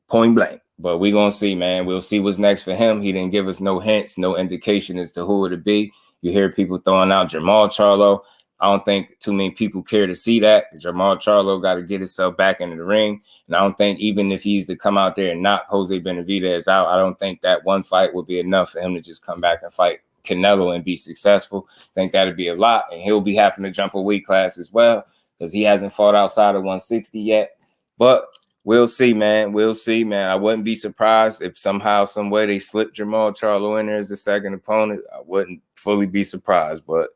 Point blank. But we're going to see, man. We'll see what's next for him. He didn't give us no hints, no indication as to who it would be. You hear people throwing out JERMALL Charlo. I don't think too many people care to see that. JERMALL Charlo got to get himself back into the ring. And I don't think, even if he's to come out there and knock Jose Benavidez out, I don't think that one fight would be enough for him to just come back and fight Canelo and be successful. I think that'd be a lot. And he'll be having to jump a weight class as well, because he hasn't fought outside of 160 yet. But we'll see, man. We'll see, man. I wouldn't be surprised if somehow, some way they slip JERMALL Charlo in there as the second opponent. I wouldn't fully be surprised, but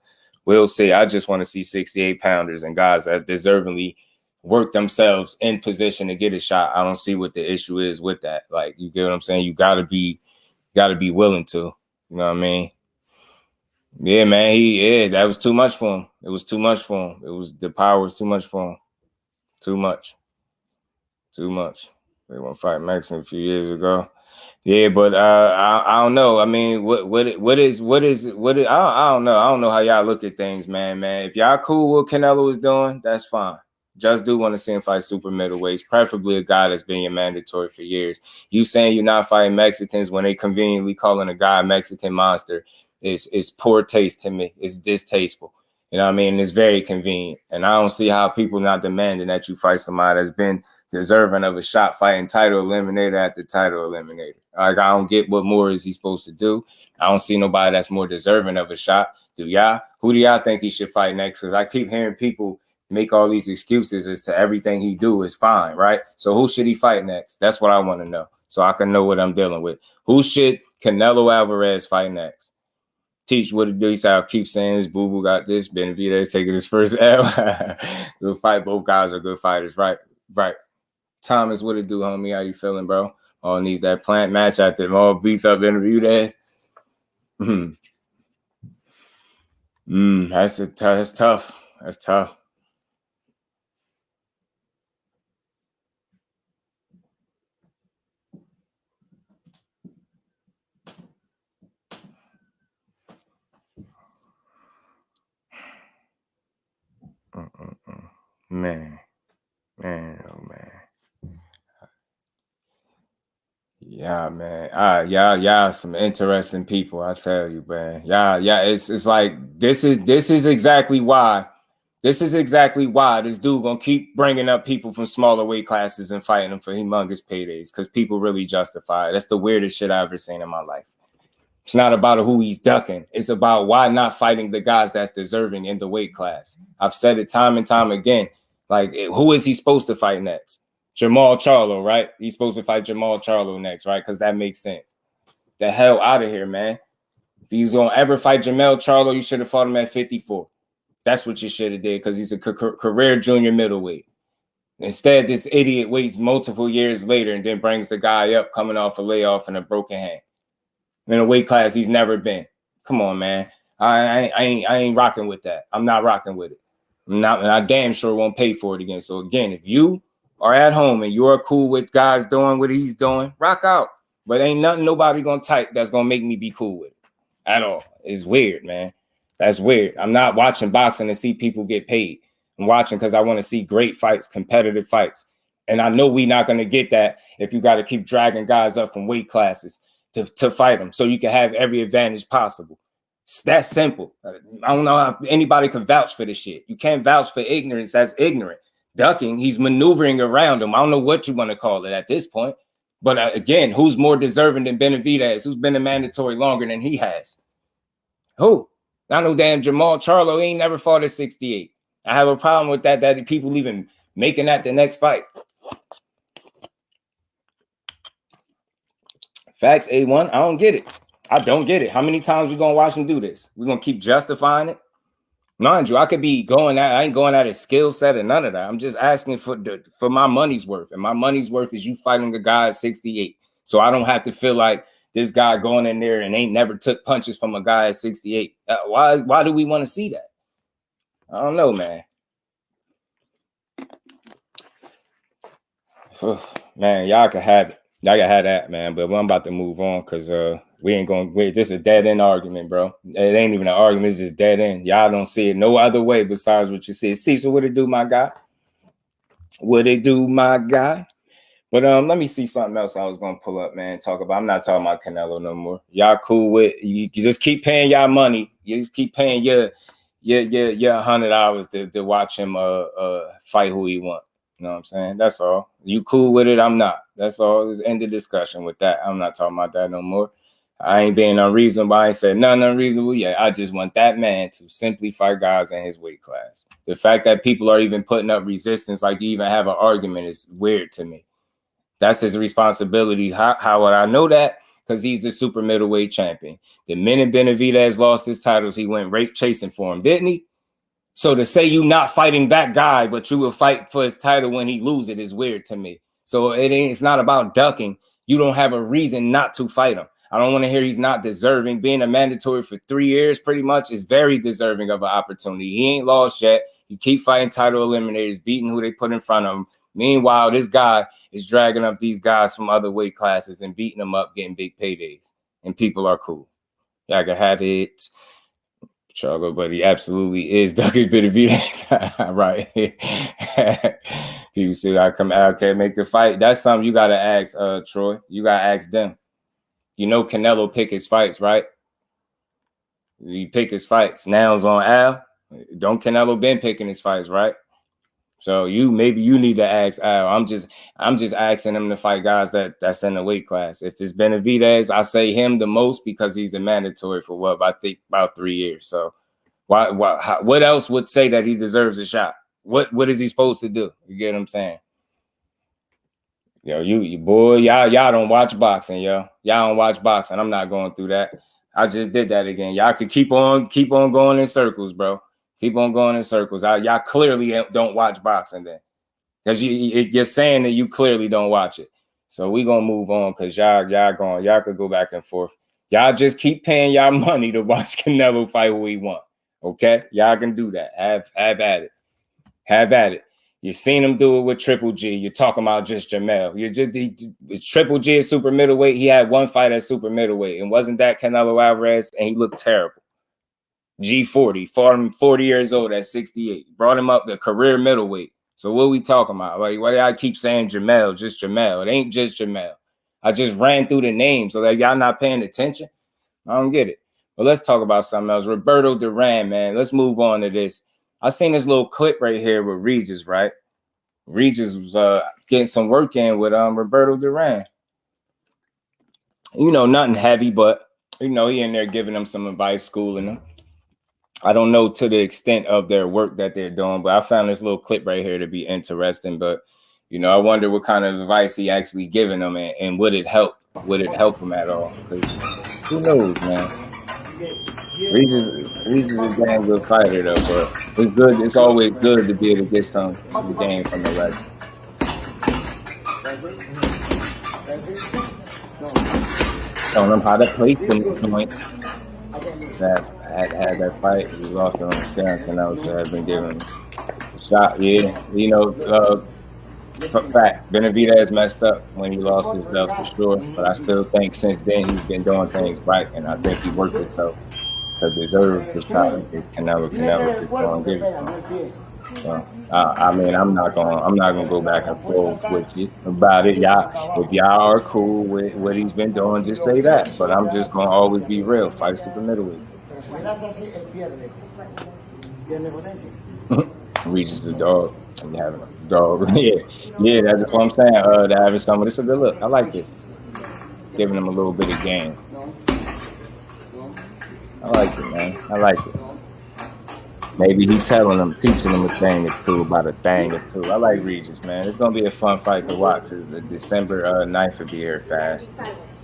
we'll see. I just want to see 68 pounders and guys that deservingly work themselves in position to get a shot. I don't see what the issue is with that. Like, you get what I'm saying? You gotta be willing to. You know what I mean? Yeah, man. That was too much for him. It was too much for him. The power was too much for him. Too much. They want to fight Mexican a few years ago. Yeah, but I don't know. I mean, what is I don't know. I don't know how y'all look at things, man. If y'all cool with what Canelo is doing, that's fine. Just do want to see him fight super middleweights, preferably a guy that's been your mandatory for years. You saying you're not fighting Mexicans when they conveniently calling a guy a Mexican monster is poor taste to me. It's distasteful. You know what I mean? It's very convenient. And I don't see how people not demanding that you fight somebody that's been deserving of a shot fighting title eliminator after title eliminator. Like, I don't get what more is he supposed to do. I don't see nobody that's more deserving of a shot. Do y'all? Who do y'all think he should fight next? Because I keep hearing people make all these excuses as to everything he do is fine, right? So who should he fight next? That's what I want to know, so I can know what I'm dealing with. Who should Canelo Alvarez fight next? Teach what it do. I'll keep saying this. Boo Boo got this. Benavidez taking his first L. Good fight. Both guys are good fighters, right? Right. Thomas, what it do, homie? How you feeling, bro? All needs that plant match after them all beats up Benavidez. That's tough. That's tough. Man, oh man. Yeah, man. Y'all some interesting people, I tell you, man. Yeah, it's like this is exactly why. This is exactly why this dude gonna keep bringing up people from smaller weight classes and fighting them for humongous paydays, because people really justify it. That's the weirdest shit I've ever seen in my life. It's not about who he's ducking. It's about why not fighting the guys that's deserving in the weight class. I've said it time and time again. Like, who is he supposed to fight next? Jermall Charlo, right? He's supposed to fight Jermall Charlo next, right? Because that makes sense. The hell out of here, man. If he was going to ever fight Jermall Charlo, you should have fought him at 54. That's what you should have did, because he's a career junior middleweight. Instead, this idiot waits multiple years later and then brings the guy up coming off a layoff and a broken hand in a weight class he's never been. Come on, man. I ain't rocking with that. I'm not rocking with it. And I damn sure won't pay for it again. So again, if you are at home and you're cool with guys doing what he's doing, rock out. But ain't nothing nobody gonna type that's gonna make me be cool with it at all. It's weird, man. That's weird. I'm not watching boxing to see people get paid. I'm watching because I want to see great fights, competitive fights. And I know we're not gonna get that if you got to keep dragging guys up from weight classes to fight them, so you can have every advantage possible. It's that simple. I don't know how anybody can vouch for this shit. You can't vouch for ignorance. That's ignorant. Ducking, he's maneuvering around him. I don't know what you want to call it at this point. But again, who's more deserving than Benavidez? Who's been a mandatory longer than he has? Who? Not no damn Jermall Charlo. He ain't never fought at 68. I have a problem with that people even making that the next fight. Facts, A1. I don't get it. I don't get it. How many times we gonna watch him do this? We're gonna keep justifying it. Mind you, I could be going at, I ain't going at his skill set or none of that. I'm just asking for my money's worth. And my money's worth is you fighting a guy at 68. So I don't have to feel like this guy going in there and ain't never took punches from a guy at 68. Why do we want to see that? I don't know, man. Man, y'all can have it. Y'all can have that, man. But I'm about to move on because we ain't going to wait. This is a dead end argument, bro. It ain't even an argument. It's just dead end. Y'all don't see it no other way besides what you see. See, so what it do, my guy? What it do, my guy? But let me see something else I was going to pull up, man. Talk about. I'm not talking about Canelo no more. Y'all cool with you just keep paying y'all money. You just keep paying your $100 to watch him fight who he want. You know what I'm saying? That's all. You cool with it? I'm not. That's all. Just end the discussion with that. I'm not talking about that no more. I ain't being unreasonable. I ain't said nothing unreasonable yet. I just want that man to simply fight guys in his weight class. The fact that people are even putting up resistance, like you even have an argument, is weird to me. That's his responsibility. How would I know that? Because he's the super middleweight champion. The minute Benavidez lost his titles, he went right chasing for him, didn't he? So to say you not fighting that guy, but you will fight for his title when he loses it is weird to me. So it's not about ducking. You don't have a reason not to fight him. I don't want to hear he's not deserving. Being a mandatory for 3 years pretty much is very deserving of an opportunity. He ain't lost yet. You keep fighting title eliminators, beating who they put in front of him. Meanwhile, this guy is dragging up these guys from other weight classes and beating them up, getting big paydays. And people are cool. Y'all can have it. Charlo, but he absolutely is ducking Benavidez. Right. People say I come out, okay, make the fight. That's something you gotta ask, Troy. You gotta ask them. You know Canelo pick his fights, right? He pick his fights. Now it's on Al. Don't Canelo been picking his fights, right? So maybe you need to ask Al. I'm just asking him to fight guys that's in the weight class. If it's Benavidez, I say him the most because he's the mandatory for what I think about 3 years. So what else would say that he deserves a shot? What is he supposed to do? You get what I'm saying? Yo, you boy, y'all don't watch boxing, yo. Y'all don't watch boxing. I'm not going through that. I just did that again. Y'all could keep on going in circles, bro. Keep on going in circles. Y'all clearly don't watch boxing then, because you're saying that you clearly don't watch it. So we gonna move on because y'all could go back and forth. Y'all just keep paying y'all money to watch Canelo fight who he want. Okay, y'all can do that. Have at it. Have at it. You seen him do it with Triple G. You're talking about just JERMALL. Triple G is super middleweight. He had one fight at super middleweight, and wasn't that Canelo Alvarez? And he looked terrible. G40, fought him 40 years old at 68. Brought him up to career middleweight. So what are we talking about? Like, why do I keep saying JERMALL? Just JERMALL. It ain't just JERMALL. I just ran through the names so that y'all not paying attention. I don't get it. But let's talk about something else. Roberto Duran, man. Let's move on to this. I seen this little clip right here with Regis, right? Regis was getting some work in with Roberto Duran. You know, nothing heavy, but, you know, he in there giving them some advice, schooling them. I don't know to the extent of their work that they're doing, but I found this little clip right here to be interesting. But, you know, I wonder what kind of advice he actually giving them, and would it help? Would it help them at all? Because who knows, man? Regis is a damn good fighter, though, but it's good. It's always good to be able to get some game from the legend. Showing them how to place them points. That had that fight, he lost on Stan Canelo, so has been given a shot. Yeah, you know, facts. Benavidez messed up when he lost his belt for sure, but I still think since then he's been doing things right, and I think he worked himself to deserve the shot against Canelo. Canelo is going to give it to him. So, I mean, I'm not gonna go back and forth with you about it. Y'all, if y'all are cool with what he's been doing, just say that. But I'm just gonna always be real. Fight super middleweight. Regis the dog. I'm having a dog. yeah, that's what I'm saying. They're having someone. It's a good look. I like this. Giving them a little bit of game. I like it, man. I like it. Maybe he telling them, teaching them a thing or two about a thing or two. I like Regis, man. It's going to be a fun fight to watch. December 9th will be here fast.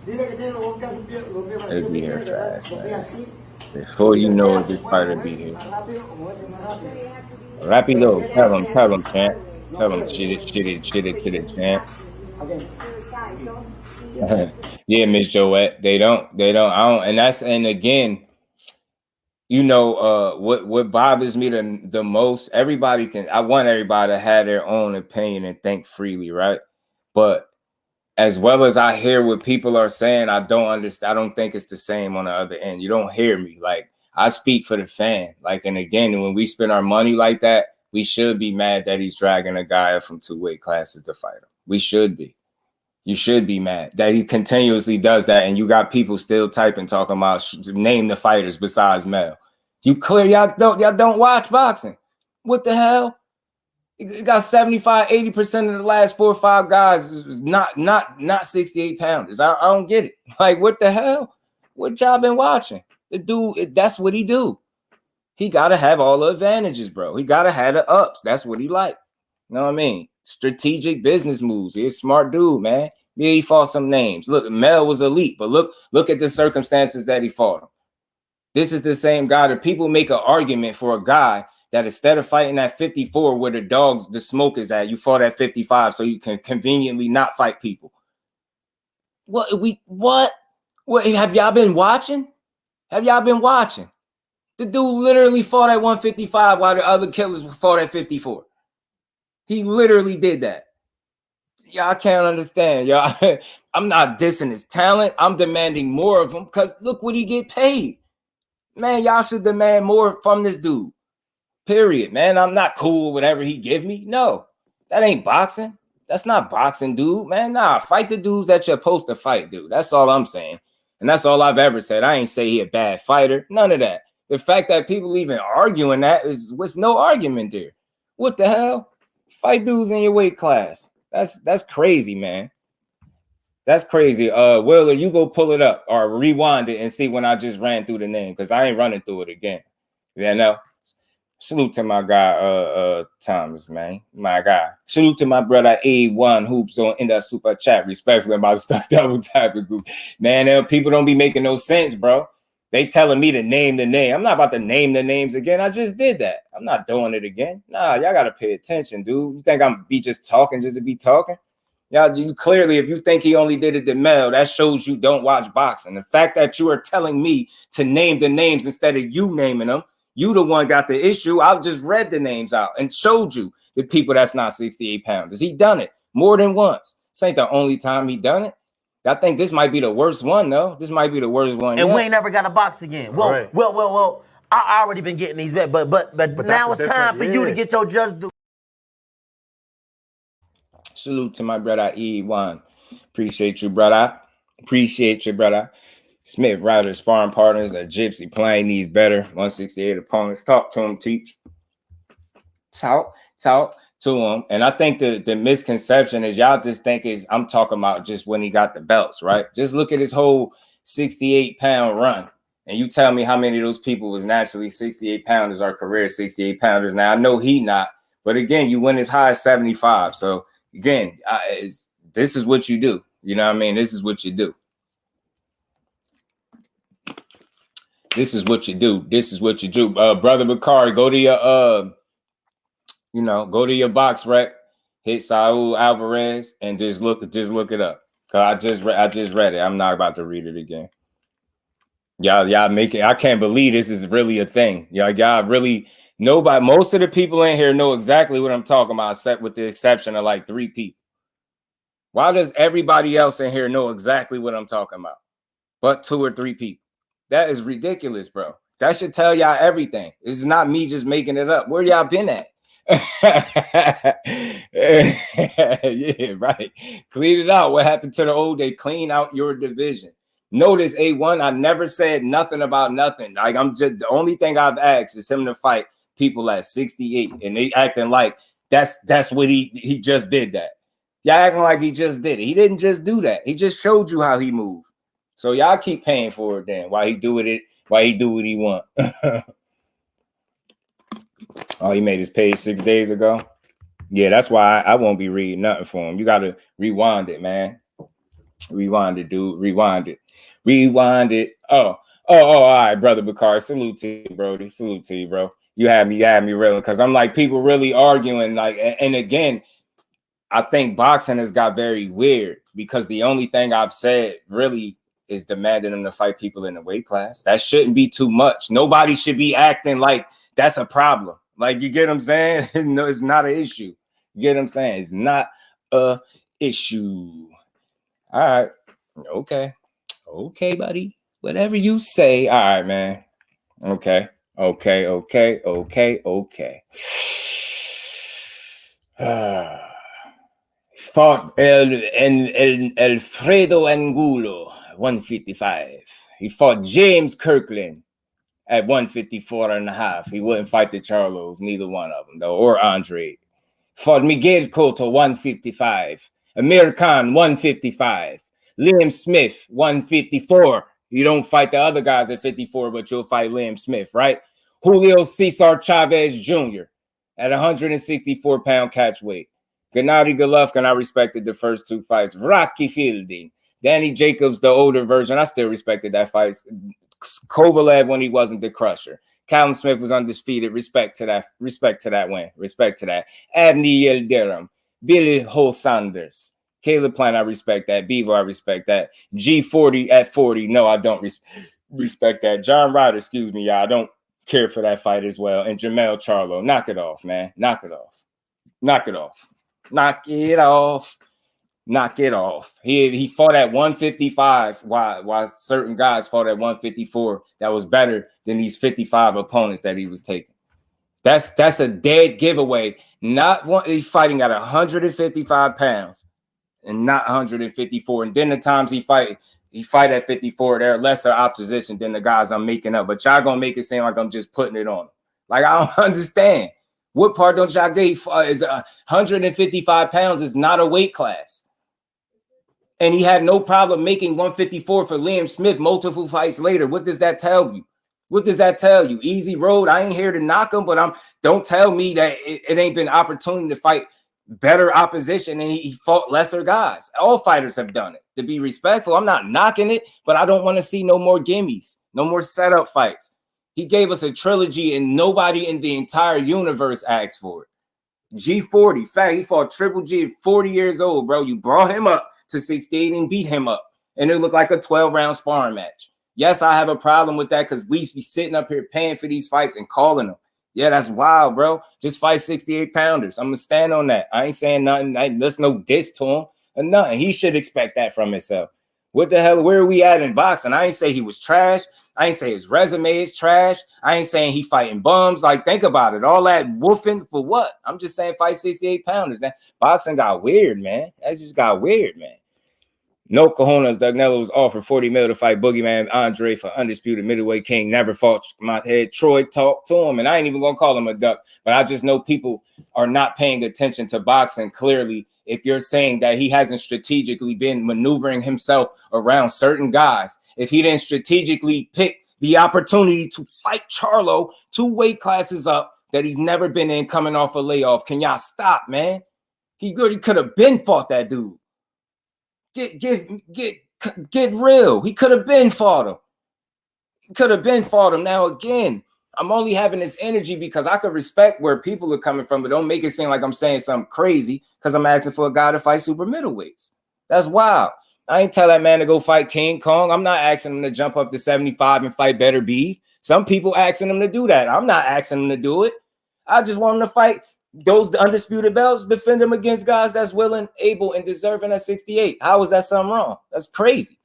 It'll be here fast, man. Before you know it, this fight will be here. Rapido, tell him, champ. Tell him, shit it, champ. Yeah, Miss Joette. They don't. And again, you know, what bothers me the most, I want everybody to have their own opinion and think freely, right? But as well as I hear what people are saying, I don't understand. I don't think it's the same on the other end. You don't hear me. Like, I speak for the fan. Like, and again, when we spend our money like that, we should be mad that he's dragging a guy up from 2 weight classes to fight him. We should be. You should be mad that he continuously does that, and you got people still typing, talking about name the fighters besides Mel. You clear y'all don't watch boxing. What the hell? You got 75-80% of the last 4 or 5 guys is not 68 pounders. I don't get it. Like, what the hell? What y'all been watching? The dude, that's what he do. He gotta have all the advantages, bro. He gotta have the ups. That's what he like. You know what I mean? Strategic business moves. He's a smart dude, man. Yeah, he fought some names. Look, Mel was elite, but look at the circumstances that he fought him. This is the same guy that people make an argument for a guy that instead of fighting at 54 where the smoke is at, you fought at 55 so you can conveniently not fight people. What have y'all been watching? Have y'all been watching? The dude literally fought at 155 while the other killers fought at 54. He literally did that. Y'all can't understand, y'all. I'm not dissing his talent. I'm demanding more of him because look what he get paid. Man, y'all should demand more from this dude. Period, man. I'm not cool with whatever he give me. No, that ain't boxing. That's not boxing, dude, man. Nah, fight the dudes that you're supposed to fight, dude. That's all I'm saying. And that's all I've ever said. I ain't say he a bad fighter. None of that. The fact that people even arguing that is what's no argument there. What the hell? Fight dudes in your weight class. That's crazy, man. That's crazy. Willer, you go pull it up or rewind it and see when I just ran through the name, because I ain't running through it again. Yeah, no. Salute to my guy, Thomas, man. My guy. Salute to my brother A1 Hoops in that super chat. Respectfully, I'm about to start double tapping group. Man, people don't be making no sense, bro. They telling me to name the name. I'm not about to name the names again. I just did that. I'm not doing it again. Nah, y'all gotta pay attention, dude. You think I'm be just talking just to be talking? Y'all, you clearly, if you think he only did it to Mel, that shows you don't watch boxing. The fact that you are telling me to name the names instead of you naming them, you the one got the issue. I just read the names out and showed you the people that's not 68 pounders. He done it more than once. This ain't the only time he done it. I think this might be the worst one, though. This might be the worst one. And we ain't never got a box again. Well, well. I already been getting these bets, but now it's time for you to get your just due. Salute to my brother E1. Appreciate you, brother. Appreciate you, brother. Smith Ryder sparring partners. That Gypsy playing these better 168 opponents. Talk to him, teach. Talk to him. And I think the misconception is y'all just think is I'm talking about just when he got the belts, right? Just look at his whole 68-pound run. And you tell me how many of those people was naturally 68 pounders or career 68 pounders. Now I know he not, but again, you went as high as 75. So again, this is what you do. You know what I mean? This is what you do. This is what you do. This is what you do. Brother Bakari, go to your go to your box rec, hit Saul Alvarez, and just look it up. Cause I just read it. I'm not about to read it again. Y'all make it. I can't believe this is really a thing. Y'all really nobody. Most of the people in here know exactly what I'm talking about, except with the exception of like 3 people. Why does everybody else in here know exactly what I'm talking about, but 2 or 3 people? That is ridiculous, bro. That should tell y'all everything. It's not me just making it up. Where y'all been at? Yeah, right. Clean it out. What happened to the old day? Clean out your division. Notice A1, I never said nothing about nothing. Like I'm just the only thing I've asked is him to fight people at 68, and they acting like that's what he just did that. Y'all acting like he just did it. He didn't just do that. He just showed you how he moved. So y'all keep paying for it then. Why he do what he want. Oh, he made his page 6 days ago. Yeah, that's why I won't be reading nothing for him. You gotta rewind it, man. Rewind it, dude. Rewind it. Oh, all right, brother Bakar. Salute to you, Brody. Salute to you, bro. You had me reeling because I'm like people really arguing. Like, and again, I think boxing has got very weird because the only thing I've said really is demanding them to fight people in the weight class. That shouldn't be too much. Nobody should be acting like that's a problem. Like, you get what I'm saying? No, it's not an issue. You get what I'm saying? It's not a issue. All right. Okay, buddy. Whatever you say. All right, man. Okay. Fought Alfredo Angulo, 155. He fought James Kirkland at 154.5. He wouldn't fight the Charlos, neither one of them, though, or Andrade. Fought Miguel Cotto, 155. Amir Khan, 155. Liam Smith, 154. You don't fight the other guys at 54, but you'll fight Liam Smith, right? Julio Cesar Chavez Jr. at 164-pound catch weight. Gennady Golovkin, I respected the first 2 fights. Rocky Fielding. Danny Jacobs, the older version, I still respected that fight. Kovalev when he wasn't the crusher. Callum Smith was undefeated. Respect to that win. Respect to that. Abney Yildirim. Billy Ho Sanders. Caleb Plant, I respect that. Beaver, I respect that. G40 at 40. No, I don't respect that. John Ryder, excuse me, y'all. I don't care for that fight as well. And Jermall Charlo. Knock it off, man. Knock it off. He fought at 155 while certain guys fought at 154 that was better than these 55 opponents that he was taking. That's a dead giveaway. He's fighting at 155 pounds and not 154. And then the times he he fight at 54. They're lesser opposition than the guys I'm making up. But y'all gonna make it seem like I'm just putting it on them. Like, I don't understand. What part don't y'all get? Is 155 pounds is not a weight class. And he had no problem making 154 for Liam Smith multiple fights later. What does that tell you? What does that tell you? Easy road. I ain't here to knock him, but don't tell me that it ain't been an opportunity to fight better opposition and he fought lesser guys. All fighters have done it. To be respectful, I'm not knocking it, but I don't want to see no more gimmies, no more setup fights. He gave us a trilogy and nobody in the entire universe asked for it. G40, fact, he fought Triple G at 40 years old, bro. You brought him up to 68 and beat him up, and it looked like a 12-round sparring match. Yes, I have a problem with that because we be sitting up here paying for these fights and calling them. Yeah, that's wild, bro. Just fight 68 pounders. I'm going to stand on that. I ain't saying nothing. There's no diss to him or nothing. He should expect that from himself. What the hell? Where are we at in boxing? I ain't say he was trash. I ain't say his resume is trash. I ain't saying he fighting bums. Like, think about it. All that woofing for what? I'm just saying fight 68 pounders. That boxing got weird, man. That just got weird, man. No cojones. Canelo was offered $40 million to fight Boogeyman Andrade for undisputed middleweight king. Never fought my head. Troy talked to him, and I ain't even gonna call him a duck. But I just know people are not paying attention to boxing clearly. If you're saying that he hasn't strategically been maneuvering himself around certain guys, if he didn't strategically pick the opportunity to fight Charlo 2 weight classes up that he's never been in coming off a layoff, can y'all stop, man? He really could have been fought that dude. Get real. He could have been fought him. He could have been fought him. Now, again, I'm only having this energy because I could respect where people are coming from, but don't make it seem like I'm saying something crazy because I'm asking for a guy to fight super middleweights. That's wild. I ain't tell that man to go fight King Kong. I'm not asking him to jump up to 75 and fight Better Beef. Some people asking him to do that. I'm not asking him to do it. I just want him to fight those undisputed belts, defend them against guys that's willing, able, and deserving at 68. How is that something wrong? That's crazy.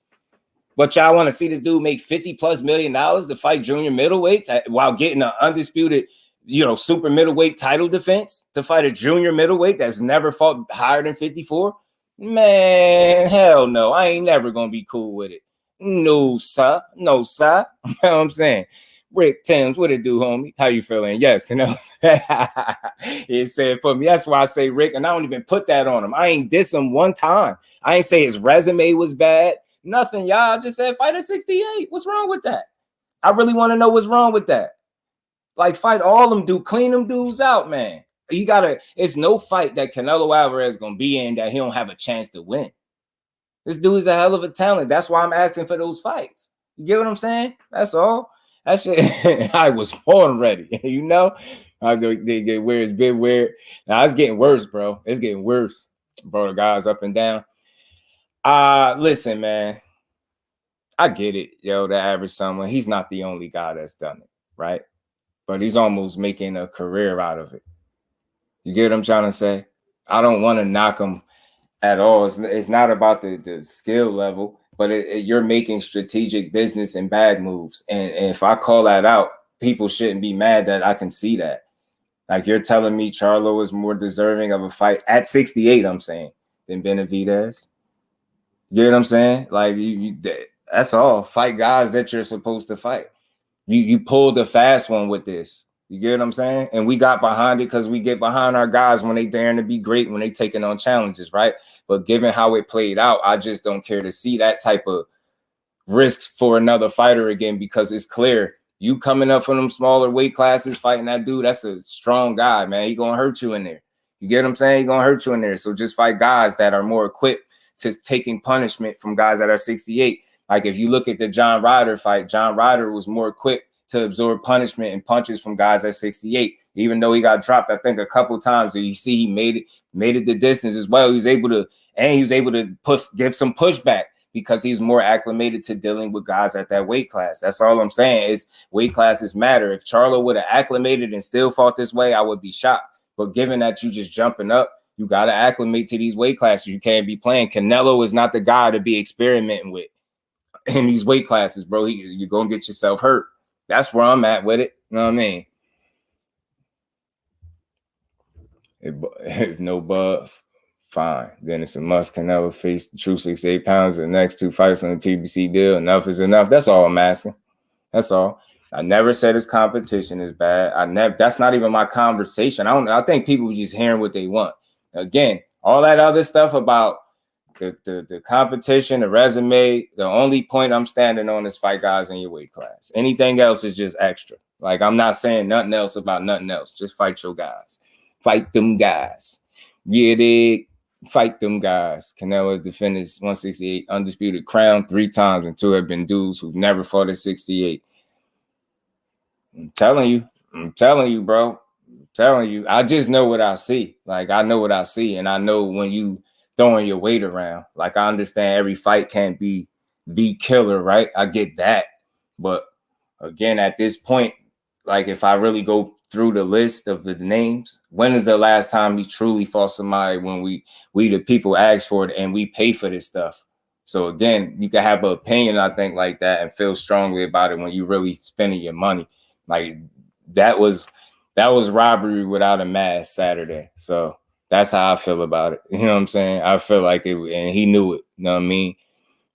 But y'all want to see this dude make $50+ million to fight junior middleweights while getting an undisputed, super middleweight title defense to fight a junior middleweight that's never fought higher than 54? Man, hell no. I ain't never going to be cool with it. No, sir. No, sir. You know what I'm saying? Rick Timms, what it do, homie? How you feeling? Yes, Canelo. He said for me. That's why I say Rick, and I don't even put that on him. I ain't diss him one time. I ain't say his resume was bad. Nothing, y'all. Just said fight at 68. What's wrong with that? I really want to know what's wrong with that. Like, fight all them dudes, clean them dudes out, man. It's no fight that Canelo Alvarez gonna be in that he don't have a chance to win. This dude is a hell of a talent. That's why I'm asking for those fights. You get what I'm saying? That's all. That shit, I was born ready, They get weird. It's been weird. Now it's getting worse, bro. It's getting worse, bro. The guys up and down. Listen, man. I get it, the average someone. He's not the only guy that's done it, right? But he's almost making a career out of it. You get what I'm trying to say? I don't want to knock him at all. It's not about the skill level. But you're making strategic business and bad moves. And if I call that out, people shouldn't be mad that I can see that. Like, you're telling me Charlo is more deserving of a fight at 68, I'm saying, than Benavidez. You get what I'm saying? Like, that's all. Fight guys that you're supposed to fight. You pulled a fast one with this. You get what I'm saying? And we got behind it because we get behind our guys when they daring to be great, when they taking on challenges, right? But given how it played out, I just don't care to see that type of risks for another fighter again, because it's clear you coming up from them smaller weight classes, fighting that dude, that's a strong guy, man. He gonna hurt you in there. You get what I'm saying? He gonna hurt you in there. So just fight guys that are more equipped to taking punishment from guys that are 68. Like, if you look at the John Ryder fight, John Ryder was more equipped to absorb punishment and punches from guys at 68, even though he got dropped, I think, a couple times. You see, he made it the distance as well. He was able to give some pushback because he's more acclimated to dealing with guys at that weight class. That's all I'm saying, is weight classes matter. If Charlo would have acclimated and still fought this way, I would be shocked. But given that you just jumping up, you got to acclimate to these weight classes. You can't be playing. Canelo is not the guy to be experimenting with in these weight classes, bro. You're going to get yourself hurt. That's where I'm at with it. You know what I mean? If no buzz, fine. Then it's a must. Canelo face the true 68 pounds. The next 2 fights on the PBC deal. Enough is enough. That's all I'm asking. That's all. I never said his competition is bad. That's not even my conversation. I think people just hearing what they want. Again, all that other stuff about the competition, the resume, the only point I'm standing on is fight guys in your weight class. Anything else is just extra. Like, I'm not saying nothing else about nothing else. Just fight your guys. Fight them guys. Yeah, they fight them guys. Canelo has defended his 168 undisputed crown 3 times, and 2 have been dudes who've never fought at 68. I'm telling you, bro. I'm telling you. I just know what I see. Like, I know what I see, and I know when you throwing your weight around. Like, I understand every fight can't be the killer, right? I get that. But again, at this point, like, if I really go through the list of the names, when is the last time we truly fought somebody when we the people ask for it and we pay for this stuff? So again, you can have an opinion, I think, like that and feel strongly about it when you really spending your money. Like, that was robbery without a mask Saturday. So that's how I feel about it. You know what I'm saying? I feel like it, and he knew it. You know what I mean?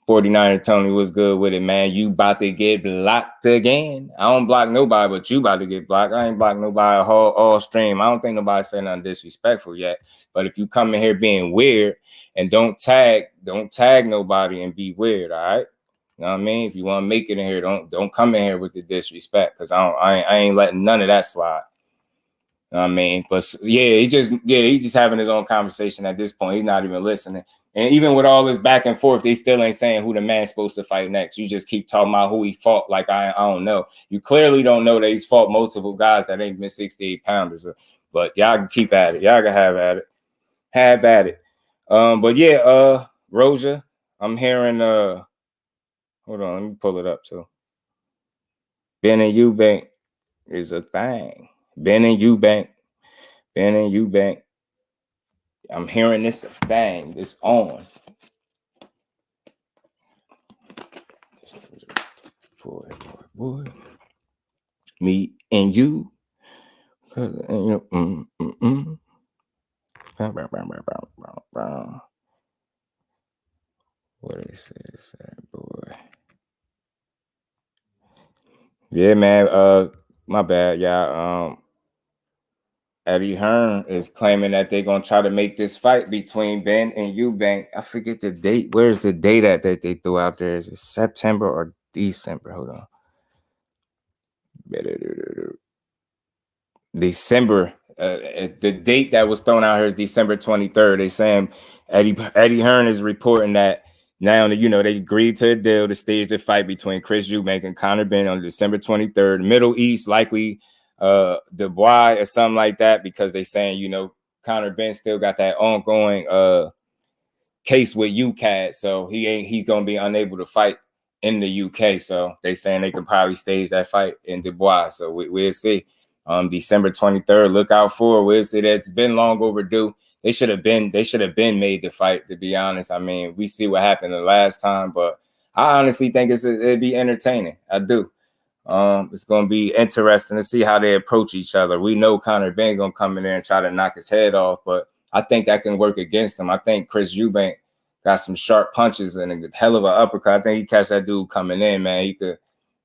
49er Tony was good with it, man. You about to get blocked again. I don't block nobody, but you about to get blocked. I ain't block nobody all stream. I don't think nobody said nothing disrespectful yet. But if you come in here being weird and don't tag nobody and be weird, all right? You know what I mean? If you want to make it in here, don't come in here with the disrespect, because I ain't letting none of that slide. You know what I mean? But yeah, he's just having his own conversation at this point. He's not even listening. And even with all this back and forth, they still ain't saying who the man's supposed to fight next. You just keep talking about who he fought. Like, I don't know. You clearly don't know that he's fought multiple guys that ain't been 68 pounders. But y'all can keep at it. Y'all can have at it. Have at it. But yeah, Roja, I'm hearing hold on, let me pull it up too. Ben and Eubank is a thing. Ben and Eubank. I'm hearing this a thing. It's on. Boy. Me and you. What is this, boy? Yeah, man. My bad, y'all. Eddie Hearn is claiming that they're gonna try to make this fight between Ben and Eubank. I forget the date. Where's the date at that they threw out there? Is it September or December? Hold on. December. The date that was thrown out here is December 23rd. They saying Eddie Hearn is reporting that now, you know, they agreed to a deal to stage the fight between Chris Eubank and Conor Benn on December 23rd. Middle East, likely Dubai or something like that, because they saying, you know, Conor Benn still got that ongoing case with UCAD, so he's gonna be unable to fight in the UK. So they saying they can probably stage that fight in Dubai. So we'll see. December 23rd, look out for it. We'll see. That's been long overdue. They should have been made the fight, to be honest. I mean, we see what happened the last time, but I honestly think it'd be entertaining. I do. It's going to be interesting to see how they approach each other. We know Conor Benn going to come in there and try to knock his head off, but I think that can work against him. I think Chris Eubank got some sharp punches and a hell of an uppercut. I think he catch that dude coming in, man. He could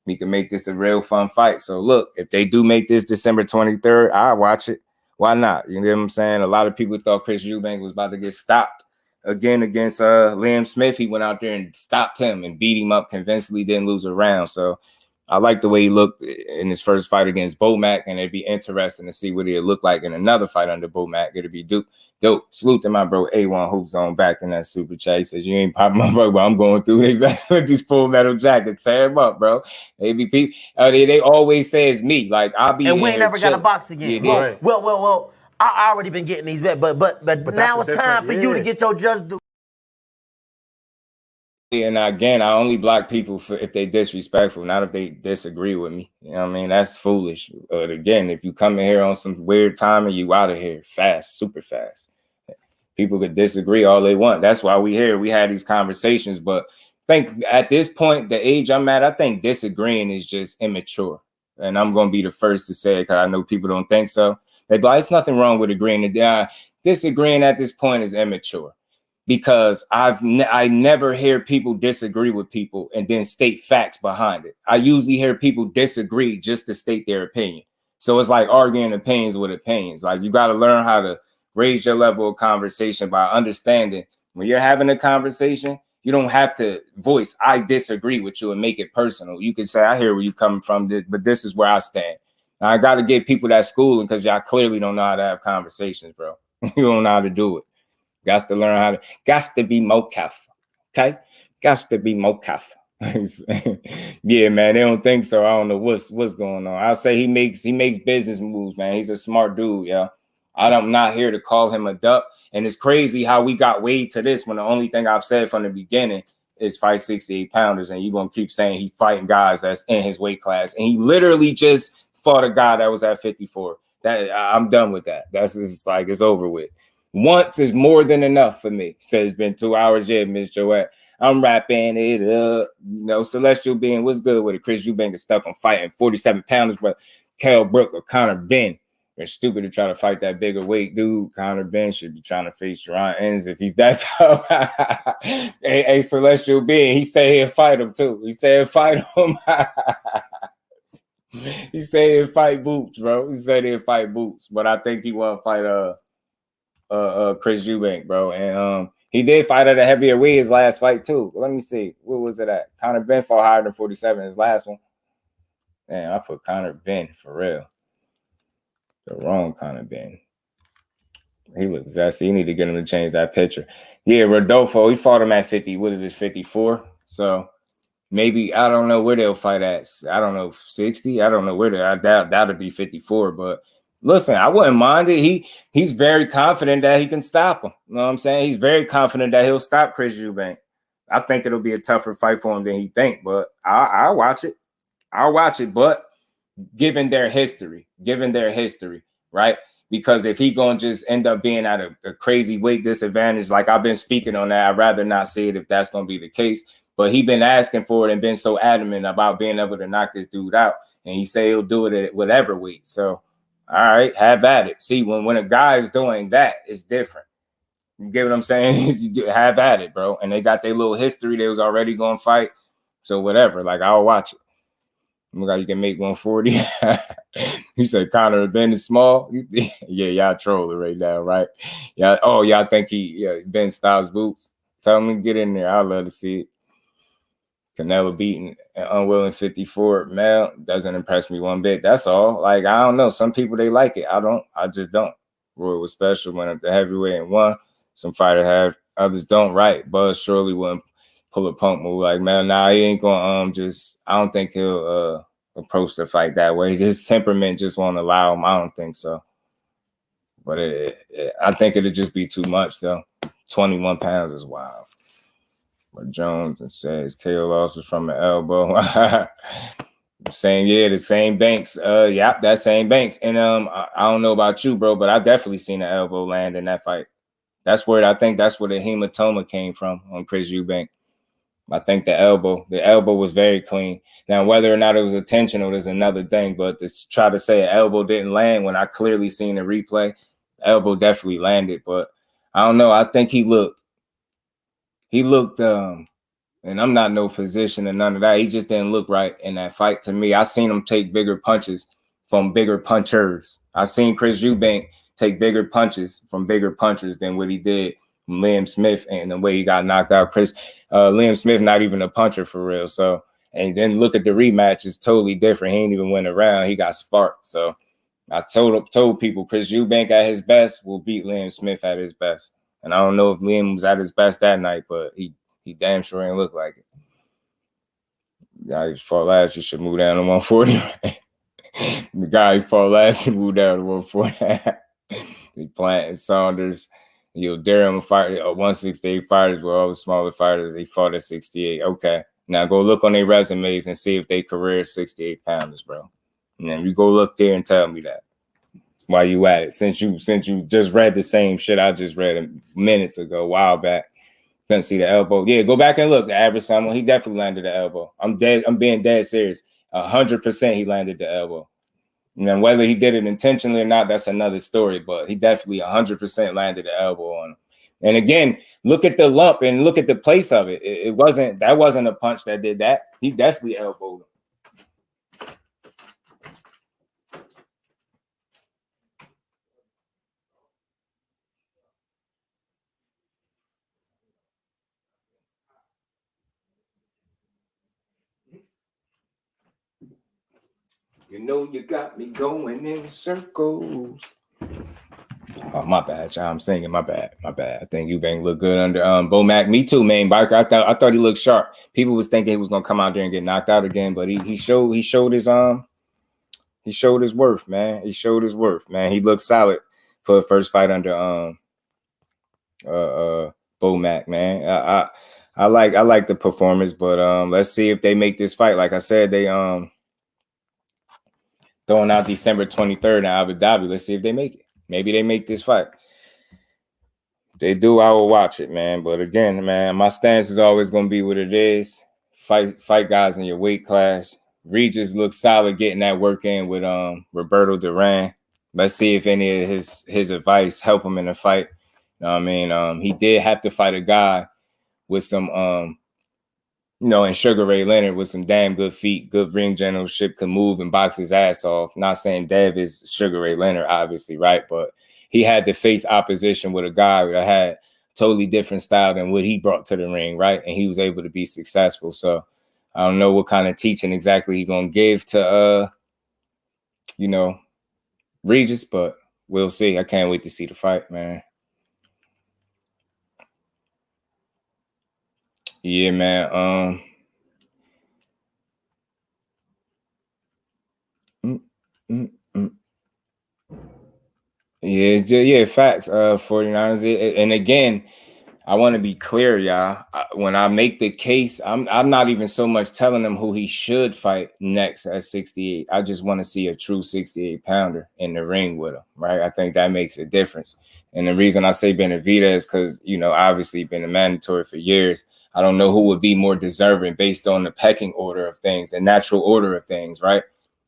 make this a real fun fight. So look, if they do make this December 23rd, I'll watch it. Why not? You know what I'm saying? A lot of people thought Chris Eubank was about to get stopped again against Liam Smith. He went out there and stopped him and beat him up convincingly, didn't lose a round. So I like the way he looked in his first fight against Bomac, and it'd be interesting to see what he'd look like in another fight under Bomac. It'd be dope. Salute to my bro A1 Hoops on back in that super chat. He says, you ain't popping my bro, but I'm going through they back with these Full Metal jackets. Tear him up, bro. They be people. They always say it's me. Like, I'll be. And we ain't never got a box again. Yeah, right. Well. I already been getting these bets, but now it's time for you to get your just do. And again, I only block people if they disrespectful, not if they disagree with me. You know what I mean? That's foolish. But again, if you come in here on some weird timing, you out of here fast, super fast. People could disagree all they want. That's why we here. We had these conversations. But I think at this point, the age I'm at, I think disagreeing is just immature. And I'm going to be the first to say it, because I know people don't think so. They be like, it's nothing wrong with agreeing. disagreeing at this point is immature, because I never hear people disagree with people and then state facts behind it. I usually hear people disagree just to state their opinion. So it's like arguing opinions with opinions. Like, you got to learn how to raise your level of conversation by understanding when you're having a conversation, you don't have to voice, I disagree with you, and make it personal. You can say, I hear where you're coming from, but this is where I stand. Now, I got to give people that schooling, because y'all clearly don't know how to have conversations, bro. You don't know how to do it. Got to learn how to, got to be more careful. Okay? Got to be more careful. Yeah, man, they don't think so. I don't know what's going on. I'll say he makes business moves, man. He's a smart dude, yeah. I'm not here to call him a duck. And it's crazy how we got weighed to this when the only thing I've said from the beginning is fight 68 pounders. And you're going to keep saying he fighting guys that's in his weight class. And he literally just fought a guy that was at 54. That I'm done with that. That's just like, it's over with. Once is more than enough for me. Said it's been 2 hours yet, Miss Joette. I'm wrapping it up. You know, Celestial Being, what's good with it? Chris Eubank is stuck on fighting 47 pounders, but Kell Brook or Conor Benn. They're stupid to try to fight that bigger weight dude. Conor Benn should be trying to face Jerron Enns if he's that tough. Hey, Celestial Being, he said he'll fight him too. He said he'll fight him. He said he'll fight Boots, bro. He said he'll fight Boots, but I think he want to fight Chris Eubank, bro. And he did fight at a heavier weight his last fight too. Let me see. What was it at? Conor Benn fought higher than 47 his last one. Damn, I put Conor Benn for real. The wrong Conor Benn. He looks zesty. You need to get him to change that picture. Yeah, Rodolfo, he fought him at 50. What is this, 54? So maybe, I don't know where they'll fight at. I don't know, 60? I don't know where I doubt that'll be 54. But listen, I wouldn't mind it. He's very confident that he can stop him. You know what I'm saying? He's very confident that he'll stop Chris Eubank. I think it'll be a tougher fight for him than he think, but I'll watch it. I'll watch it, but given their history, right? Because if he gonna just end up being at a crazy weight disadvantage, like I've been speaking on that, I'd rather not see it if that's gonna be the case. But he been asking for it and been so adamant about being able to knock this dude out, and he say he'll do it at whatever weight. So, all right, have at it. See, when a guy is doing that, it's different. You get what I'm saying? Have at it, bro. And they got their little history. They was already gonna fight, so whatever. Like, I'll watch it. Look like you can make 140. You said Conor Benn is small. Yeah, y'all trolling right now, right? Yeah. Oh, y'all think Ben styles boots? Tell him to get in there. I'd love to see it. Canelo beating an unwilling 54 male doesn't impress me one bit. That's all. Like, I don't know. Some people, they like it. I don't. I just don't. Roy was special, went up to heavyweight and won. Some fighters have, others don't. Right? Buzz surely wouldn't pull a punk move like, man, nah, he ain't gonna just, I don't think he'll approach the fight that way. His temperament just won't allow him. I don't think so. But I think it'll just be too much though. 21 pounds is wild. But Jones says KO losses from the elbow. Same, yeah, the same Banks. Yeah, that same Banks. And I don't know about you, bro, but I definitely seen the elbow land in that fight. That's where I think that's where the hematoma came from on Chris Eubank. I think the elbow was very clean. Now, whether or not it was intentional is another thing, but to try to say an elbow didn't land when I clearly seen the replay, the elbow definitely landed. But I don't know. I think he looked, and I'm not no physician and none of that. He just didn't look right in that fight to me. I seen him take bigger punches from bigger punchers. I seen Chris Eubank take bigger punches from bigger punchers than what he did from Liam Smith and the way he got knocked out. Liam Smith, not even a puncher for real. So, and then look at the rematch, it's totally different. He ain't even went around. He got sparked. So I told people Chris Eubank at his best will beat Liam Smith at his best. And I don't know if Liam was at his best that night, but he damn sure ain't look like it. The guy who fought last, he should move down to 140. The guy who fought last, he moved down to 140. He planted Saunders. He'll dare him to fight 168 fighters with all the smaller fighters. He fought at 68. Okay. Now go look on their resumes and see if they career 68 pounders, bro. And then you go look there and tell me that. While you at it. Since you just read the same shit I just read minutes ago, a while back. Couldn't see the elbow. Yeah, go back and look. The average someone, he definitely landed the elbow. I'm being dead serious. 100% he landed the elbow. And then whether he did it intentionally or not, that's another story. But he definitely 100% landed the elbow on him. And again, look at the lump and look at the place of it. That wasn't a punch that did that. He definitely elbowed him. You know you got me going in circles. Oh, my bad, y'all. I'm singing. My bad. I think Eubank looked good under Bo Mac. Me too, man. Biker. I thought he looked sharp. People was thinking he was gonna come out there and get knocked out again, but he showed his worth, man. He showed his worth, man. He looked solid for the first fight under Bo Mac, man. I like the performance, but let's see if they make this fight. Like I said, they throwing out December 23rd in Abu Dhabi. Let's see if they make it. Maybe they make this fight. If they do, I will watch it, man. But again, man, my stance is always going to be what it is. Fight guys in your weight class. Regis looks solid getting that work in with Roberto Duran. Let's see if any of his advice help him in the fight. You know what I mean? He did have to fight a guy with some and Sugar Ray Leonard with some damn good feet, good ring generalship, could move and box his ass off. Not saying Dev is Sugar Ray Leonard, obviously, right? But he had to face opposition with a guy that had totally different style than what he brought to the ring, right? And he was able to be successful. So I don't know what kind of teaching exactly he's gonna give to Regis, but we'll see. I can't wait to see the fight, man. Yeah, man. Yeah, facts. 49ers. And again, I want to be clear, y'all. When I make the case, I'm not even so much telling them who he should fight next at 68. I just want to see a true 68-pounder in the ring with him, right? I think that makes a difference. And the reason I say Benavidez, because, obviously been a mandatory for years. I don't know who would be more deserving based on the pecking order of things, the natural order of things, right?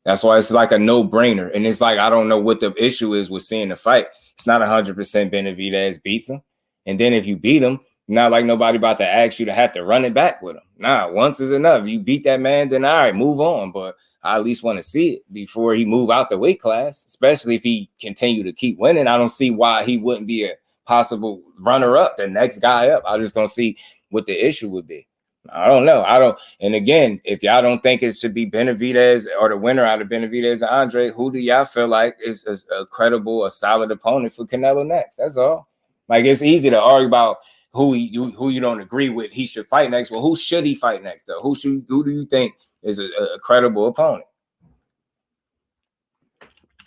That's why it's like a no-brainer. And it's like, I don't know what the issue is with seeing the fight. It's not 100% Benavidez beats him. And then if you beat him, not like nobody about to ask you to have to run it back with him. Nah, once is enough. You beat that man, then all right, move on. But I at least want to see it before he move out the weight class, especially if he continue to keep winning. I don't see why he wouldn't be a possible runner-up, the next guy up. I just don't see what the issue would be. I don't know. And again, if y'all don't think it should be Benavidez or the winner out of Benavidez and Andrade, who do y'all feel like is a credible, a solid opponent for Canelo next? That's all. Like, it's easy to argue about who you don't agree with he should fight next. Well, who should he fight next, though? Who do you think is a credible opponent?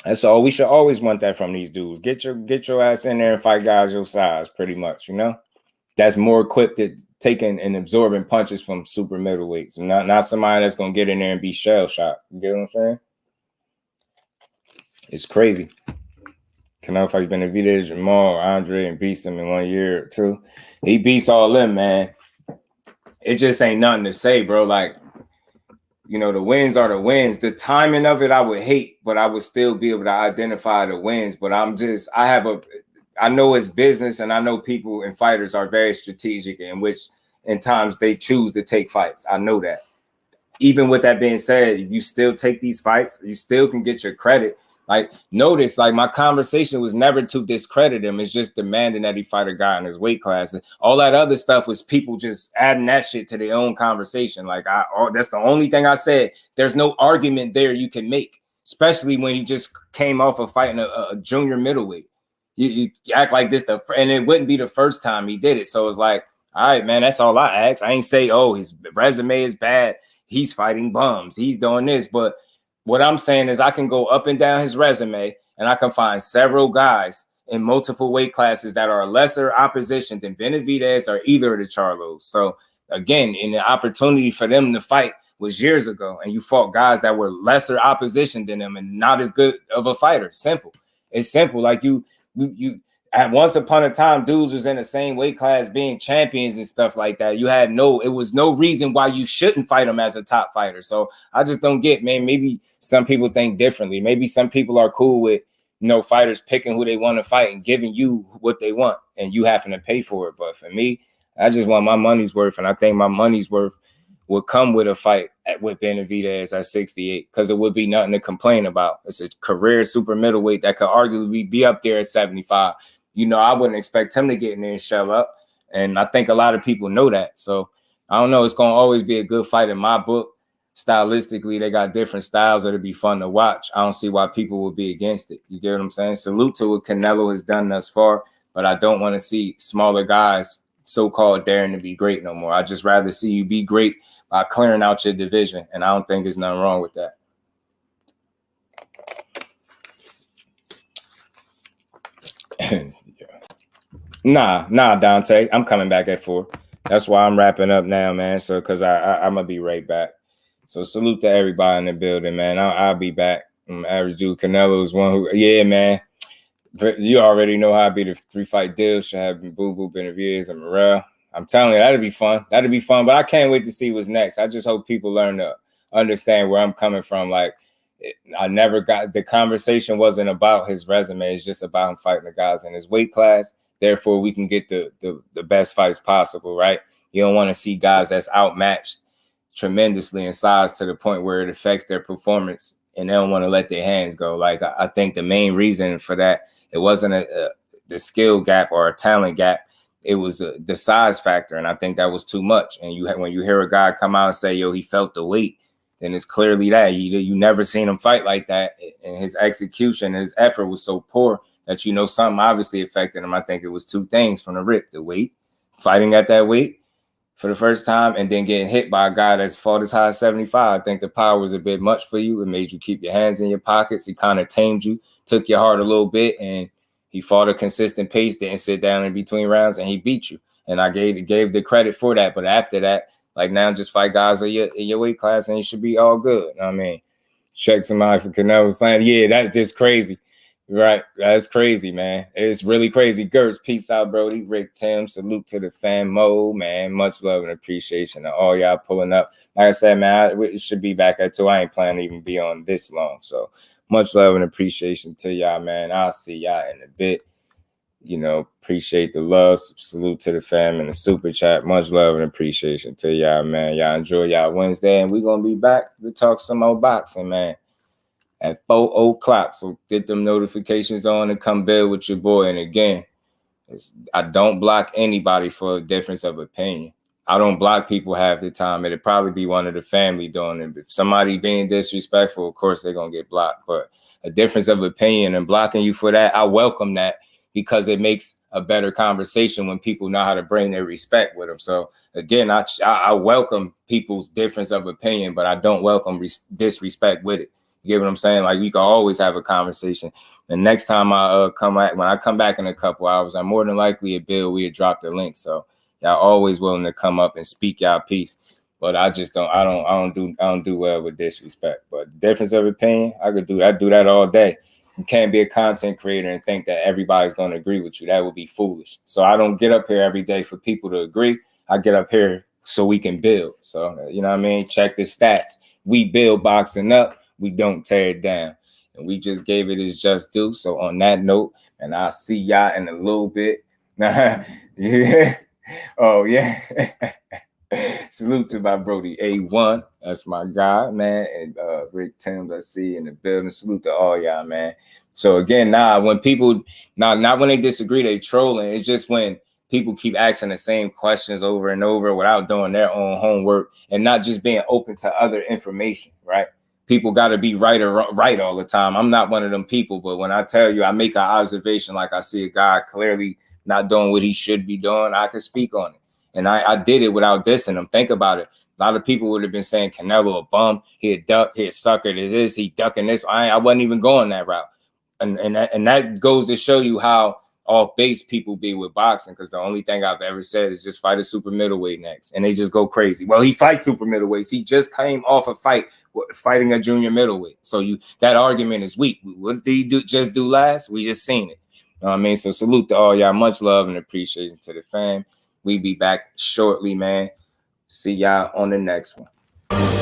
That's all. We should always want that from these dudes. Get your ass in there and fight guys your size, pretty much, That's more equipped at taking and absorbing punches from super middleweights. Not somebody that's going to get in there and be shell-shocked. You get what I'm saying? It's crazy. Canelo fight Benavidez, JERMALL, Andrade, and beats them in 1 year or two. He beats all them, man. It just ain't nothing to say, bro. Like, the wins are the wins. The timing of it, I would hate, but I would still be able to identify the wins. But I know it's business, and I know people and fighters are very strategic in which in times they choose to take fights. I know that. Even with that being said, you still take these fights, you still can get your credit. Like, notice, like, my conversation was never to discredit him. It's just demanding that he fight a guy in his weight class. And all that other stuff was people just adding that shit to their own conversation. Like, that's the only thing I said. There's no argument there you can make, especially when he just came off of fighting a junior middleweight. You act like this, and it wouldn't be the first time he did it. So it's like, all right, man, that's all I ask. I ain't say, oh, his resume is bad. He's fighting bums. He's doing this. But what I'm saying is I can go up and down his resume, and I can find several guys in multiple weight classes that are lesser opposition than Benavidez or either of the Charlos. So, again, in the opportunity for them to fight was years ago, and you fought guys that were lesser opposition than them and not as good of a fighter. Simple. It's simple. Like, at once upon a time, dudes was in the same weight class being champions and stuff like that. It was no reason why you shouldn't fight them as a top fighter. So I just don't get, man, maybe some people think differently. Maybe some people are cool with, fighters picking who they want to fight and giving you what they want and you having to pay for it. But for me, I just want my money's worth. And I think my money's worth would come with a fight with Benavidez at 68, because it would be nothing to complain about. It's a career super middleweight that could arguably be up there at 75. I wouldn't expect him to get in there and shell up. And I think a lot of people know that. So I don't know. It's going to always be a good fight in my book. Stylistically, they got different styles that'll be fun to watch. I don't see why people would be against it. You get what I'm saying? Salute to what Canelo has done thus far, but I don't want to see smaller guys so-called daring to be great no more. I'd just rather see you be great by clearing out your division, and I don't think there's nothing wrong with that. Nah, Dante. I'm coming back at 4. That's why I'm wrapping up now, man. So, because I'm going to be right back. So, salute to everybody in the building, man. I'll be back. Average dude Canelo is one who, yeah, man. You already know how I be the 3-fight deal. Should have Boo Boo, Benavidez, and Morrell. I'm telling you, that'd be fun. That'd be fun. But I can't wait to see what's next. I just hope people learn to understand where I'm coming from. Like, the conversation wasn't about his resume. It's just about him fighting the guys in his weight class. Therefore, we can get the best fights possible, right? You don't want to see guys that's outmatched tremendously in size to the point where it affects their performance and they don't want to let their hands go. Like, I think the main reason for that, it wasn't the skill gap or a talent gap. It was the size factor, and I think that was too much. And when you hear a guy come out and say, yo, he felt the weight, then it's clearly that. You never seen him fight like that, and his execution, his effort was so poor that something obviously affected him. I think it was 2 things from the rip: the weight, fighting at that weight for the first time, and then getting hit by a guy that's fought as high as 75. I think the power was a bit much for you. It made you keep your hands in your pockets. He kind of tamed you, took your heart a little bit, and he fought a consistent pace, didn't sit down in between rounds, and he beat you. And I gave the credit for that. But after that, like, now just fight guys in your weight class and you should be all good. I mean, check somebody for Canelo saying, yeah, that's just crazy. Right. That's crazy, man. It's really crazy. Gertz, peace out, Brody. Rick, Tim, salute to the fan mode, man. Much love and appreciation to all y'all pulling up. Like I said, man, it should be back at 2. I ain't planning to even be on this long. So much love and appreciation to y'all, man. I'll see y'all in a bit. Appreciate the love. Salute to the fam in the super chat. Much love and appreciation to y'all, man. Y'all enjoy y'all Wednesday, and we're going to be back to talk some more boxing, man, at 4 o'clock. So get them notifications on and come build with your boy. And again, I don't block anybody for a difference of opinion. I don't block people half the time. It'd probably be one of the family doing it. If somebody being disrespectful, of course they're going to get blocked. But a difference of opinion and blocking you for that, I welcome that, because it makes a better conversation when people know how to bring their respect with them. So again, I welcome people's difference of opinion, but I don't welcome disrespect with it. You get what I'm saying? Like, we can always have a conversation. The next time when I come back in a couple hours, I'm more than likely at Bill. We had dropped the link, so y'all always willing to come up and speak y'all piece. But I just don't. I don't do well with disrespect. But difference of opinion, I do that all day. You can't be a content creator and think that everybody's going to agree with you. That would be foolish. So I don't get up here every day for people to agree. I get up here so we can build. So, you know what I mean? Check the stats. We build boxing up. We don't tear it down. And we just gave it its just due. So on that note, and I'll see y'all in a little bit. Yeah. Oh, yeah. Salute to my Brody A1. That's my guy, man. And Rick Tim, let's see, in the building. Salute to all y'all, man. So again, when people, not when they disagree, they trolling. It's just when people keep asking the same questions over and over without doing their own homework and not just being open to other information, right? People got to be right all the time. I'm not one of them people, but when I tell you, I make an observation, like I see a guy clearly not doing what he should be doing, I can speak on it. And I did it without dissing him. Think about it. A lot of people would have been saying Canelo a bum, he a duck, he a sucker, he ducking this. I wasn't even going that route. And that goes to show you how off base people be with boxing, because the only thing I've ever said is just fight a super middleweight next. And they just go crazy. Well, he fights super middleweights. He just came off a fight fighting a junior middleweight. So that argument is weak. What did he just do last? We just seen it. know what I mean? So salute to all y'all. Much love and appreciation to the fam. We be back shortly, man. See y'all on the next one.